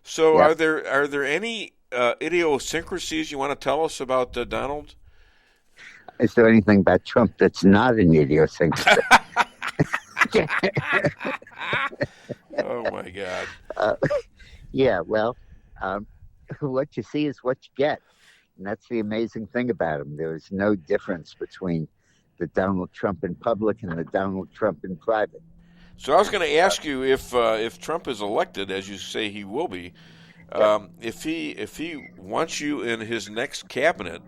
So Yep. are there any idiosyncrasies you want to tell us about Donald? Is there anything about Trump that's not an idiosyncrasy? Oh, my God. Yeah, well, what you see is what you get. And that's the amazing thing about him. There is no difference between the Donald Trump in public and the Donald Trump in private. So I was going to ask you if Trump is elected, as you say he will be, if he wants you in his next cabinet,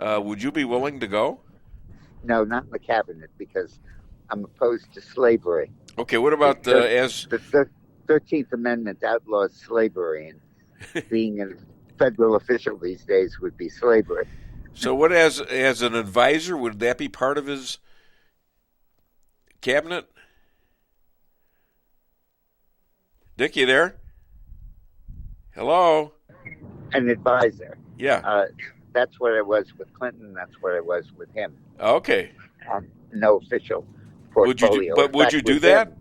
would you be willing to go? No, not in the cabinet, because I'm opposed to slavery. Okay, what about as the 13th Amendment outlaws slavery, and being a federal official these days would be slavery. So what as an advisor, would that be part of his cabinet? Dick, you there? Hello? An advisor. Yeah. That's what I was with Clinton. That's what I was with him. Okay. No official portfolio. Would you do that?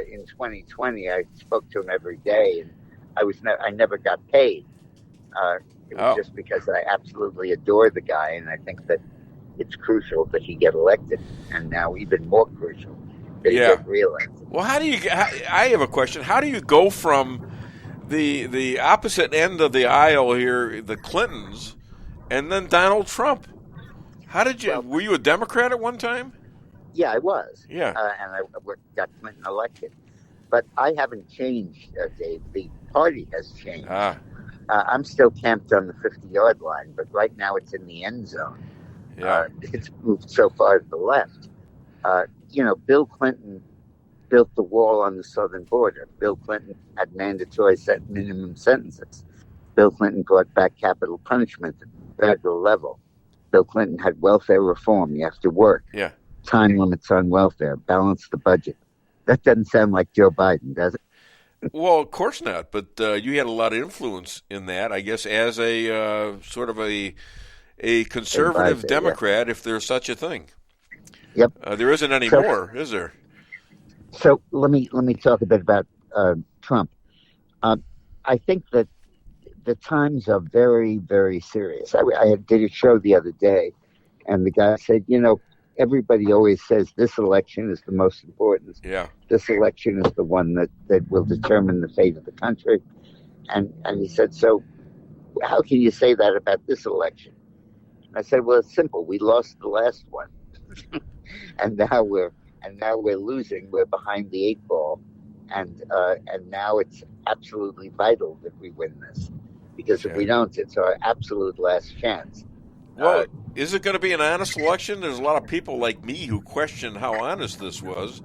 In 2020, I spoke to him every day, and I never got paid. It was just because I absolutely adore the guy, and I think that it's crucial that he get elected, and now even more crucial that he get reelected. Well, I have a question. How do you go from the opposite end of the aisle here, the Clintons, and then Donald Trump? How did you? Were you a Democrat at one time? Yeah, I was. Yeah. And I got Clinton elected. But I haven't changed, Dave. The party has changed. I'm still camped on the 50-yard line, but right now it's in the end zone. Yeah. It's moved so far to the left. Bill Clinton built the wall on the southern border. Bill Clinton had mandatory minimum sentences. Bill Clinton brought back capital punishment at the federal level. Bill Clinton had welfare reform. You have to work. Yeah. Time limits on welfare. Balance the budget. That doesn't sound like Joe Biden, does it? Well, of course not. But you had a lot of influence in that, I guess, as a sort of a a conservative Democrat, if there's such a thing. Yep. There isn't anymore, is there? So let me talk a bit about Trump. I think that the times are very, very serious. I did a show the other day, and the guy said, everybody always says this election is the most important. Yeah. This election is the one that will determine the fate of the country. And he said, so how can you say that about this election? And I said, well, it's simple. We lost the last one. and now we're losing. We're behind the 8 ball. And now it's absolutely vital that we win this. Because if we don't, it's our absolute last chance. Well, is it going to be an honest election? There's a lot of people like me who question how honest this was.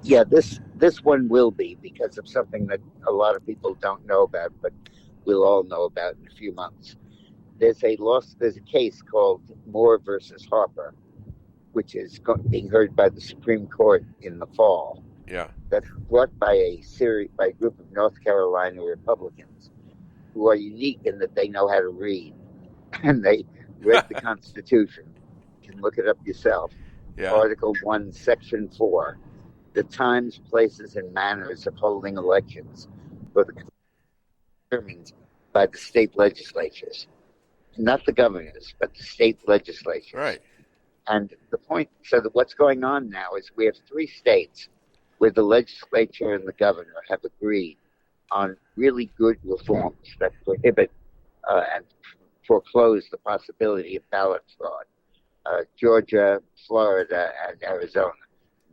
Yeah, this one will be because of something that a lot of people don't know about, but we'll all know about in a few months. There's a case called Moore versus Harper, which is being heard by the Supreme Court in the fall. Yeah. That's brought by a group of North Carolina Republicans who are unique in that they know how to read. And they read the Constitution. You can look it up yourself. Yeah. Article 1, Section 4. The times, places, and manners of holding elections for the determined by the state legislatures. Not the governors, but the state legislatures. Right. And the point, so that what's going on now is we have 3 states where the legislature and the governor have agreed on really good reforms that prohibit and foreclose the possibility of ballot fraud. Georgia, Florida, and Arizona.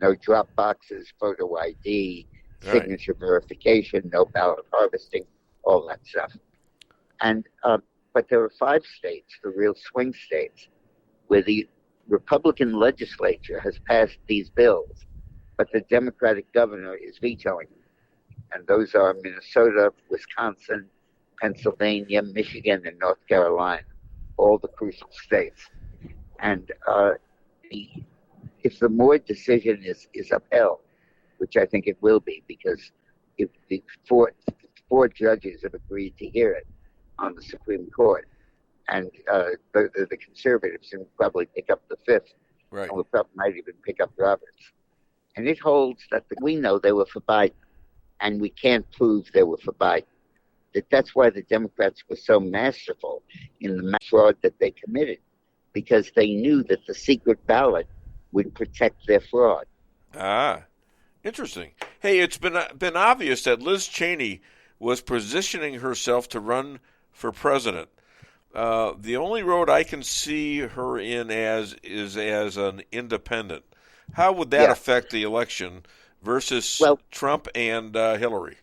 No drop boxes, photo ID, signature verification, no ballot harvesting, all that stuff. And but there are 5 states, the real swing states, where the Republican legislature has passed these bills, but the Democratic governor is vetoing them. And those are Minnesota, Wisconsin, Pennsylvania, Michigan, and North Carolina, all the crucial states. And if the Moore decision is upheld, which I think it will be, because if the four judges have agreed to hear it on the Supreme Court, and the conservatives will probably pick up the 5th, right, and might even pick up Roberts. And it holds that we know they were for Biden, and we can't prove they were for Biden. That's why the Democrats were so masterful in the fraud that they committed, because they knew that the secret ballot would protect their fraud. Ah, interesting. Hey, it's been obvious that Liz Cheney was positioning herself to run for president. The only road I can see her in is as an independent. How would that affect the election versus Trump and Hillary?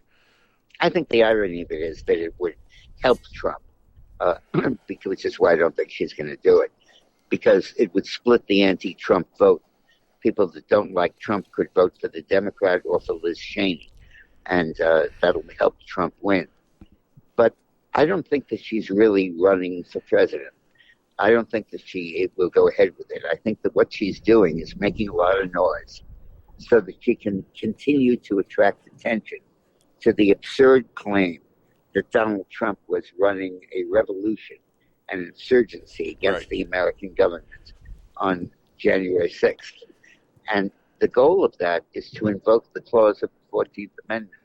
I think the irony of it is that it would help Trump, which is why I don't think she's going to do it, because it would split the anti-Trump vote. People that don't like Trump could vote for the Democrat or for Liz Cheney, and that'll help Trump win. But I don't think that she's really running for president. I don't think that she will go ahead with it. I think that what she's doing is making a lot of noise so that she can continue to attract attention to the absurd claim that Donald Trump was running a revolution and an insurgency against the American government on January 6th. And the goal of that is to invoke the clause of the 14th Amendment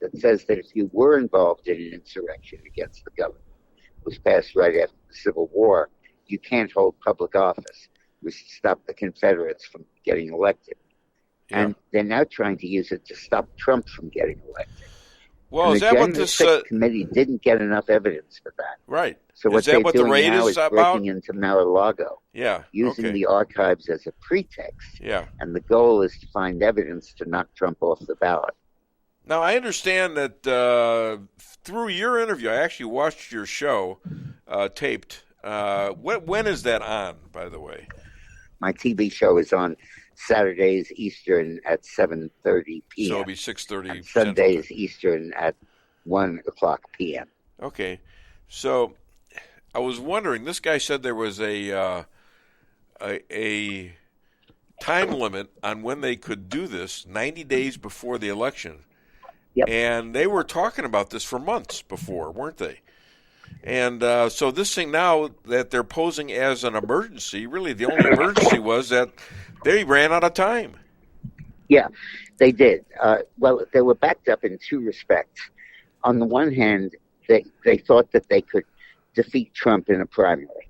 that says that if you were involved in an insurrection against the government, it was passed right after the Civil War, you can't hold public office, which stopped the Confederates from getting elected. Yeah. And they're now trying to use it to stop Trump from getting elected. Well, is that what this committee didn't get enough evidence for that? Right. So what they're doing now is breaking into Mar-a-Lago. Yeah. Using the archives as a pretext. Yeah. And the goal is to find evidence to knock Trump off the ballot. Now, I understand that through your interview, I actually watched your show taped. When is that on, by the way? My TV show is on Saturdays Eastern at 7:30 p.m. So it'll be 6:30. And Sundays Eastern at 1 o'clock p.m. Okay. So I was wondering, this guy said there was a time limit on when they could do this, 90 days before the election. Yep. And they were talking about this for months before, weren't they? And so this thing now that they're posing as an emergency, really the only emergency was that they ran out of time. Yeah, they did. Well, they were backed up in two respects. On the one hand, they thought that they could defeat Trump in a primary.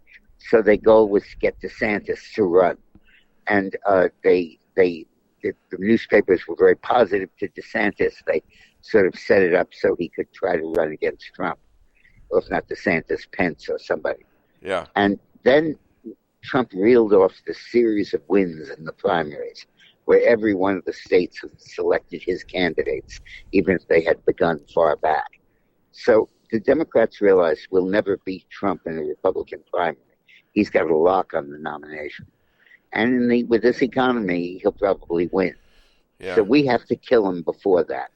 So their goal was to get DeSantis to run. And the newspapers were very positive to DeSantis. They sort of set it up so he could try to run against Trump. Or if not DeSantis, Pence or somebody. Yeah. And then Trump reeled off the series of wins in the primaries, where every one of the states had selected his candidates, even if they had begun far back. So the Democrats realized we'll never beat Trump in a Republican primary. He's got a lock on the nomination. And with this economy, he'll probably win. Yeah. So we have to kill him before that.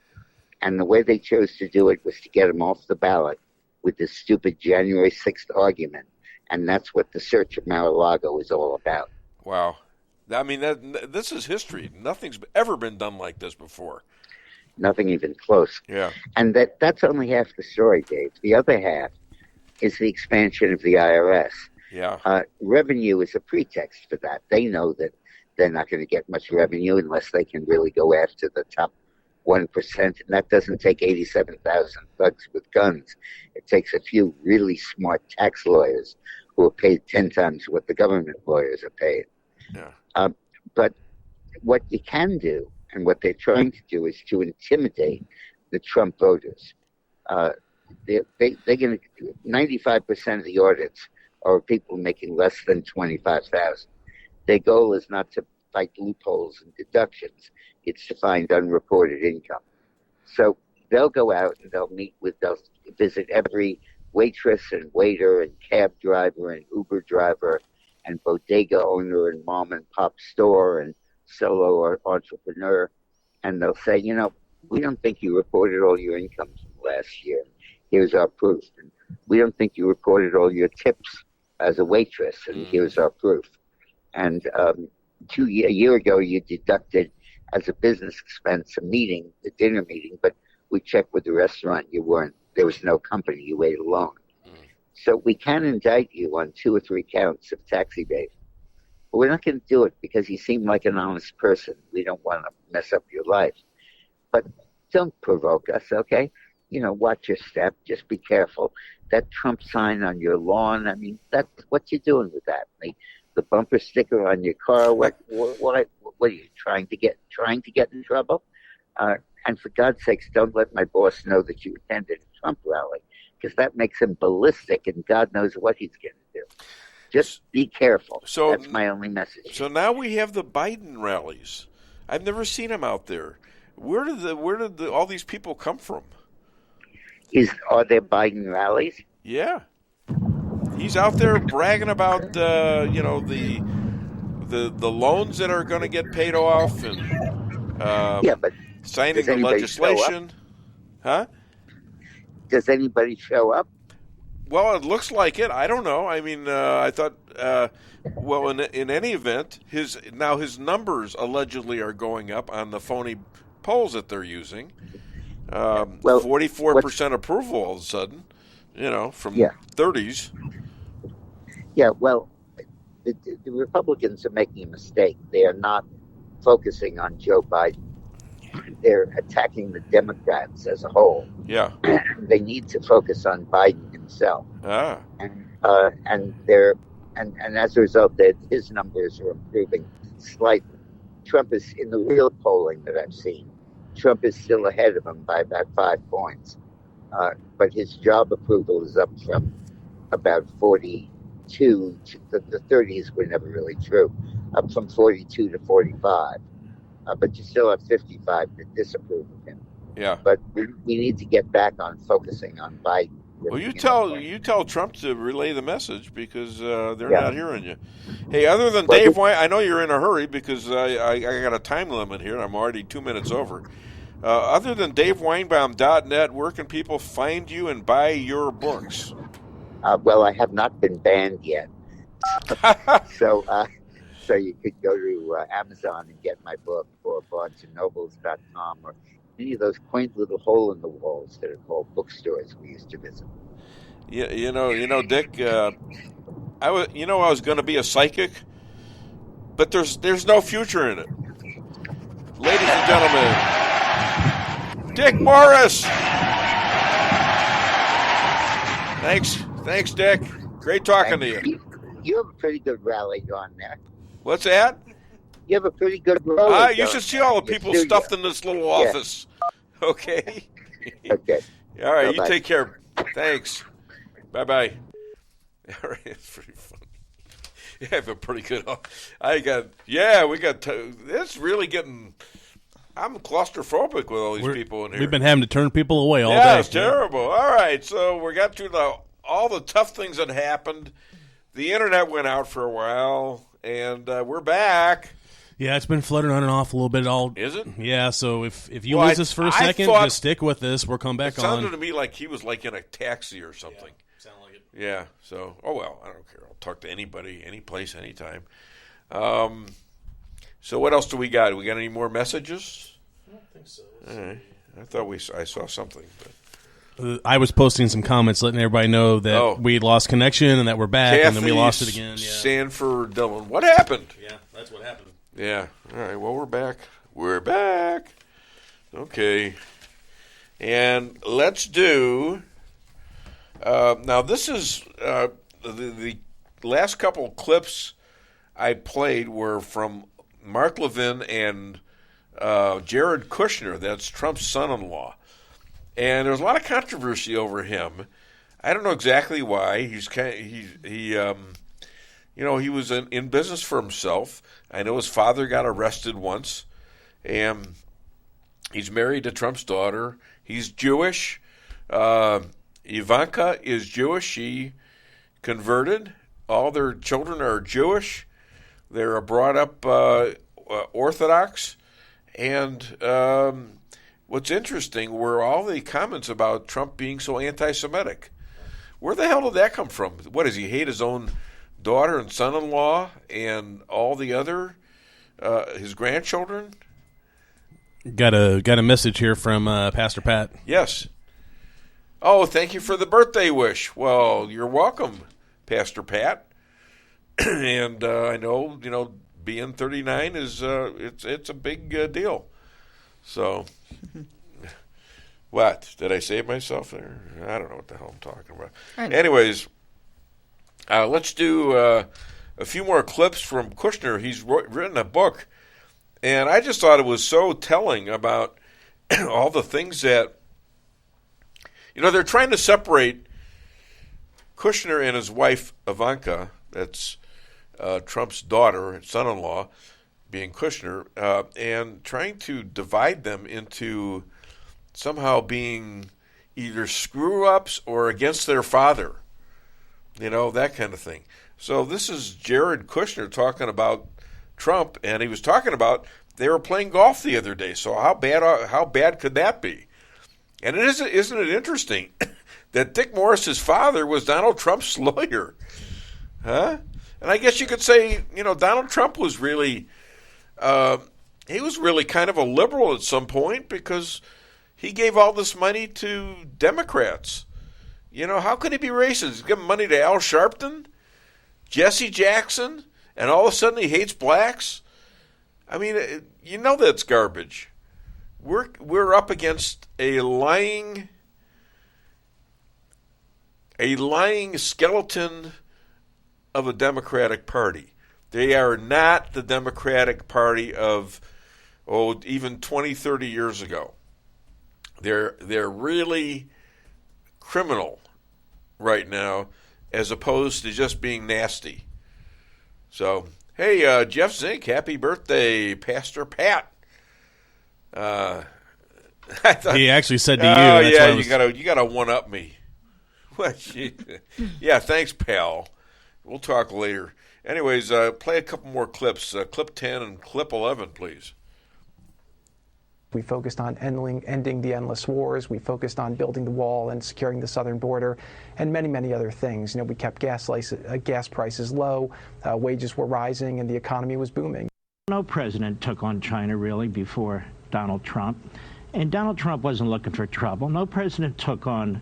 And the way they chose to do it was to get him off the ballot with this stupid January 6th argument. And that's what the search of Mar-a-Lago is all about. Wow. I mean, this is history. Nothing's ever been done like this before. Nothing even close. Yeah. And that's only half the story, Dave. The other half is the expansion of the IRS. Yeah. Revenue is a pretext for that. They know that they're not going to get much revenue unless they can really go after the top 1%. And that doesn't take 87,000 thugs with guns. It takes a few really smart tax lawyers who are paid 10 times what the government lawyers are paid. Yeah. But what you can do, and what they're trying to do, is to intimidate the Trump voters. They're going to 95% of the audits are people making less than 25,000. Their goal is not to fight loopholes and deductions; it's to find unreported income. So they'll go out and they'll visit every waitress and waiter and cab driver and Uber driver and bodega owner and mom and pop store and solo or entrepreneur, and they'll say, we don't think you reported all your income from last year. Here's our proof. And we don't think you reported all your tips as a waitress, and here's our proof. And a year ago, you deducted as a business expense a dinner meeting, but we checked with the restaurant, there was no company, you ate alone. So we can indict you on 2 or 3 counts of tax evasion. But we're not going to do it because you seem like an honest person. We don't want to mess up your life. But don't provoke us, okay? Watch your step. Just be careful. That Trump sign on your lawn, I mean, what you doing with that? The bumper sticker on your car, what are you trying to get in trouble? And for God's sakes, don't let my boss know that you attended a Trump rally, because that makes him ballistic, and God knows what he's going to do. Just be careful. So that's my only message. So now we have the Biden rallies. I've never seen him out there. Where did all these people come from? Are there Biden rallies? Yeah, he's out there bragging about the loans that are going to get paid off and but signing the legislation. Huh? Does anybody show up? Well, it looks like it. I don't know. I mean, I thought. Well, in any event, his numbers allegedly are going up on the phony polls that they're using. 44% approval all of a sudden, from 30s. Yeah, well, the Republicans are making a mistake. They are not focusing on Joe Biden. They're attacking the Democrats as a whole. Yeah. They need to focus on Biden himself. And as a result, his numbers are improving slightly. Trump is, in the real polling that I've seen, Trump is still ahead of him by about 5 points. But his job approval is up from about 42 to the 30s were never really true, up from 42 to 45. But you still have 55 that disapprove of him. Yeah. But we need to get back on focusing on Biden. Well, you tell Trump to relay the message, because they're not hearing you. Hey, other than Dave Weinbaum, I know you're in a hurry because I got a time limit here. I'm already 2 minutes over. Other than DaveWeinbaum.net, where can people find you and buy your books? Well, I have not been banned yet, so you could go to Amazon and get my book, or BarnesandNobles.com, or any of those quaint little hole-in-the-walls that are called bookstores we used to visit. You know, Dick. I was going to be a psychic, but there's no future in it. Ladies and gentlemen, Dick Morris. Thanks, Dick. Great talking to you. You have a pretty good rally going there. What's that? You have a pretty good rally. You should see all the people stuffed in this little office. Yeah. Okay. Okay. All right, Bye-bye. You take care. Thanks. Bye-bye. All right, it's pretty funny. You have a pretty good. It's really getting. I'm claustrophobic with all these people in here. We've been having to turn people away all day. It's terrible. All right, so we got through all the tough things that happened. The internet went out for a while, and we're back. Yeah, it's been fluttering on and off a little bit. Is it? Yeah, so if you lose us for a second, just stick with this. We'll come back on. It sounded to me like he was like in a taxi or something. Yeah, sound like it. Yeah, so, I don't care. I'll talk to anybody, any place, anytime. So what else do we got? Do we got any more messages? I don't think so. All right. I thought I saw something. But. I was posting some comments letting everybody know that we lost connection and that we're back, Kathy, and then we lost it again. Yeah. Sanford, Dillon. What happened? Yeah, that's what happened. Yeah. All right, well, we're back. We're back. Okay. And let's do... now, this is... the last couple clips I played were from Mark Levin and Jared Kushner. That's Trump's son-in-law. And there was a lot of controversy over him. I don't know exactly why. He was in business for himself. I know his father got arrested once, and he's married to Trump's daughter. He's Jewish. Ivanka is Jewish. She converted. All their children are Jewish. They're brought up Orthodox. And what's interesting were all the comments about Trump being so anti-Semitic. Where the hell did that come from? What, does he hate his own daughter and son-in-law and all the other, his grandchildren? Got a message here from Pastor Pat. Yes. Oh, thank you for the birthday wish. Well, you're welcome, Pastor Pat. And I know, being 39 is it's a big deal. So, what? Did I save myself there? I don't know what the hell I'm talking about. Anyways, let's do a few more clips from Kushner. He's written a book, and I just thought it was so telling about all the things that, they're trying to separate Kushner and his wife, Ivanka, that's Trump's daughter and son-in-law, being Kushner, and trying to divide them into somehow being either screw-ups or against their father, that kind of thing. So this is Jared Kushner talking about Trump, and he was talking about they were playing golf the other day. So how bad could that be? And isn't it interesting that Dick Morris's father was Donald Trump's lawyer? Huh? And I guess you could say, Donald Trump was really, he was really kind of a liberal at some point because he gave all this money to Democrats. How could he be racist? He's giving money to Al Sharpton, Jesse Jackson, and all of a sudden he hates blacks? I mean, that's garbage. We're up against a lying skeleton of a Democratic Party. They are not the Democratic Party of even 20, 30 years ago. They're really criminal right now as opposed to just being nasty. So, hey, Jeff Zink, happy birthday, Pastor Pat. I thought, he actually said to you. Oh, yeah, you gotta one up me. Yeah, thanks, pal. We'll talk later. Anyways, play a couple more clips. Clip 10 and clip 11, please. We focused on ending the endless wars. We focused on building the wall and securing the southern border, and many, many other things. We kept gas prices low, wages were rising, and the economy was booming. No president took on China, really, before Donald Trump. And Donald Trump wasn't looking for trouble. No president took on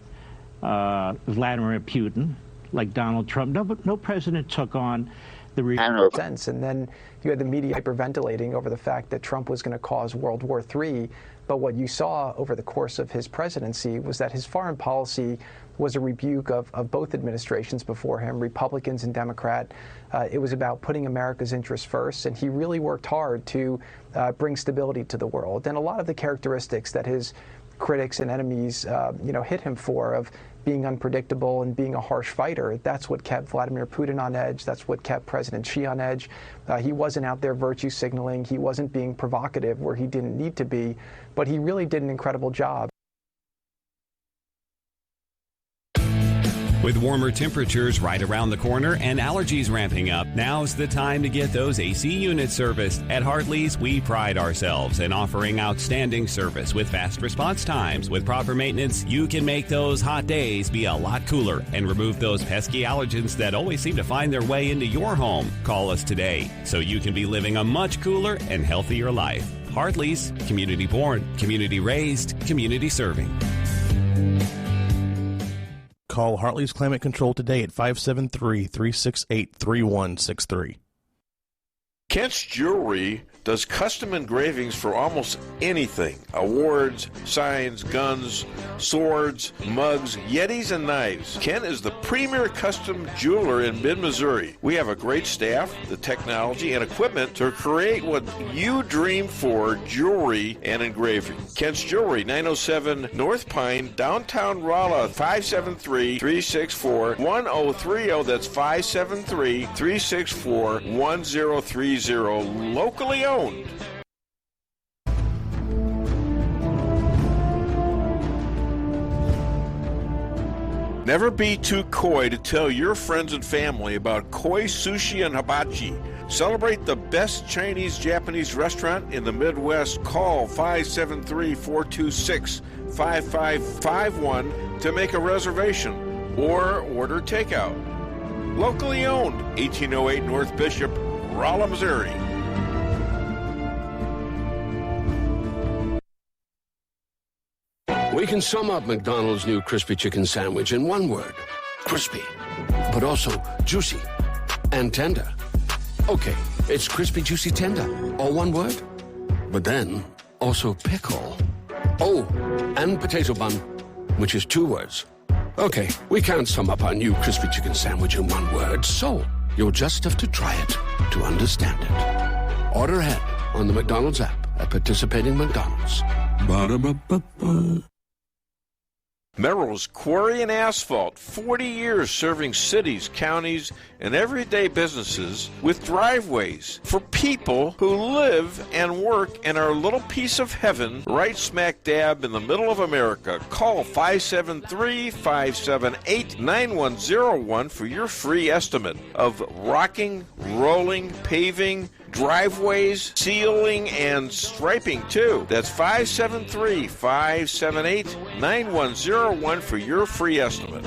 Vladimir Putin, like Donald Trump. No president took on the sense. And then you had the media hyperventilating over the fact that Trump was going to cause World War III. But what you saw over the course of his presidency was that his foreign policy was a rebuke of both administrations before him, Republicans and Democrat. It was about putting America's interests first, and he really worked hard to bring stability to the world. And a lot of the characteristics that his critics and enemies, hit him for, of being unpredictable and being a harsh fighter, that's what kept Vladimir Putin on edge. That's what kept President Xi on edge. He wasn't out there virtue signaling. He wasn't being provocative where he didn't need to be, but he really did an incredible job. With warmer temperatures right around the corner and allergies ramping up, now's the time to get those AC units serviced. At Hartley's, we pride ourselves in offering outstanding service with fast response times. With proper maintenance, you can make those hot days be a lot cooler and remove those pesky allergens that always seem to find their way into your home. Call us today so you can be living a much cooler and healthier life. Hartley's, community born, community raised, community serving. Call Hartley's Climate Control today at 573-368-3163. Kent's Jewelry does custom engravings for almost anything. Awards, signs, guns, swords, mugs, yetis, and knives. Kent is the premier custom jeweler in mid-Missouri. We have a great staff, the technology, and equipment to create what you dream for, jewelry and engraving. Kent's Jewelry, 907 North Pine, downtown Rolla, 573-364-1030. That's 573-364-1030. Locally owned. Never be too coy to tell your friends and family about Koi Sushi and Hibachi. Celebrate the best Chinese-Japanese restaurant in the Midwest. Call 573-426-5551 to make a reservation or order takeout. Locally owned, 1808 North Bishop, Rolla, Missouri. We can sum up McDonald's new crispy chicken sandwich in one word. Crispy. But also juicy and tender. Okay, it's crispy, juicy, tender. All one word. But then, also pickle. Oh, and potato bun, which is two words. Okay, we can't sum up our new crispy chicken sandwich in one word, so you'll just have to try it to understand it. Order ahead on the McDonald's app at participating McDonald's. Ba-da-ba-ba-ba. Merrill's Quarry and Asphalt, 40 years serving cities, counties, and everyday businesses with driveways for people who live and work in our little piece of heaven right smack dab in the middle of America. Call 573-578-9101 for your free estimate of rocking, rolling, paving, driveways, sealing, and striping, too. That's 573-578-9101 for your free estimate.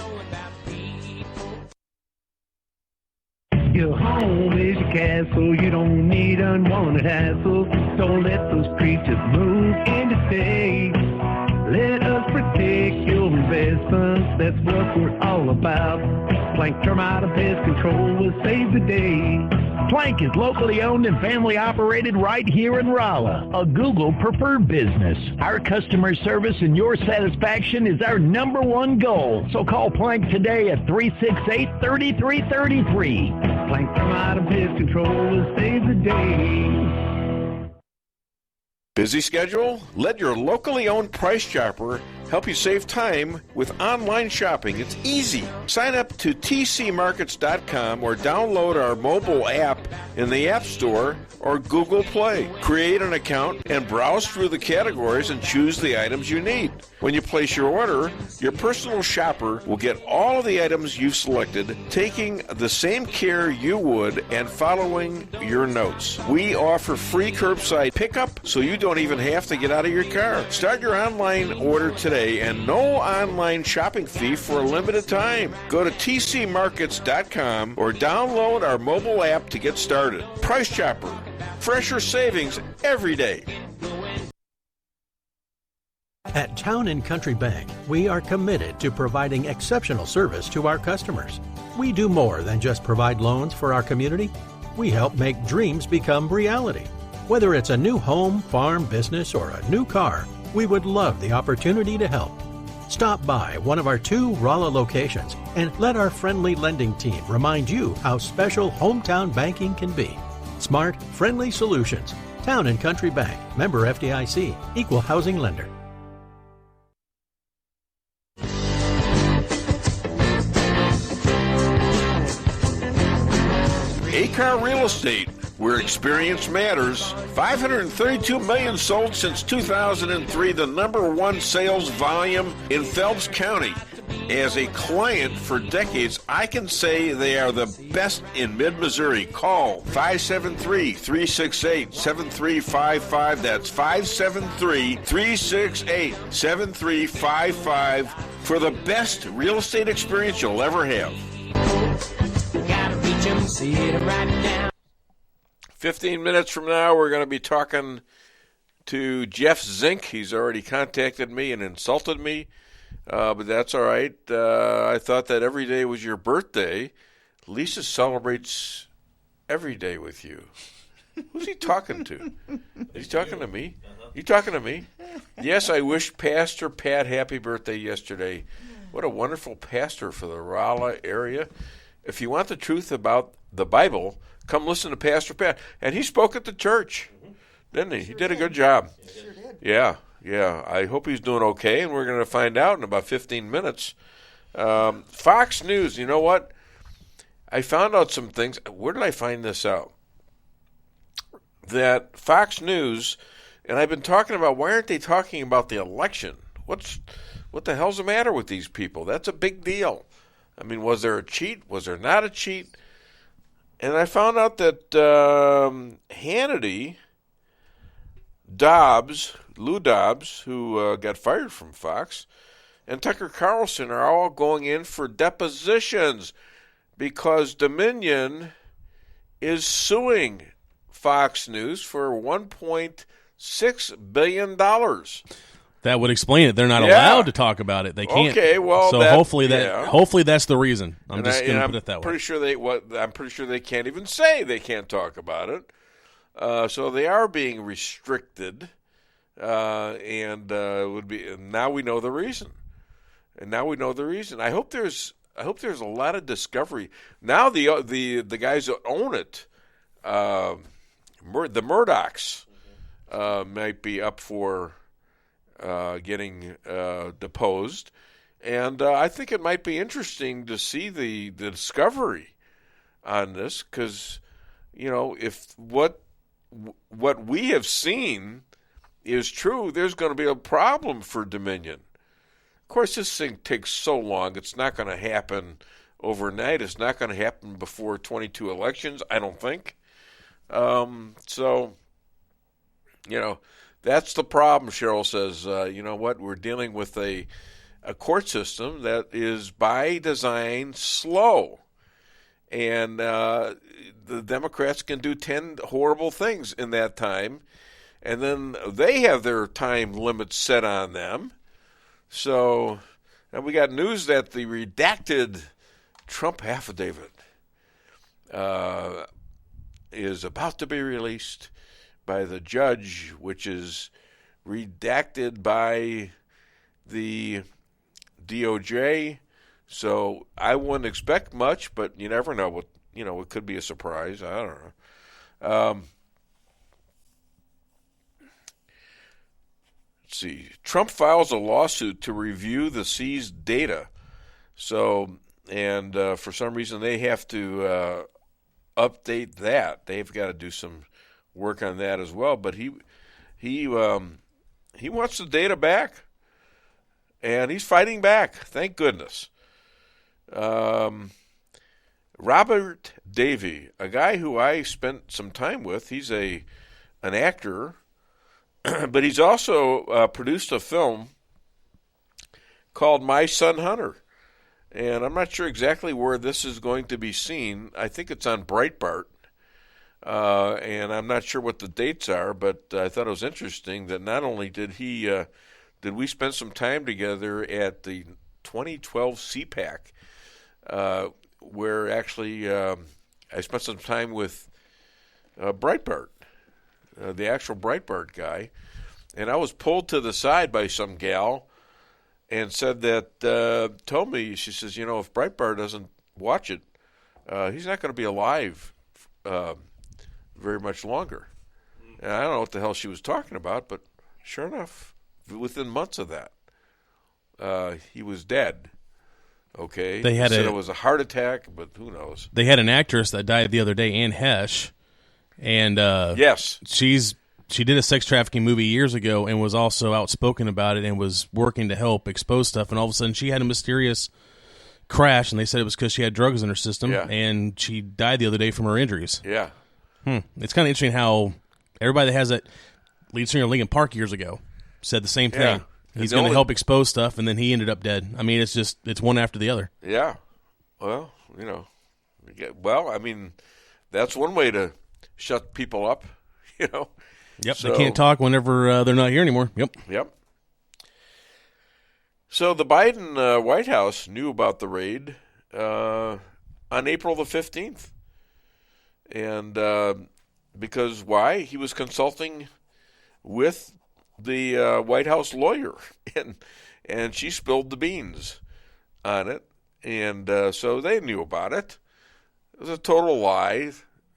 Your home is your castle. You don't need unwanted hassle. Don't let those creatures move in to stay. Let us protect your investments. That's what we're all about. Plank Termite and Pest Control will save the day. Plank is locally owned and family operated right here in Rolla, a Google preferred business. Our customer service and your satisfaction is our number one goal. So call Plank today at 368-3333. Plank Termite and Pest Control will save the day. Busy schedule? Let your locally owned Price Chopper help you save time with online shopping. It's easy. Sign up to tcmarkets.com or download our mobile app in the App Store or Google Play. Create an account and browse through the categories and choose the items you need. When you place your order, your personal shopper will get all of the items you've selected, taking the same care you would and following your notes. We offer free curbside pickup, so you don't even have to get out of your car. Start your online order today and no online shopping fee for a limited time. Go to tcmarkets.com or download our mobile app to get started. Price Chopper. Fresher savings every day. At Town & Country Bank, we are committed to providing exceptional service to our customers. We do more than just provide loans for our community. We help make dreams become reality. Whether it's a new home, farm, business, or a new car, we would love the opportunity to help. Stop by one of our 2 Rolla locations and let our friendly lending team remind you how special hometown banking can be. Smart, friendly solutions. Town & Country Bank. Member FDIC. Equal housing lender. A-Car Real Estate, where experience matters. 532 million sold since 2003, the #1 sales volume in Phelps County. As a client for decades, I can say they are the best in mid-Missouri. Call 573-368-7355. That's 573-368-7355 for the best real estate experience you'll ever have. 15 minutes from now, we're going to be talking to Jeff Zink. He's already contacted me and insulted me, but that's all right. I thought that every day was your birthday. Lisa celebrates every day with you. Who's he talking to? Is he talking to me? You talking to me? Yes, I wished Pastor Pat happy birthday yesterday. What a wonderful pastor for the Rolla area. If you want the truth about the Bible, come listen to Pastor Pat. And he spoke at the church, didn't he? He did a good job. Sure did. Yeah. I hope he's doing okay, and we're going to find out in about 15 minutes. Fox News, you know what? I found out some things. Where did I find this out? That Fox News, and I've been talking about, why aren't they talking about the election? What the hell's the matter with these people? That's a big deal. I mean, was there a cheat? Was there not a cheat? And I found out that Hannity, Lou Dobbs, who got fired from Fox, and Tucker Carlson are all going in for depositions because Dominion is suing Fox News for $1.6 billion. That would explain it. They're not allowed to talk about it. They can't. Okay, well, so hopefully that's the reason. I'm just going to put it that way. I'm pretty sure they can't even say they can't talk about it. So they are being restricted, and would be. Now we know the reason. I hope there's a lot of discovery. Now the guys that own it, the Murdochs, might be up for getting deposed, and I think it might be interesting to see the discovery on this, because if what we have seen is true, there's going to be a problem for Dominion. Of course, this thing takes so long; it's not going to happen overnight. It's not going to happen before 22 elections, I don't think. That's the problem, Cheryl says. You know what? We're dealing with a court system that is by design slow. And the Democrats can do 10 horrible things in that time. And then they have their time limits set on them. So now we got news that the redacted Trump affidavit is about to be released by the judge, which is redacted by the DOJ. So I wouldn't expect much, but you never know. It could be a surprise. I don't know. Let's see. Trump files a lawsuit to review the seized data. So, and for some reason they have to update that. They've got to do some work on that as well, but he wants the data back, and he's fighting back. Thank goodness. Robert Davey, a guy who I spent some time with, he's an actor, but he's also produced a film called My Son Hunter, and I'm not sure exactly where this is going to be seen. I think it's on Breitbart. And I'm not sure what the dates are, but I thought it was interesting that not only did he did we spend some time together at the 2012 CPAC, where actually I spent some time with Breitbart, the actual Breitbart guy, and I was pulled to the side by some gal and said that, told me, she says, you know, if Breitbart doesn't watch it, he's not going to be alive very much longer. And I don't know what the hell she was talking about, but sure enough, within months of that, he was dead. Okay, they said it was a heart attack, but who knows? They had an actress that died the other day, Anne Hesh, and yes, she did a sex trafficking movie years ago and was also outspoken about it and was working to help expose stuff. And all of a sudden, she had a mysterious crash, and they said it was because she had drugs in her system, and she died the other day from her injuries. Yeah, it's kind of interesting how everybody that has that lead singer Linkin Park years ago said the same thing. He's going to help expose stuff, and then he ended up dead. I mean, it's one after the other. Yeah. Well, you know, I mean, that's one way to shut people up, you know. Yep, so, they can't talk whenever they're not here anymore. Yep. So the Biden White House knew about the raid on April the 15th. And because why? He was consulting with the White House lawyer, and she spilled the beans on it. And so they knew about it. It was a total lie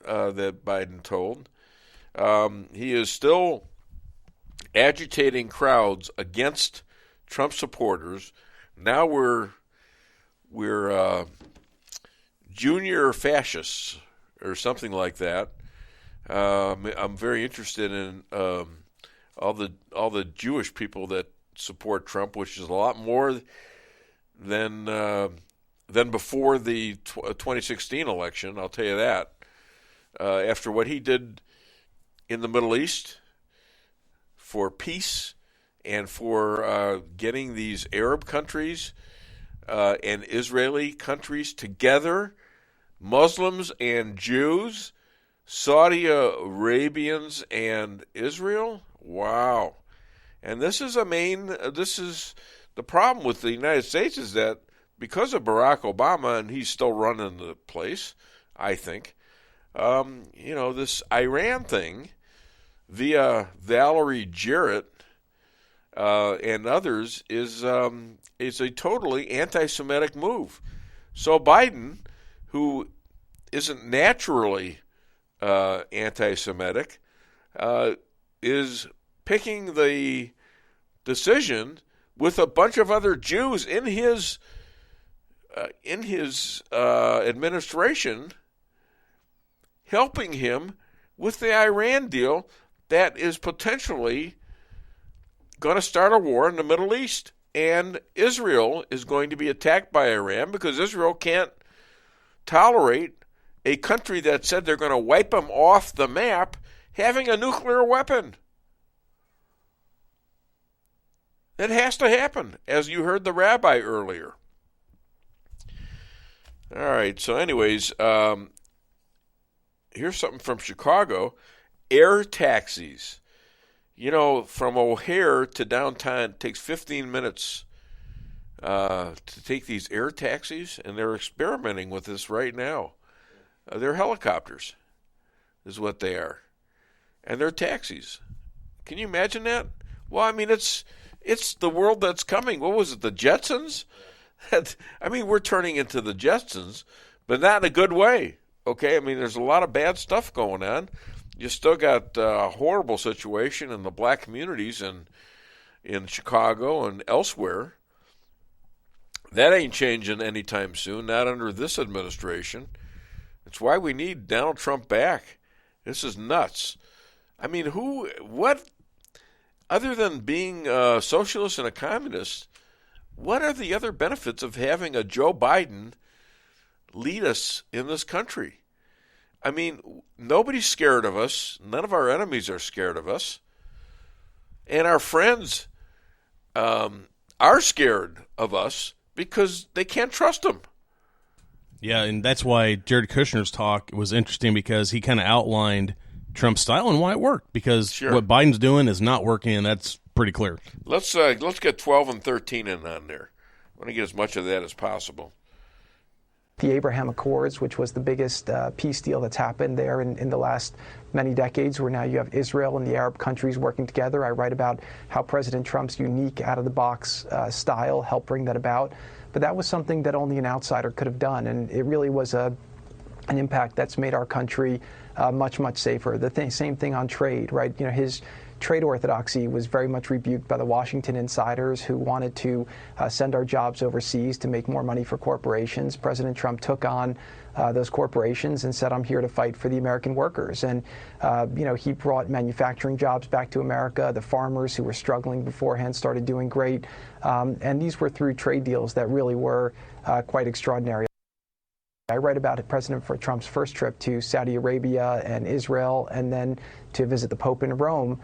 that Biden told. He is still agitating crowds against Trump supporters. Now we're junior fascists or something like that. I'm very interested in all the Jewish people that support Trump, which is a lot more than before the 2016 election. I'll tell you that. After what he did in the Middle East for peace and for getting these Arab countries and Israeli countries together, Muslims and Jews, Saudi Arabians and Israel. Wow. And this is the problem with the United States is that because of Barack Obama, and he's still running the place, I think, this Iran thing via Valerie Jarrett and others is a totally anti-Semitic move. So Biden, who isn't naturally anti-Semitic, is picking the decision with a bunch of other Jews in his administration, helping him with the Iran deal that is potentially going to start a war in the Middle East. And Israel is going to be attacked by Iran because Israel can't tolerate a country that said they're going to wipe them off the map having a nuclear weapon. It has to happen, as you heard the rabbi earlier. All right, so anyways, here's something from Chicago. Air taxis. You know, from O'Hare to downtown, it takes 15 minutes to take these air taxis, and they're experimenting with this right now. They're helicopters, is what they are. And they're taxis. Can you imagine that? Well, I mean, it's the world that's coming. What was it, the Jetsons? I mean, we're turning into the Jetsons, but not in a good way. Okay, I mean, there's a lot of bad stuff going on. You still got a horrible situation in the black communities in Chicago and elsewhere. That ain't changing anytime soon, not under this administration. It's why we need Donald Trump back. This is nuts. I mean, what, other than being a socialist and a communist, what are the other benefits of having a Joe Biden lead us in this country? I mean, nobody's scared of us. None of our enemies are scared of us. And our friends are scared of us because they can't trust him. Yeah, and that's why Jared Kushner's talk was interesting, because he kind of outlined Trump's style and why it worked. Because what Biden's doing is not working, and that's pretty clear. Let's get 12 and 13 in on there. I want to get as much of that as possible. The Abraham Accords, which was the biggest peace deal that's happened there in the last many decades, where now you have Israel and the Arab countries working together. I write about how President Trump's unique out-of-the-box style helped bring that about. But that was something that only an outsider could have done, and it really was an impact that's made our country much, much safer. The same thing on trade, right? You know, his trade orthodoxy was very much rebuked by the Washington insiders who wanted to send our jobs overseas to make more money for corporations. President Trump took on those corporations and said, I'm here to fight for the American workers. And, you know, he brought manufacturing jobs back to America. The farmers who were struggling beforehand started doing great. And these were through trade deals that really were quite extraordinary. I write about President Trump's first trip to Saudi Arabia and Israel, and then to visit the Pope in Rome.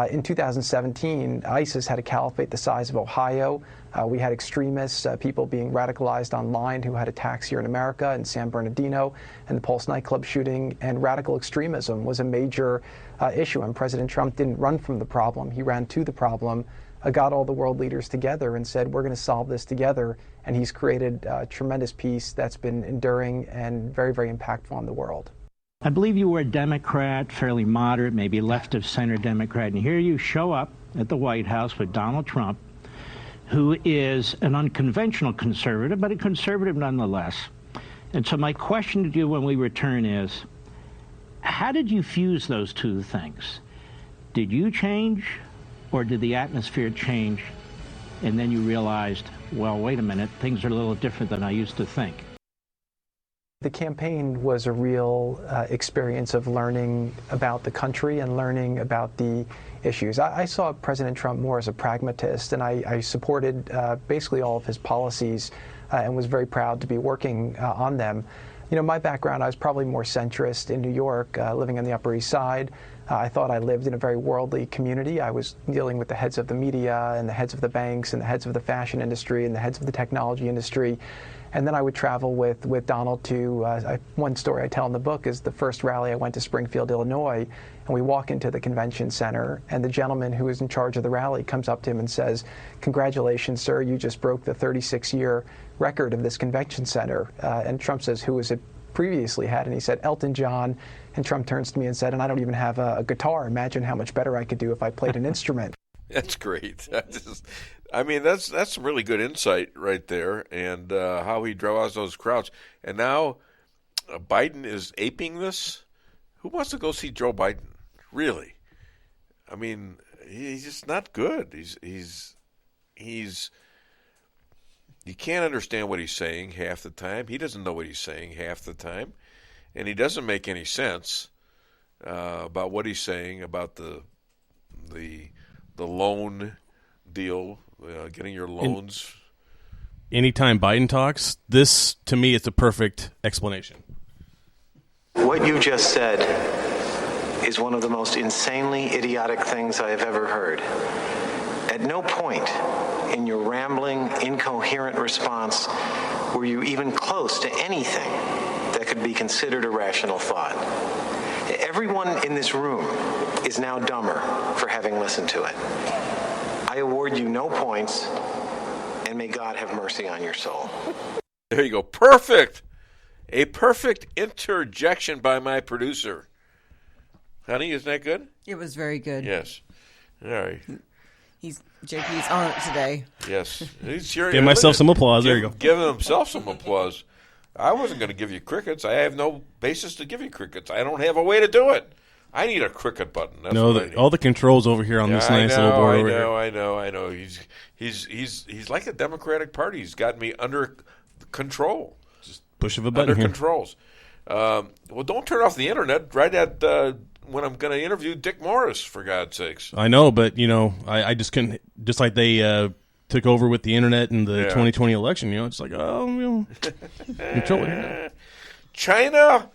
In 2017, ISIS had a caliphate the size of Ohio. We had extremists, people being radicalized online who had attacks here in America in San Bernardino, and the Pulse nightclub shooting. And radical extremism was a major issue, and President Trump didn't run from the problem. He ran to the problem, got all the world leaders together and said, we're going to solve this together. And he's created tremendous peace that's been enduring and very, very impactful on the world. I believe you were a Democrat, fairly moderate, maybe left of center Democrat, and here you show up at the White House with Donald Trump, who is an unconventional conservative, but a conservative nonetheless. And so my question to you when we return is, how did you fuse those two things? Did you change, or did the atmosphere change, and then you realized, well, wait a minute, things are a little different than I used to think? The campaign was a real experience of learning about the country and learning about the issues. I saw President Trump more as a pragmatist, and I supported basically all of his policies and was very proud to be working on them. You know, my background, I was probably more centrist in New York, living on the Upper East Side. I thought I lived in a very worldly community. I was dealing with the heads of the media and the heads of the banks and the heads of the fashion industry and the heads of the technology industry. And then I would travel with Donald to, one story I tell in the book is the first rally I went to Springfield, Illinois, and we walk into the convention center, and the gentleman who is in charge of the rally comes up to him and says, congratulations, sir, you just broke the 36-year record of this convention center. And Trump says, who was it previously had? And he said, Elton John. And Trump turns to me and said, and I don't even have a guitar. Imagine how much better I could do if I played an instrument. That's great. I mean, that's some really good insight right there, and how he draws those crowds. And now Biden is aping this. Who wants to go see Joe Biden? Really? I mean, he's just not good. He's you can't understand what he's saying half the time. He doesn't know what he's saying half the time, and he doesn't make any sense about what he's saying about the loan deal, getting your loans. Anytime Biden talks, this, to me, is the perfect explanation. What you just said is one of the most insanely idiotic things I have ever heard. At no point in your rambling, incoherent response were you even close to anything that could be considered a rational thought. Everyone in this room is now dumber for having listened to it. I award you no points, and may God have mercy on your soul. There you go. Perfect. A perfect interjection by my producer. Honey, isn't that good? It was very good. Yes. All right. JP's on it today. Yes. He's cheering. Give myself some applause. There you go. Giving himself some applause. I wasn't going to give you crickets. I have no basis to give you crickets. I don't have a way to do it. I need a cricket button. That's all the controls over here on this nice little board over here. I know. He's like the Democratic Party. He's got me under control. Just push of a button under here. Controls. Well, don't turn off the internet right at when I'm going to interview Dick Morris, for God's sakes. I know, but I just couldn't. Just like they took over with the internet in the 2020 election. It's like control it. China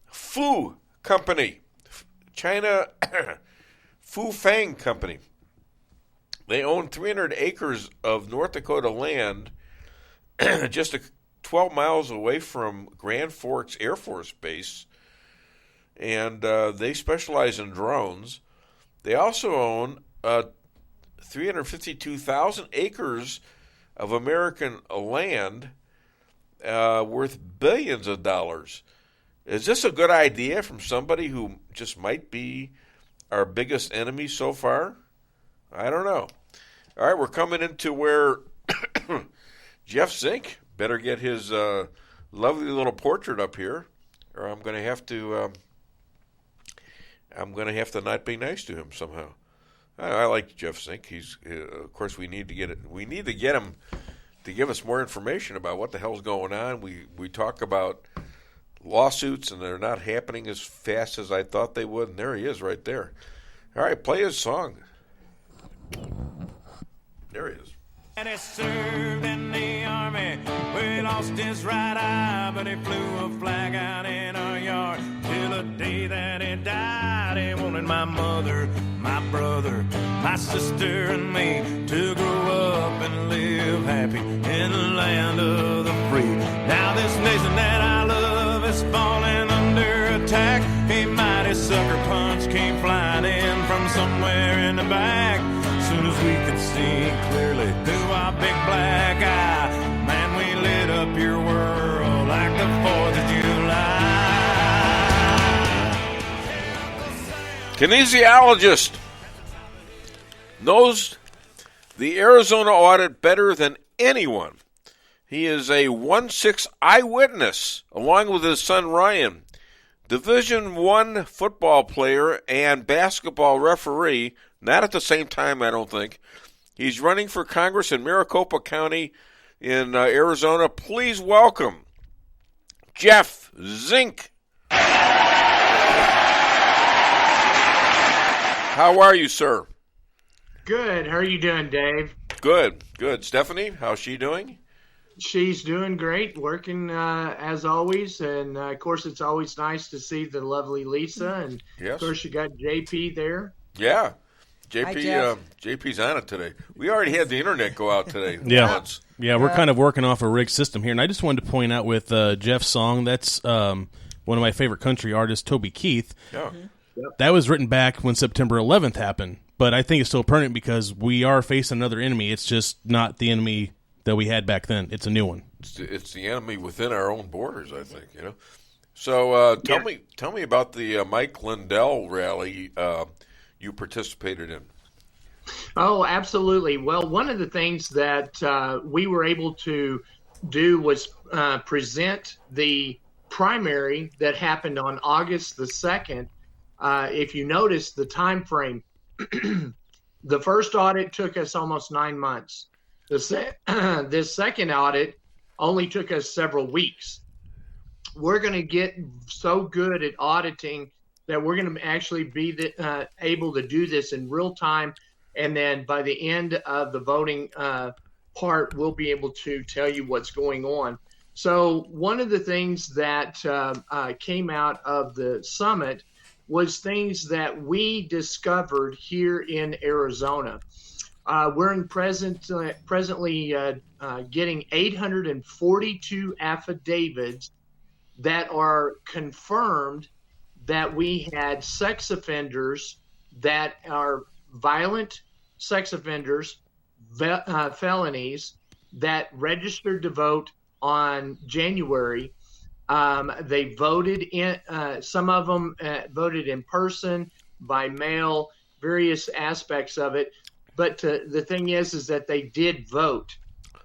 Fu Company. China Fu Fang Company. They own 300 acres of North Dakota land just 12 miles away from Grand Forks Air Force Base, and they specialize in drones. They also own 352,000 acres of American land worth billions of dollars. Is this a good idea from somebody who just might be our biggest enemy so far? I don't know. All right, we're coming into where Jeff Zink better get his lovely little portrait up here, or I'm going to have to not be nice to him somehow. I like Jeff Zink. He's of course we need to get him to give us more information about what the hell's going on. We talk about lawsuits and they're not happening as fast as I thought they would, and there he is right there. All right, play his song. There he is. And he served in the army, where he lost his right eye, but he flew a flag out in our yard till the day that he died. He wanted my mother, my brother, my sister, and me to grow up and live happy in the land of the free. Now this nation that I love is falling under attack. A mighty sucker punch came flying in from somewhere in the back. Soon as we could see clearly through our big black eye, man, we lit up your world like the 4th of July. Kinesiologist knows the Arizona audit better than anyone. He is a 1-6 eyewitness, along with his son Ryan. Division I football player and basketball referee, not at the same time, I don't think. He's running for Congress in Maricopa County in Arizona. Please welcome Jeff Zink. How are you, sir? Good. How are you doing, Dave? Good, good. Stephanie, how's she doing? She's doing great, working as always. And, of course, it's always nice to see the lovely Lisa. And, yes. Of course, you got JP there. Yeah. JP's on it today. We already had the internet go out today. Yeah. Once. Yeah, we're kind of working off a rigged system here. And I just wanted to point out with Jeff's song, that's one of my favorite country artists, Toby Keith. Yeah. That was written back when September 11th happened. But I think it's still pertinent because we are facing another enemy. It's just not the enemy that we had back then. It's a new one. It's the enemy within our own borders, I think. So tell me about the Mike Lindell rally you participated in. Oh, absolutely. Well, one of the things that we were able to do was present the primary that happened on August the 2nd. If you notice the time frame, the first audit took us almost 9 months. This second audit only took us several weeks. We're going to get so good at auditing that we're going to actually be able to do this in real time. And then by the end of the voting part, we'll be able to tell you what's going on. So one of the things that came out of the summit was things that we discovered here in Arizona. We're presently getting 842 affidavits that are confirmed that we had sex offenders that are violent sex offenders, felonies that registered to vote on January. They voted in, some of them voted in person, by mail, various aspects of it. But the thing is that they did vote.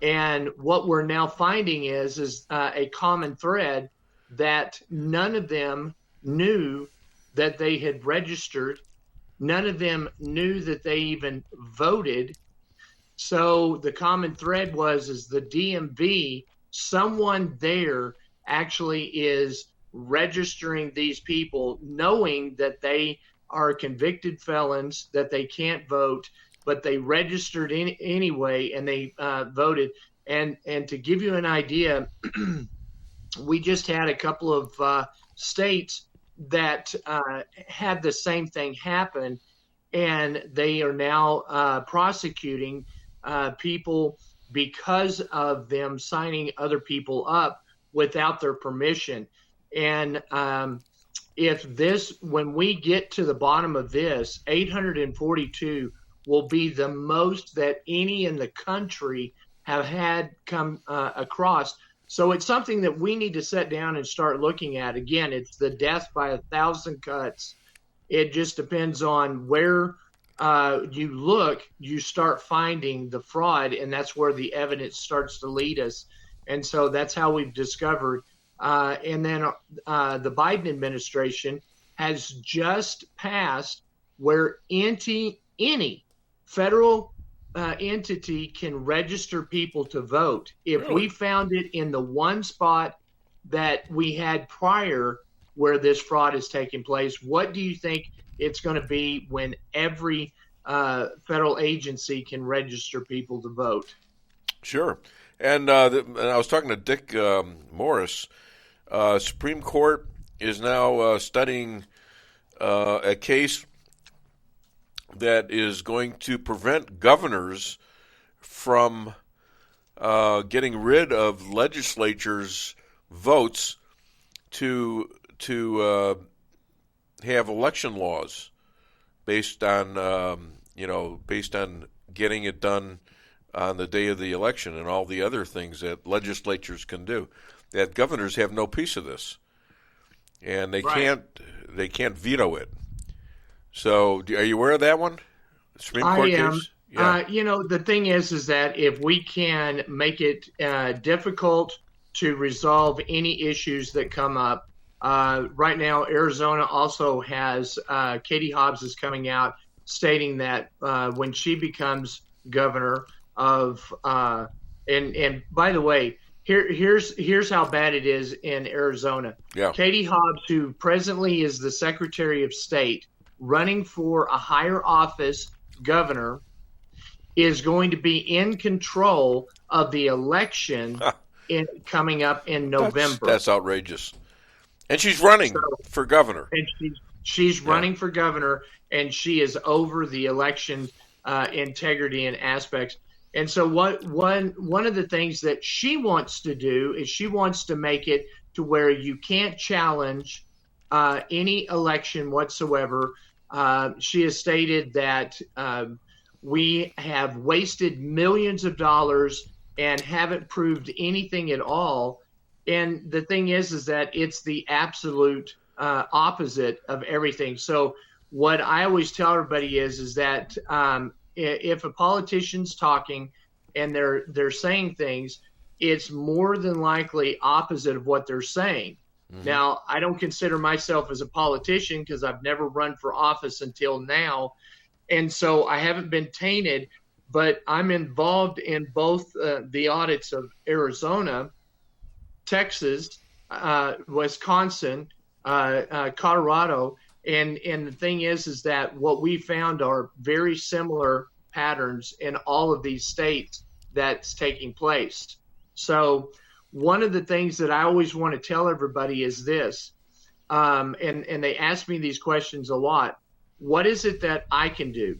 And what we're now finding is a common thread that none of them knew that they had registered. None of them knew that they even voted. So the common thread is the DMV, someone there actually is registering these people, knowing that they are convicted felons, that they can't vote, but they registered anyway, and they voted. And to give you an idea, we just had a couple of states that had the same thing happen, and they are now prosecuting people because of them signing other people up without their permission. And when we get to the bottom of this, 842, will be the most that any in the country have had come across. So it's something that we need to sit down and start looking at. Again, it's the death by 1,000 cuts. It just depends on where you look, you start finding the fraud, and that's where the evidence starts to lead us. And so that's how we've discovered. And then the Biden administration has just passed where any federal entity can register people to vote. If we found it in the one spot that we had prior where this fraud is taking place, what do you think it's going to be when every federal agency can register people to vote? Sure. And I was talking to Dick Morris. Supreme Court is now studying a case that is going to prevent governors from getting rid of legislatures' votes to have election laws based on getting it done on the day of the election and all the other things that legislatures can do. That governors have no piece of this, and they can't veto it. So, are you aware of that one? Supreme Court case? Yeah. The thing is that if we can make it difficult to resolve any issues that come up, right now Arizona also has Katie Hobbs is coming out stating that when she becomes governor of and by the way, here's how bad it is in Arizona. Yeah. Katie Hobbs, who presently is the Secretary of State, running for a higher office, governor, is going to be in control of the election coming up in November. That's outrageous. And she's running for governor. And she's running for governor, and she is over the election integrity and aspects. And so one of the things that she wants to do is she wants to make it to where you can't challenge any election whatsoever. She has stated that we have wasted millions of dollars and haven't proved anything at all. And the thing is that it's the absolute opposite of everything. So what I always tell everybody is that if a politician's talking and they're saying things, it's more than likely opposite of what they're saying. Mm-hmm. Now, I don't consider myself as a politician because I've never run for office until now. And so I haven't been tainted, but I'm involved in both the audits of Arizona, Texas, Wisconsin, Colorado. And the thing is that what we found are very similar patterns in all of these states that's taking place. So one of the things that I always want to tell everybody is this, and they ask me these questions a lot. What is it that I can do?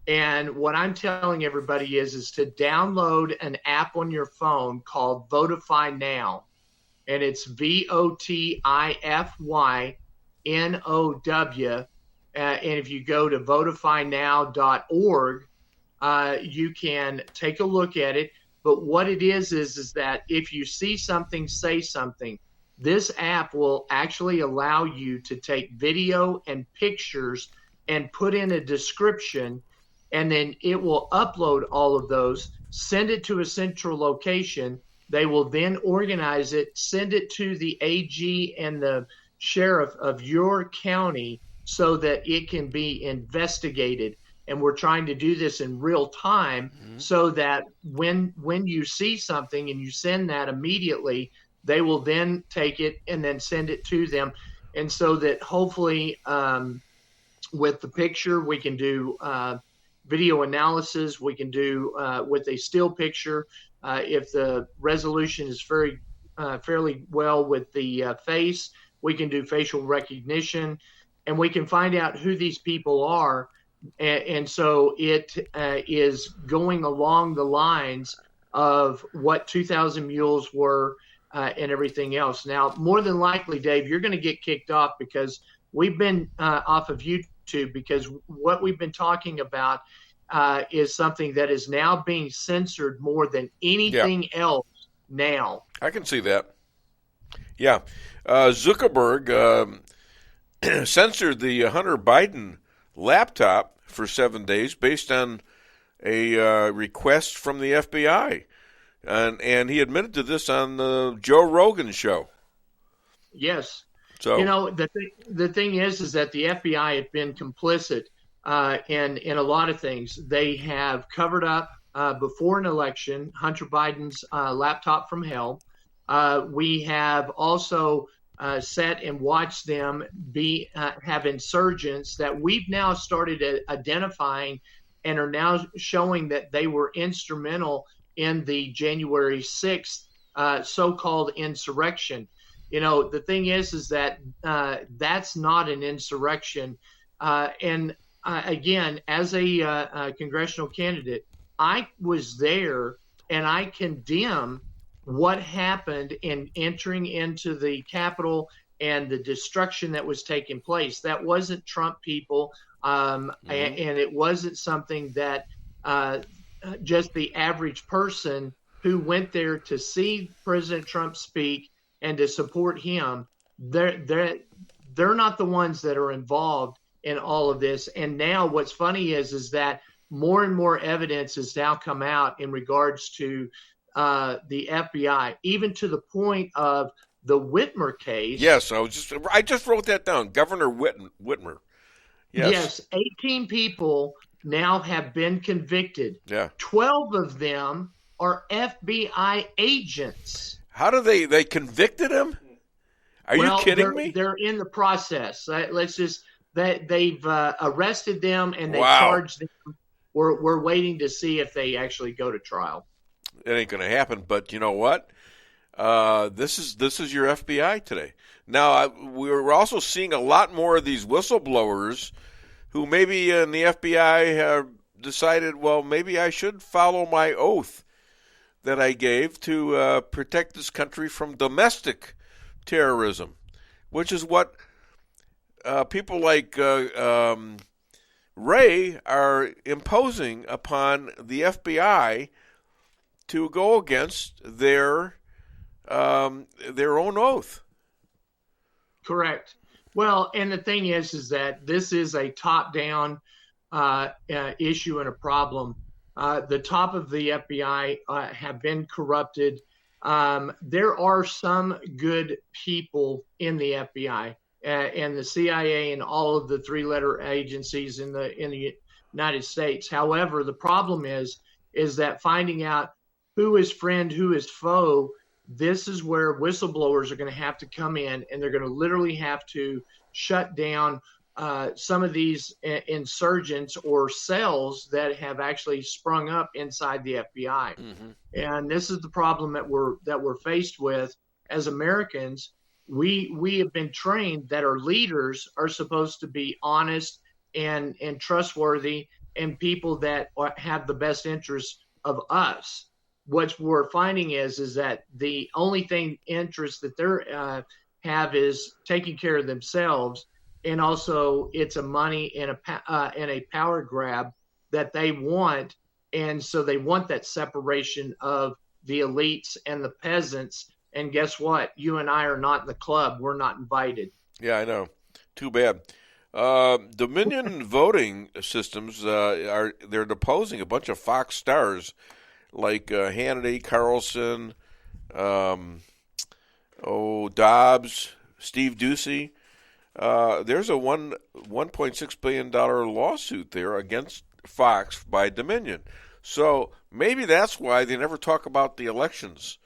And what I'm telling everybody is to download an app on your phone called Votify Now. And it's VOTIFY NOW. And if you go to votifynow.org, you can take a look at it. But what it is that if you see something, say something. This app will actually allow you to take video and pictures and put in a description, and then it will upload all of those, send it to a central location. They will then organize it, send it to the AG and the sheriff of your county so that it can be investigated. And we're trying to do this in real time so that when you see something and you send that immediately, they will then take it and then send it to them. And so that hopefully with the picture, we can do video analysis. We can do with a still picture. If the resolution is fairly well with the face, we can do facial recognition, and we can find out who these people are. And so it is going along the lines of what 2,000 Mules were and everything else. Now, more than likely, Dave, you're going to get kicked off because we've been off of YouTube because what we've been talking about is something that is now being censored more than anything else now. I can see that. Yeah. Zuckerberg censored the Hunter Biden laptop for 7 days based on a request from the FBI. And he admitted to this on the Joe Rogan show. Yes. So the thing is that the FBI had been complicit in a lot of things. They have covered up before an election Hunter Biden's laptop from hell. We have also sat and watched them have insurgents that we've now started identifying and are now showing that they were instrumental in the January 6th so-called insurrection. The thing is that that's not an insurrection. Again, as a congressional candidate, I was there and I condemn what happened in entering into the Capitol and the destruction that was taking place. That wasn't Trump people, and it wasn't something that just the average person who went there to see President Trump speak and to support him, they're not the ones that are involved in all of this. And now what's funny is that more and more evidence has now come out in regards to the FBI, even to the point of the Whitmer case. Yes, I just wrote that down. Governor Whitmer. Yes, 18 people now have been convicted. Yeah. 12 of them are FBI agents. How do they convicted him? Are you kidding me? They're in the process. They've arrested them and they charged them. We're waiting to see if they actually go to trial. It ain't going to happen, but you know what? This is your FBI today. Now, we're also seeing a lot more of these whistleblowers who maybe in the FBI have decided, well, maybe I should follow my oath that I gave to protect this country from domestic terrorism, which is what people like Ray are imposing upon the FBI to go against their own oath. Correct. Well, and the thing is that this is a top-down issue and a problem. The top of the FBI have been corrupted. There are some good people in the FBI and the CIA and all of the three-letter agencies in the United States. However, the problem is that finding out who is friend, who is foe, this is where whistleblowers are going to have to come in, and they're going to literally have to shut down some of these insurgents or cells that have actually sprung up inside the FBI. Mm-hmm. And this is the problem that we're faced with as Americans. We have been trained that our leaders are supposed to be honest and trustworthy and people that have the best interests of us. What we're finding is that the only interest that they have is taking care of themselves, and also it's a money and a power grab that they want, and so they want that separation of the elites and the peasants. And guess what? You and I are not in the club. We're not invited. Yeah, I know. Too bad. Dominion voting systems they're deposing a bunch of Fox stars like Hannity, Carlson, Dobbs, Steve Ducey. There's a $1.6 billion lawsuit there against Fox by Dominion. So maybe that's why they never talk about the elections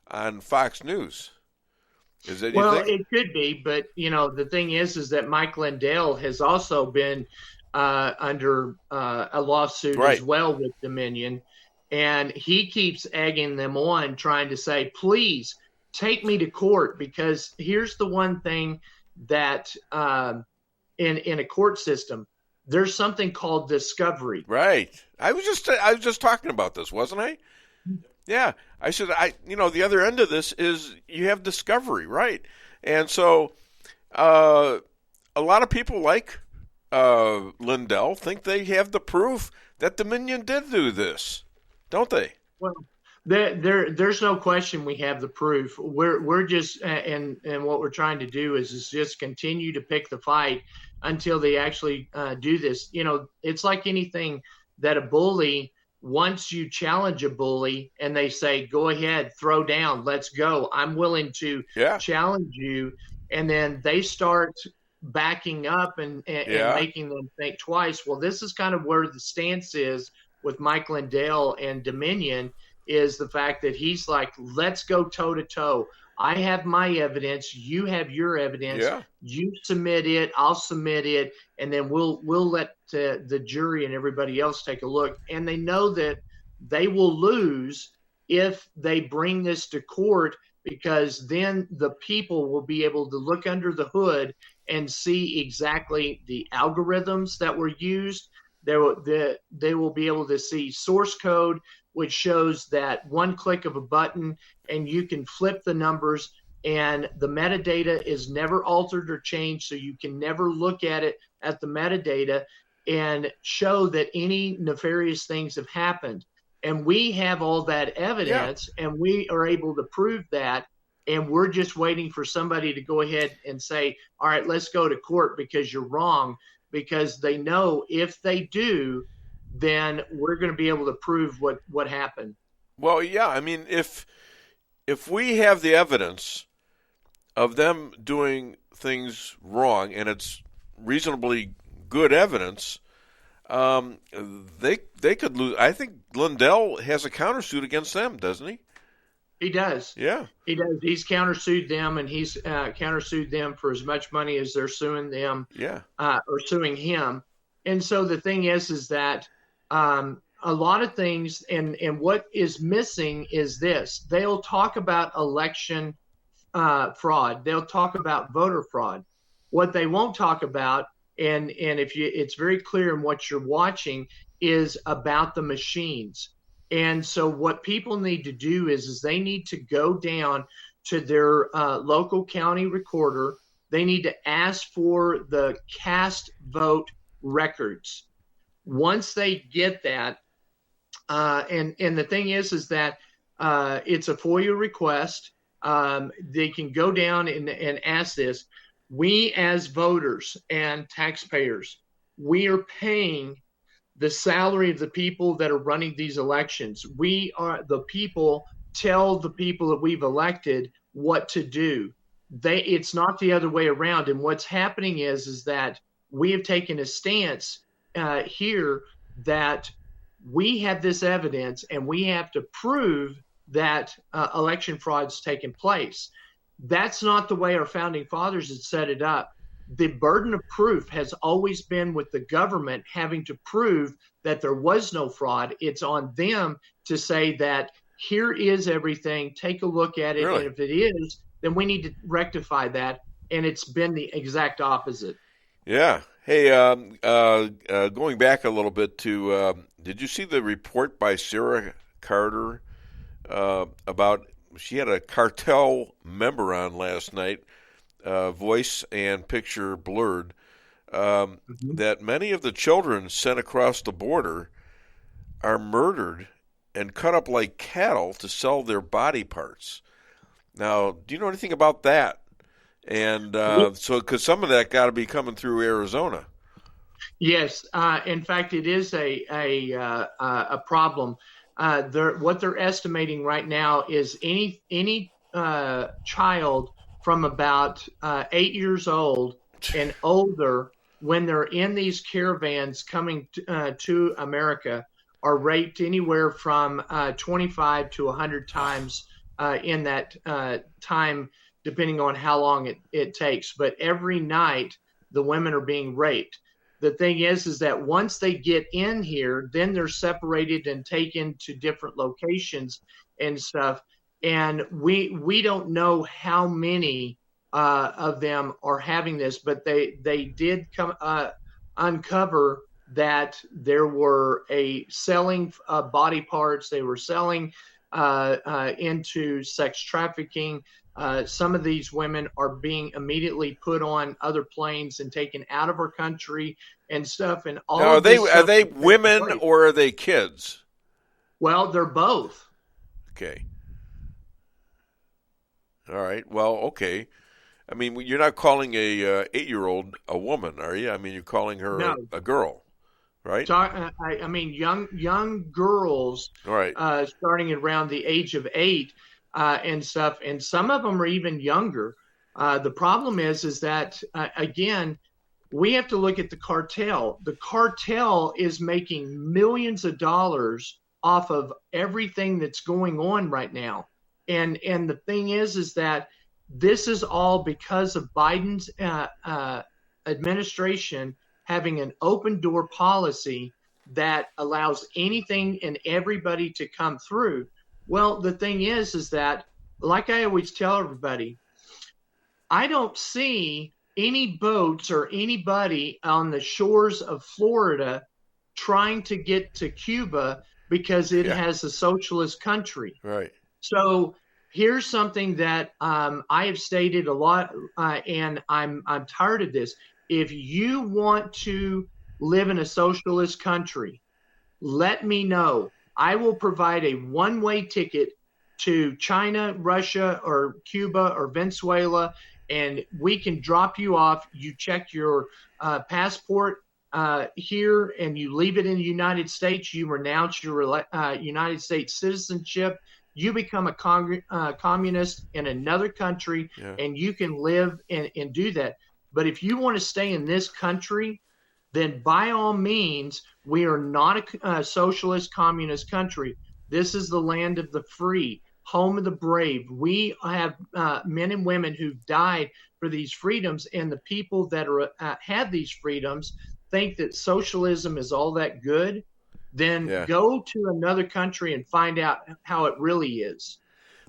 on Fox News. Is it? Well, it could be, but the thing is that Mike Lindell has also been under a lawsuit as well with Dominion. And he keeps egging them on, trying to say, please take me to court, because here's the one thing that in a court system, there's something called discovery. Right. I was just talking about this, wasn't I? Yeah. I said, the other end of this is you have discovery, right? And so a lot of people like Lindell think they have the proof that Dominion did do this, don't they? Well, there's no question we have the proof. We're just and what we're trying to do is just continue to pick the fight until they actually do this. You know, it's like anything that a bully. Once you challenge a bully and they say, "Go ahead, throw down, let's go. I'm willing to challenge you," and then they start backing up and making them think twice. Well, this is kind of where the stance is with Mike Lindell and Dominion, is the fact that he's like, let's go toe to toe. I have my evidence. You have your evidence. Yeah. You submit it. I'll submit it. And then we'll let the jury and everybody else take a look. And they know that they will lose if they bring this to court, because then the people will be able to look under the hood and see exactly the algorithms that were used. They will be able to see source code, which shows that one click of a button and you can flip the numbers, and the metadata is never altered or changed, so you can never look at it at the metadata and show that any nefarious things have happened. And we have all that evidence, and we are able to prove that, and we're just waiting for somebody to go ahead and say, all right, let's go to court because you're wrong, because they know if they do, then we're going to be able to prove what happened. Well, yeah, I mean, if we have the evidence of them doing things wrong, and it's reasonably good evidence, they could lose. I think Lindell has a countersuit against them, doesn't he? He does. Yeah. He does. He's countersued them, and he's countersued them for as much money as they're suing them. Yeah. Or suing him. And so the thing is that a lot of things, and what is missing is this. They'll talk about election fraud. They'll talk about voter fraud. What they won't talk about, and it's very clear in what you're watching, is about the machines. And so what people need to do is they need to go down to their local county recorder. They need to ask for the cast vote records. Once they get that, and the thing is that it's a FOIA request. They can go down and ask this. We as voters and taxpayers, we are paying the salary of the people that are running these elections. We are the people, tell the people that we've elected what to do. It's not the other way around. And what's happening is that we have taken a stance here that we have this evidence and we have to prove that election fraud's taken place. That's not the way our founding fathers had set it up. The burden of proof has always been with the government having to prove that there was no fraud. It's on them to say that here is everything, take a look at it, Really? and if it is, then we need to rectify that. And it's been the exact opposite. Yeah. Hey, going back a little bit to, did you see the report by Sarah Carter about, she had a cartel member on last night, voice and picture blurred, that many of the children sent across the border are murdered and cut up like cattle to sell their body parts. Now, do you know anything about that? And so, because some of that got to be coming through Arizona. Yes, in fact, it is a problem. What they're estimating right now is any child from about 8 years old and older, when they're in these caravans coming to America, are raped anywhere from 25 to 100 times in that time, depending on how long it takes. But every night, the women are being raped. The thing is that once they get in here, then they're separated and taken to different locations and stuff. And we don't know how many of them are having this, but they did uncover that there were selling body parts. They were selling into sex trafficking. Some of these women are being immediately put on other planes and taken out of our country and stuff. And all now, of this are they women place. or are they kids? Well, they're both. Okay. All right. Well, okay. I mean, you're not calling a 8-year-old a woman, are you? I mean, you're calling her a girl, right? I mean, young girls, right? Starting around the age of 8 and stuff, and some of them are even younger. The problem is that again, we have to look at the cartel. The cartel is making millions of dollars off of everything that's going on right now, and the thing is that this is all because of Biden's administration having an open door policy that allows anything and everybody to come through. Well, the thing is that, like I always tell everybody, I don't see any boats or anybody on the shores of Florida trying to get to Cuba because it has a socialist country. Right. So here's something that I have stated a lot, and I'm tired of this. If you want to live in a socialist country, let me know. I will provide a one-way ticket to China, Russia, or Cuba, or Venezuela, and we can drop you off. You check your passport here, and you leave it in the United States. You renounce your United States citizenship. You become a communist in another country, and you can live and do that. But if you want to stay in this country, then by all means, we are not a socialist communist country. This is the land of the free, home of the brave. We have men and women who've died for these freedoms, and the people that are have these freedoms think that socialism is all that good. Then go to another country and find out how it really is.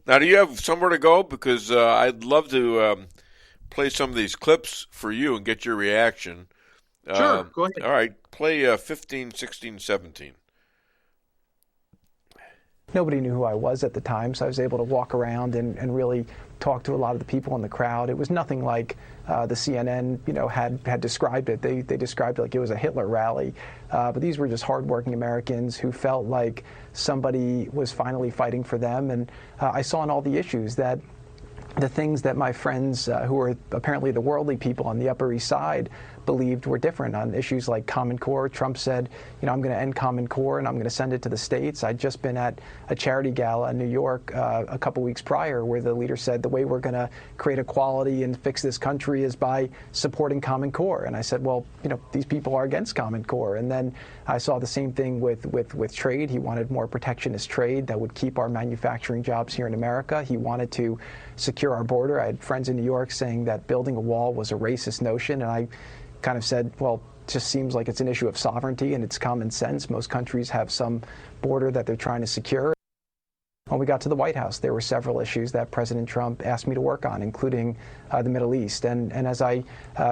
Now, do you have somewhere to go? Because I'd love to play some of these clips for you and get your reaction. Sure, go ahead. All right, play 15, 16, 17. Nobody knew who I was at the time, so I was able to walk around and really talk to a lot of the people in the crowd. It was nothing like the CNN, had described it. They described it like it was a Hitler rally. But these were just hardworking Americans who felt like somebody was finally fighting for them. And I saw in all the issues that the things that my friends, who were apparently the worldly people on the Upper East Side, believed were different on issues like Common Core. Trump said, I'm going to end Common Core and I'm going to send it to the states. I'd just been at a charity gala in New York a couple weeks prior where the leader said the way we're going to create equality and fix this country is by supporting Common Core. And I said, well, these people are against Common Core. And then I saw the same thing with trade. He wanted more protectionist trade that would keep our manufacturing jobs here in America. He wanted to secure our border. I had friends in New York saying that building a wall was a racist notion, and I kind of said, well, it just seems like it's an issue of sovereignty and it's common sense. Most countries have some border that they're trying to secure. When we got to the White House, there were several issues that President Trump asked me to work on, including the Middle East. And as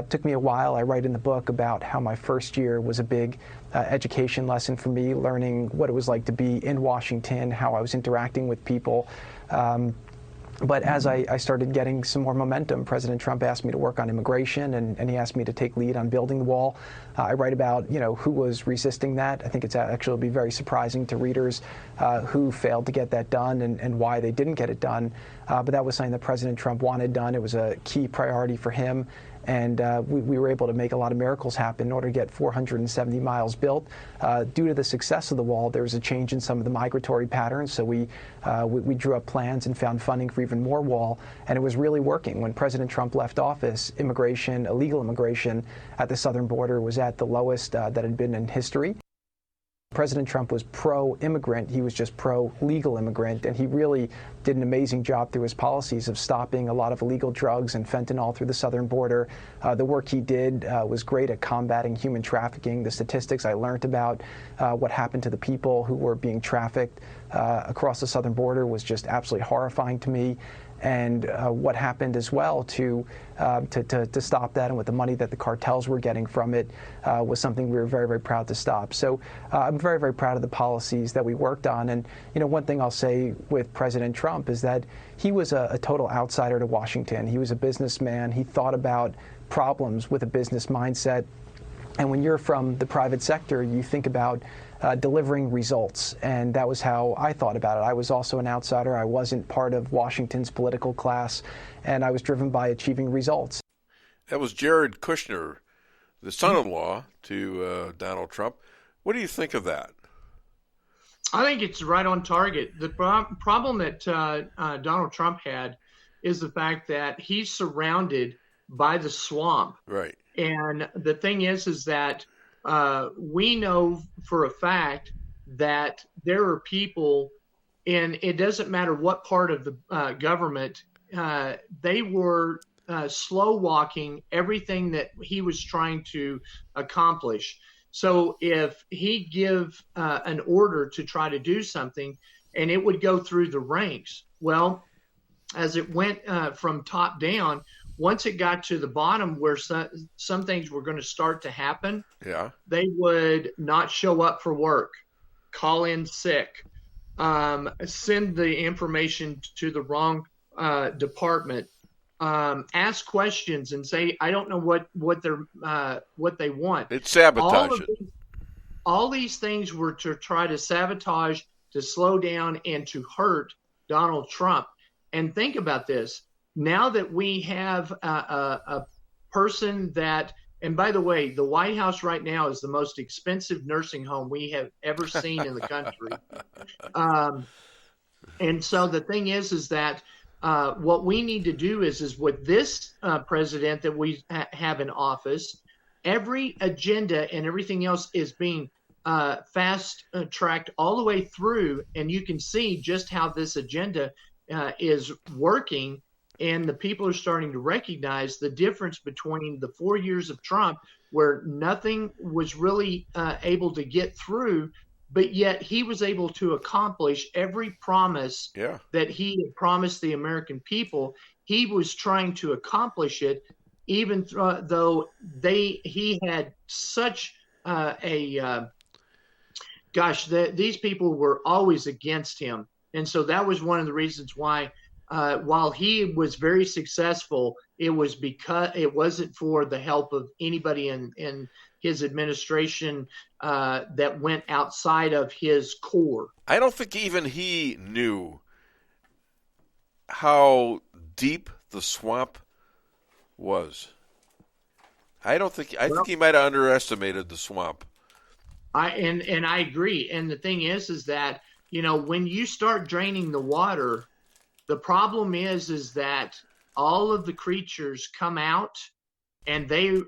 took me a while, I write in the book about how my first year was a big education lesson for me, learning what it was like to be in Washington, how I was interacting with people. But as I started getting some more momentum, President Trump asked me to work on immigration, and he asked me to take lead on building the wall. I write about, who was resisting that. I think it's actually will be very surprising to readers who failed to get that done and why they didn't get it done. But that was something that President Trump wanted done. It was a key priority for him. And we were able to make a lot of miracles happen in order to get 470 miles built. Due to the success of the wall, there was a change in some of the migratory patterns. So we drew up plans and found funding for even more wall. And it was really working. When President Trump left office, immigration, illegal immigration at the southern border was at the lowest that had been in history. President Trump was pro-immigrant. He was just pro-legal immigrant, and he really did an amazing job through his policies of stopping a lot of illegal drugs and fentanyl through the southern border. The work he did was great at combating human trafficking. The statistics I learned about what happened to the people who were being trafficked across the southern border was just absolutely horrifying to me. and what happened as well to stop that, and with the money that the cartels were getting from it, was something we were very, very proud to stop. So I'm very, very proud of the policies that we worked on. And one thing I'll say with President Trump is that he was a total outsider to Washington. He was a businessman. He thought about problems with a business mindset. And when you're from the private sector, you think about delivering results. And that was how I thought about it. I was also an outsider. I wasn't part of Washington's political class, and I was driven by achieving results. That was Jared Kushner, the son-in-law to Donald Trump. What do you think of that? I think it's right on target. The problem that Donald Trump had is the fact that he's surrounded by the swamp. Right. And the thing is that we know for a fact that there are people, and it doesn't matter what part of the government, they were slow walking everything that he was trying to accomplish. So if he give an order to try to do something, and it would go through the ranks, well, as it went from top down, once it got to the bottom where some things were going to start to happen, they would not show up for work, call in sick, send the information to the wrong department, ask questions and say, I don't know what they want. It's sabotage. All these things were to try to sabotage, to slow down, and to hurt Donald Trump. And think about this. Now that we have a person that, and by the way, the White House right now is the most expensive nursing home we have ever seen in the country. And so the thing is that what we need to do is with this president that we have in office, every agenda and everything else is being fast tracked all the way through. And you can see just how this agenda is working. And the people are starting to recognize the difference between the 4 years of Trump, where nothing was really able to get through, but yet he was able to accomplish every promise that he had promised the American people. He was trying to accomplish it, even though he had such these people were always against him. And so that was one of the reasons why, while he was very successful, it was because it wasn't for the help of anybody in his administration that went outside of his core. I don't think even he knew how deep the swamp was. I think he might have underestimated the swamp. I agree. And the thing is that, when you start draining the water, the problem is that all of the creatures come out and they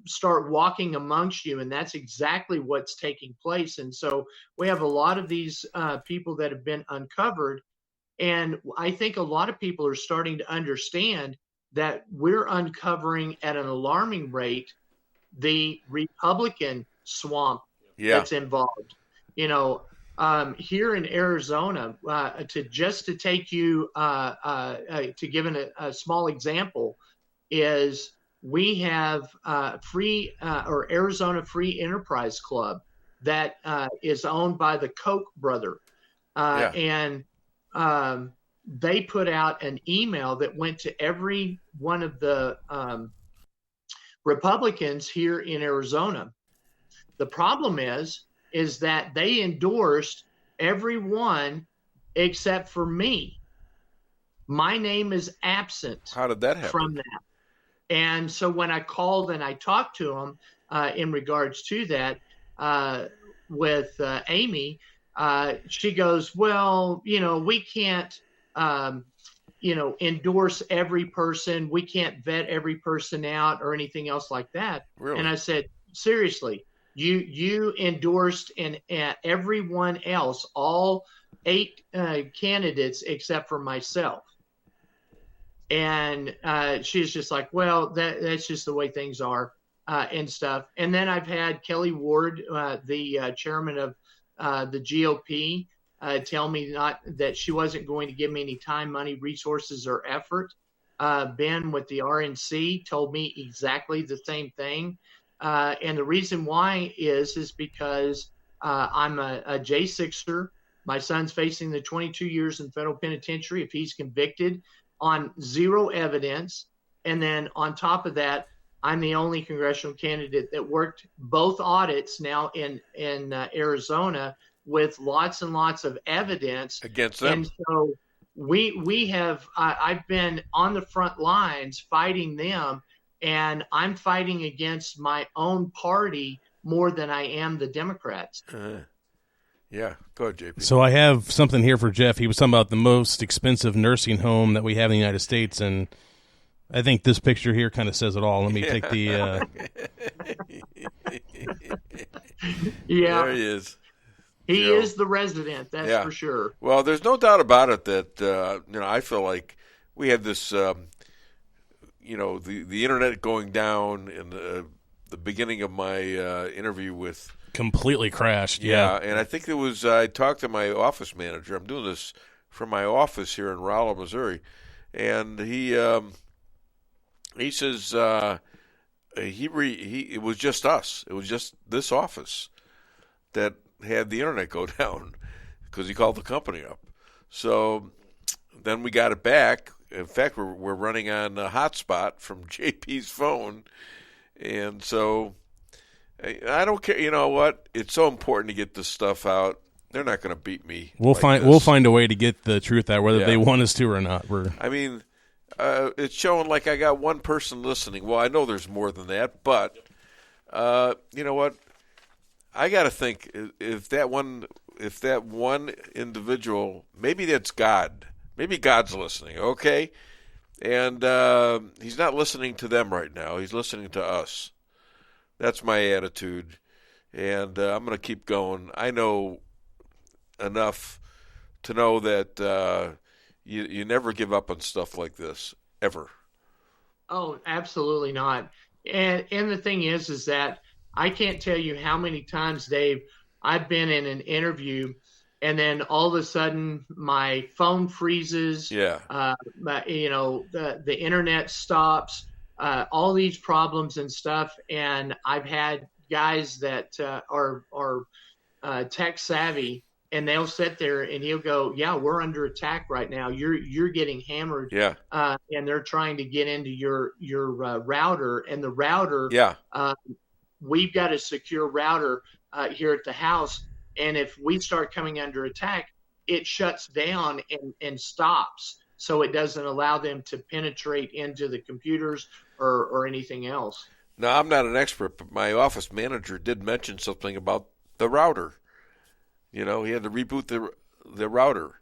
start walking amongst you, and that's exactly what's taking place. And so we have a lot of these people that have been uncovered, and I think a lot of people are starting to understand that we're uncovering at an alarming rate the Republican swamp that's involved. Here in Arizona, to take you to give a small example, is we have Arizona Free Enterprise Club that is owned by the Koch brother, and they put out an email that went to every one of the Republicans here in Arizona. The problem is that they endorsed everyone except for me. My name is absent. How did that happen? From that. And so when I called and I talked to them in regards to that with Amy, she goes, well, we can't, endorse every person. We can't vet every person out or anything else like that. Really? And I said, seriously, you endorsed and everyone else, all 8 candidates except for myself. And she's just like, well, that's just the way things are and stuff. And then I've had Kelly Ward, the chairman of the GOP, tell me that she wasn't going to give me any time, money, resources, or effort. Ben with the RNC told me exactly the same thing. And the reason why is because I'm a J6er. My son's facing the 22 years in federal penitentiary if he's convicted on zero evidence. And then on top of that, I'm the only congressional candidate that worked both audits now in Arizona with lots and lots of evidence against them. And so we have I've been on the front lines fighting them, and I'm fighting against my own party more than I am the Democrats. Yeah, go ahead, JP. So I have something here for Jeff. He was talking about the most expensive nursing home that we have in the United States, and I think this picture here kind of says it all. Let me take the... Yeah. There he is. He is the resident, that's for sure. Well, there's no doubt about it that, I feel like we had this, the internet going down in the beginning of my interview with... Completely crashed, yeah. And I think it was, I talked to my office manager. I'm doing this from my office here in Rolla, Missouri. And he says it was just us. It was just this office that had the internet go down because he called the company up. So then we got it back. In fact, we're running on a hotspot from JP's phone. And so... I don't care. You know what? It's so important to get this stuff out. They're not going to beat me. We'll find a way to get the truth out, whether they want us to or not. It's showing like I got one person listening. Well, I know there's more than that, but you know what? I got to think if that one individual, maybe that's God. Maybe God's listening. Okay, and he's not listening to them right now. He's listening to us. That's my attitude, and I'm going to keep going. I know enough to know that you never give up on stuff like this, ever. Oh, absolutely not. And the thing is that I can't tell you how many times, Dave, I've been in an interview, and then all of a sudden my phone freezes. Yeah. The internet stops. All these problems and stuff, and I've had guys that are tech savvy, and they'll sit there and he'll go, "Yeah, we're under attack right now. You're getting hammered." Yeah. And they're trying to get into your router, and the router. Yeah. We've got a secure router here at the house, and if we start coming under attack, it shuts down and stops. So it doesn't allow them to penetrate into the computers or anything else. Now, I'm not an expert, but my office manager did mention something about the router. He had to reboot the router,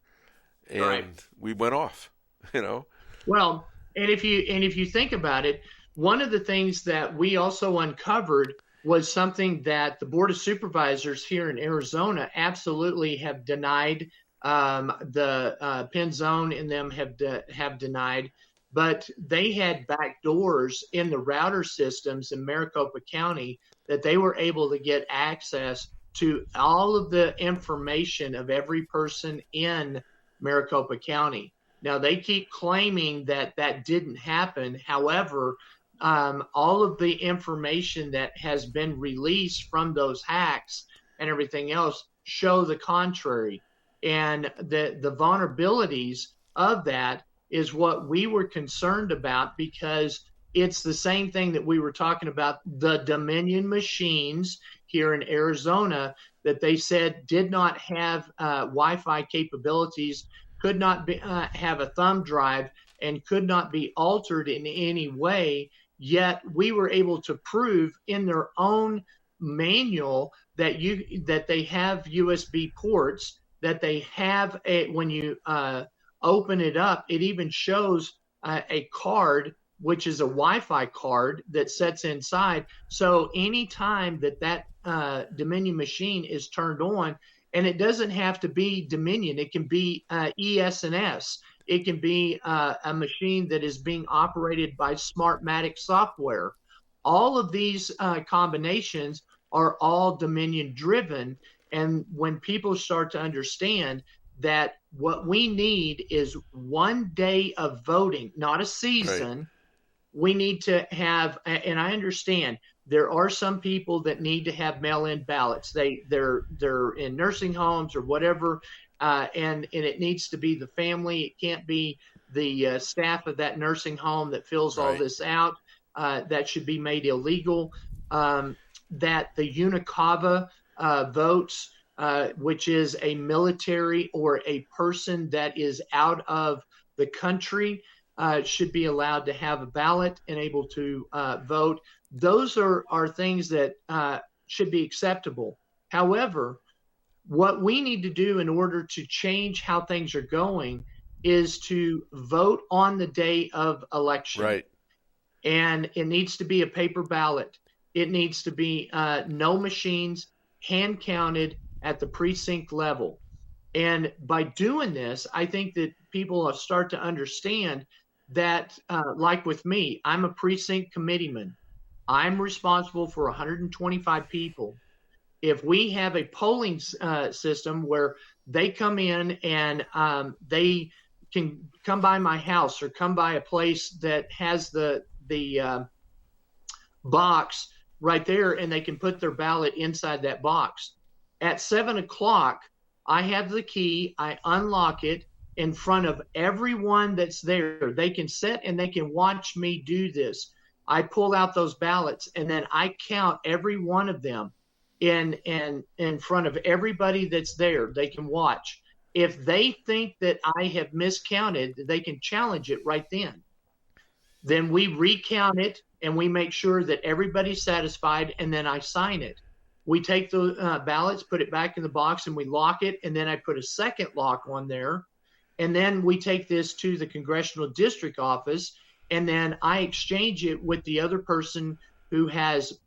and we went off. Well, and if you think about it, one of the things that we also uncovered was something that the Board of Supervisors here in Arizona absolutely have denied. The Penn Zone and them have denied, but they had back doors in the router systems in Maricopa County that they were able to get access to all of the information of every person in Maricopa County. Now, they keep claiming that didn't happen. However, all of the information that has been released from those hacks and everything else show the contrary. And the vulnerabilities of that is what we were concerned about, because it's the same thing that we were talking about, the Dominion machines here in Arizona that they said did not have Wi-Fi capabilities, could not have a thumb drive, and could not be altered in any way. Yet we were able to prove in their own manual that they have USB ports, that they have when you open it up, it even shows a card, which is a Wi-Fi card that sets inside. So anytime that Dominion machine is turned on, and it doesn't have to be Dominion, it can be ES&S. It can be a machine that is being operated by Smartmatic software. All of these combinations are all Dominion driven. And when people start to understand that what we need is 1 day of voting, not a season. Right. We need to have, and I understand there are some people that need to have mail-in ballots. They're in nursing homes or whatever, and it needs to be the family. It can't be the staff of that nursing home that fills all this out. That should be made illegal. That the Unicava votes, which is a military or a person that is out of the country, should be allowed to have a ballot and able to vote. Those are things that should be acceptable. However, what we need to do in order to change how things are going is to vote on the day of election. Right. And it needs to be a paper ballot. It needs to be no machines, hand counted at the precinct level. And by doing this, I think that people will start to understand that, like with me, I'm a precinct committeeman. I'm responsible for 125 people. If we have a polling system where they come in and they can come by my house or come by a place that has the box right there, and they can put their ballot inside that box. At 7 o'clock, I have the key. I unlock it in front of everyone that's there. They can sit and they can watch me do this. I pull out those ballots, and then I count every one of them in front of everybody that's there. They can watch. If they think that I have miscounted, they can challenge it right then. Then we recount it, and we make sure that everybody's satisfied, and then I sign it. We take the ballots, put it back in the box, and we lock it, and then I put a second lock on there. And then we take this to the congressional district office, and then I exchange it with the other person who has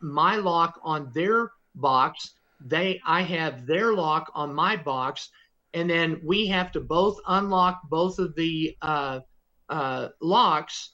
my lock on their box. I have their lock on my box, and then we have to both unlock both of the locks.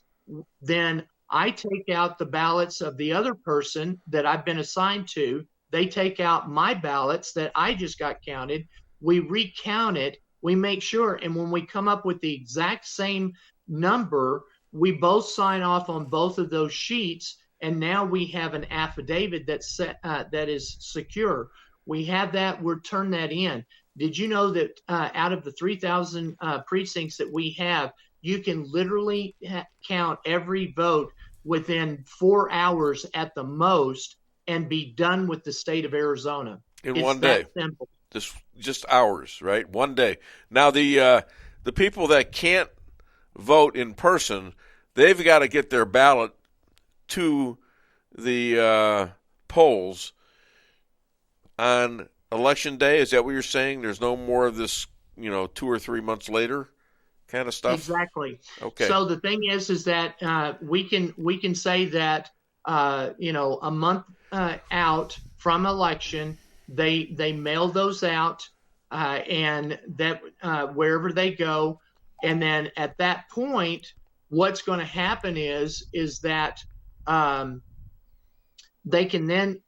Then I take out the ballots of the other person that I've been assigned to. They take out my ballots that I just got counted. We recount it. We make sure, and when we come up with the exact same number, we both sign off on both of those sheets, and now we have an affidavit that is secure. We have that. We'll turn that in. Did you know that out of the 3,000 precincts that we have, you can literally count every vote within 4 hours at the most and be done with the state of Arizona? In one day. Simple. Just hours, right? 1 day. Now, the people that can't vote in person, they've got to get their ballot to the polls on Election Day. Is that what you're saying? There's no more of this, 2 or 3 months later kind of stuff? Exactly. Okay. So the thing is that we can say that, a month out from election, they mail those out, and that wherever they go, and then at that point, what's going to happen is that they can then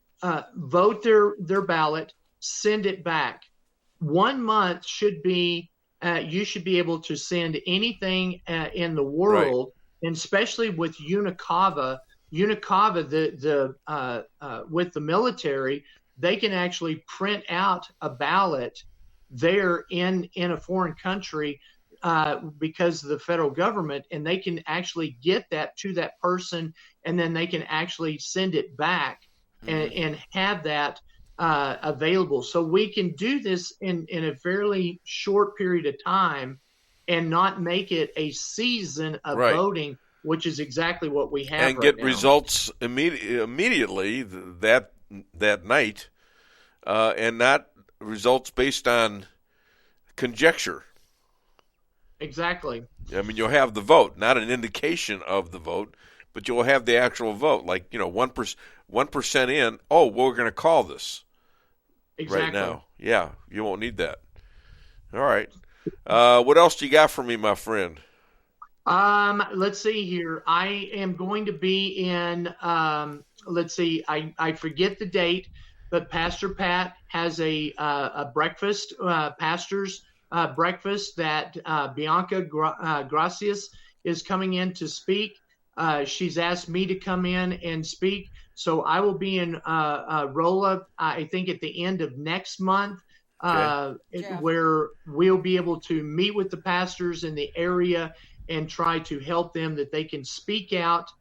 vote their ballot, send it back. 1 month should be you should be able to send anything in the world, right. And especially with Unicava, with the military, they can actually print out a ballot there in a foreign country because of the federal government, and they can actually get that to that person, and then they can actually send it back and have that available. So we can do this in a fairly short period of time and not make it a season of voting, which is exactly what we have and get results immediately that night, and not results based on conjecture. Exactly. I mean, you'll have the vote, not an indication of the vote, but you'll have the actual vote. Like 1% in. Oh, well, we're going to call this right now. Yeah, you won't need that. All right. What else do you got for me, my friend? Let's see here. I am going to be in, let's see, I forget the date, but Pastor Pat has a breakfast, pastor's breakfast that Bianca Gracias is coming in to speak. She's asked me to come in and speak. So I will be in Rolla, I think at the end of next month, where we'll be able to meet with the pastors in the area and try to help them that they can speak out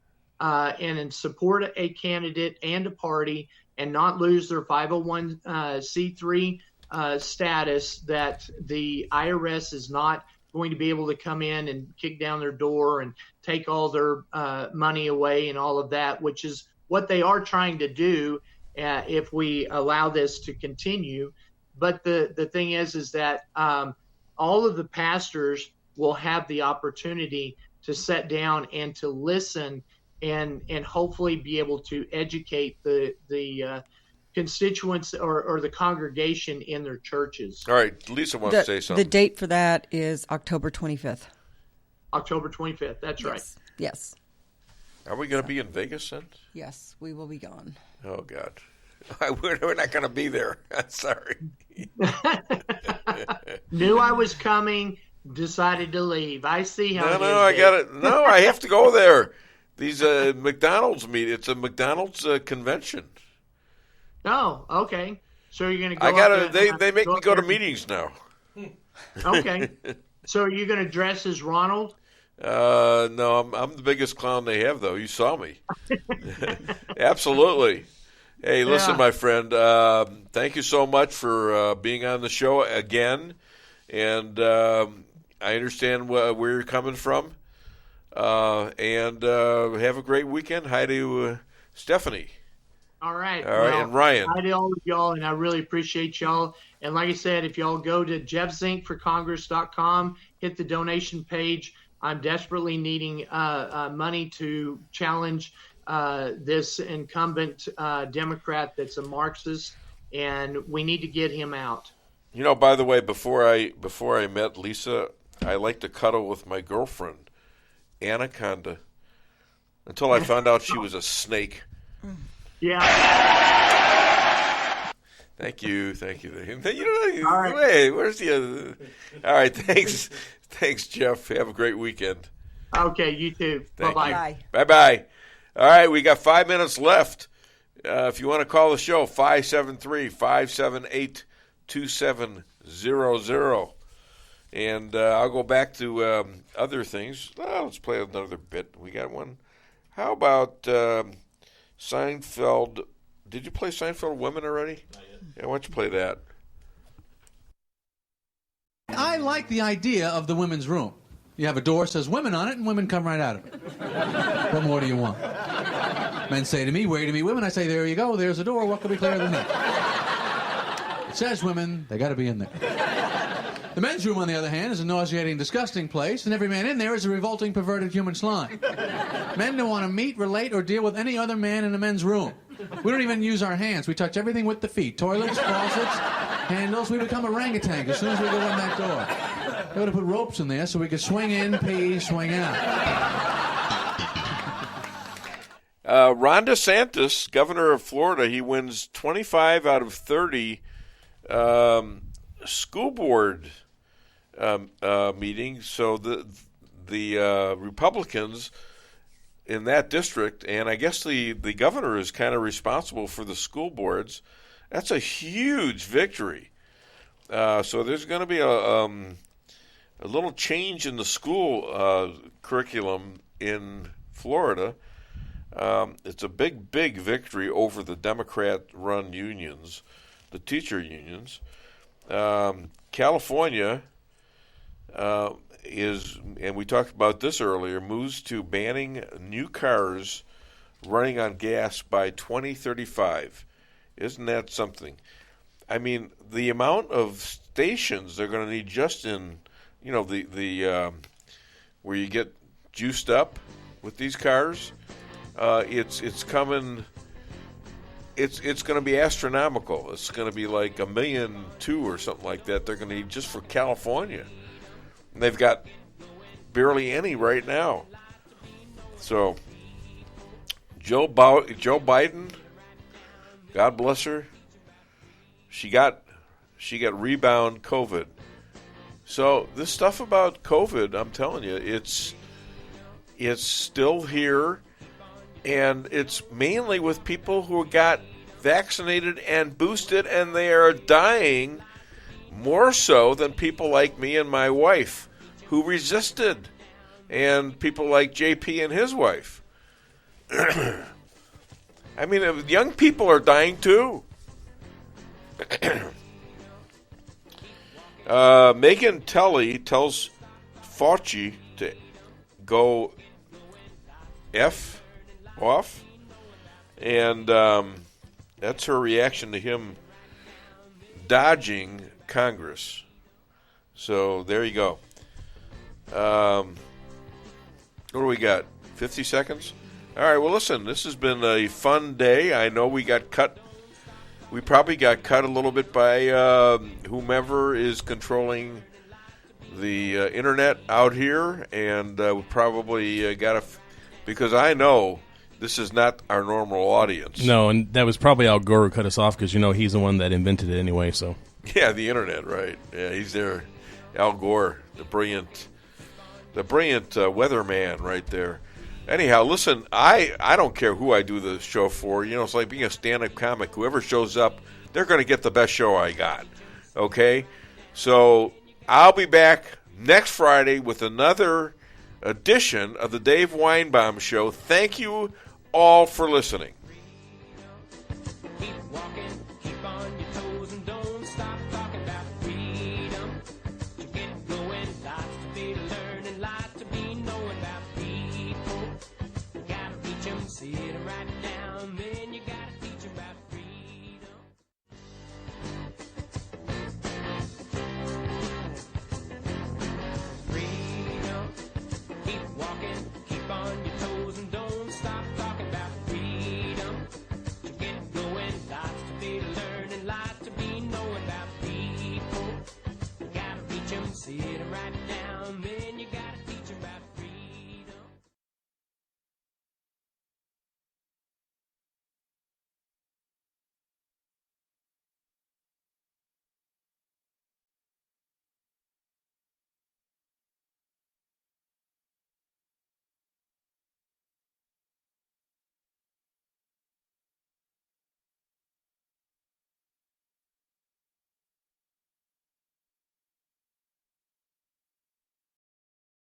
and support a candidate and a party and not lose their 501c3 status, that the IRS is not going to be able to come in and kick down their door and take all their money away and all of that, which is what they are trying to do if we allow this to continue. But the thing is that all of the pastors will have the opportunity to sit down and to listen and hopefully be able to educate the constituents or the congregation in their churches. All right, Lisa wants to say something. The date for that is October 25th. October 25th, that's right. Yes. Are we going to be in Vegas then? Yes, we will be gone. Oh, God. We're not going to be there. Sorry. Knew I was coming, decided to leave. I see how I have to go there. These McDonald's meet. It's a McDonald's convention. Oh, okay. So you're going to go. They make me go to meetings now. Okay. So are you going to dress as Ronald? No, I'm the biggest clown they have, though. You saw me. Absolutely. Hey, listen, my friend. Thank you so much for being on the show again, and I understand where you're coming from. And have a great weekend. Hi to Stephanie. All right. And Ryan. Hi to all of y'all, and I really appreciate y'all. And like I said, if y'all go to jeffzinkforcongress.com, hit the donation page. I'm desperately needing money to challenge this incumbent Democrat that's a Marxist, and we need to get him out. You know, by the way, before I met Lisa, I like to cuddle with my girlfriend, Anaconda, until I found out she was a snake. Yeah. Thank you. All right. Wait, where's the other? All right, thanks, Jeff. Have a great weekend. Okay, you too. Bye-bye. Bye-bye. All right, we got 5 minutes left. If you want to call the show, 573-578-2700. And I'll go back to other things. Let's play another bit. We got one. How about Seinfeld? Did you play Seinfeld Women already? Not yet. Yeah, why don't you play that? I like the idea of the women's room. You have a door, says women on it, and women come right out of it. What more do you want? Men say to me, where to meet women? I say, there you go, there's a door. What could be clearer than that? It says women, they got to be in there. The men's room, on the other hand, is a nauseating, disgusting place, and every man in there is a revolting, perverted human slime. Men don't want to meet, relate, or deal with any other man in the men's room. We don't even use our hands. We touch everything with the feet. Toilets, faucets, handles. We become orangutans as soon as we go in that door. They would have put ropes in there so we could swing in, pee, swing out. Ron DeSantis, governor of Florida, he wins 25 out of 30 school board meetings. So the Republicans in that district, and I guess the governor is kind of responsible for the school boards. That's a huge victory. So there's going to be a little change in the school curriculum in Florida. It's a big victory over the Democrat-run unions, the teacher unions. California is, and we talked about this earlier, moves to banning new cars running on gas by 2035. Isn't that something? I mean, the amount of stations they're going to need just in, the where you get juiced up with these cars, it's coming. It's going to be astronomical. It's going to be like 1.2 million or something like that. They're going to need just for California. And they've got barely any right now. So Joe Biden, God bless her, she got rebound COVID. So this stuff about COVID, I'm telling you, it's still here, and it's mainly with people who got vaccinated and boosted, and they are dying more so than people like me and my wife who resisted, and people like JP and his wife. I mean, young people are dying too. Megan Tully tells Fauci to go F off, and that's her reaction to him dodging Congress. So there you go. What do we got? 50 seconds? All right, well, listen, this has been a fun day. I know we got cut. We probably got cut a little bit by whomever is controlling the internet out here, and we probably got because I know this is not our normal audience. No, and that was probably Al Gore who cut us off because, he's the one that invented it anyway, so. Yeah, the internet, right. Yeah, he's there. Al Gore, the brilliant weatherman right there. Anyhow, listen, I don't care who I do the show for. It's like being a stand-up comic. Whoever shows up, they're going to get the best show I got. Okay? So I'll be back next Friday with another edition of the Dave Weinbaum Show. Thank you all for listening. See it right now.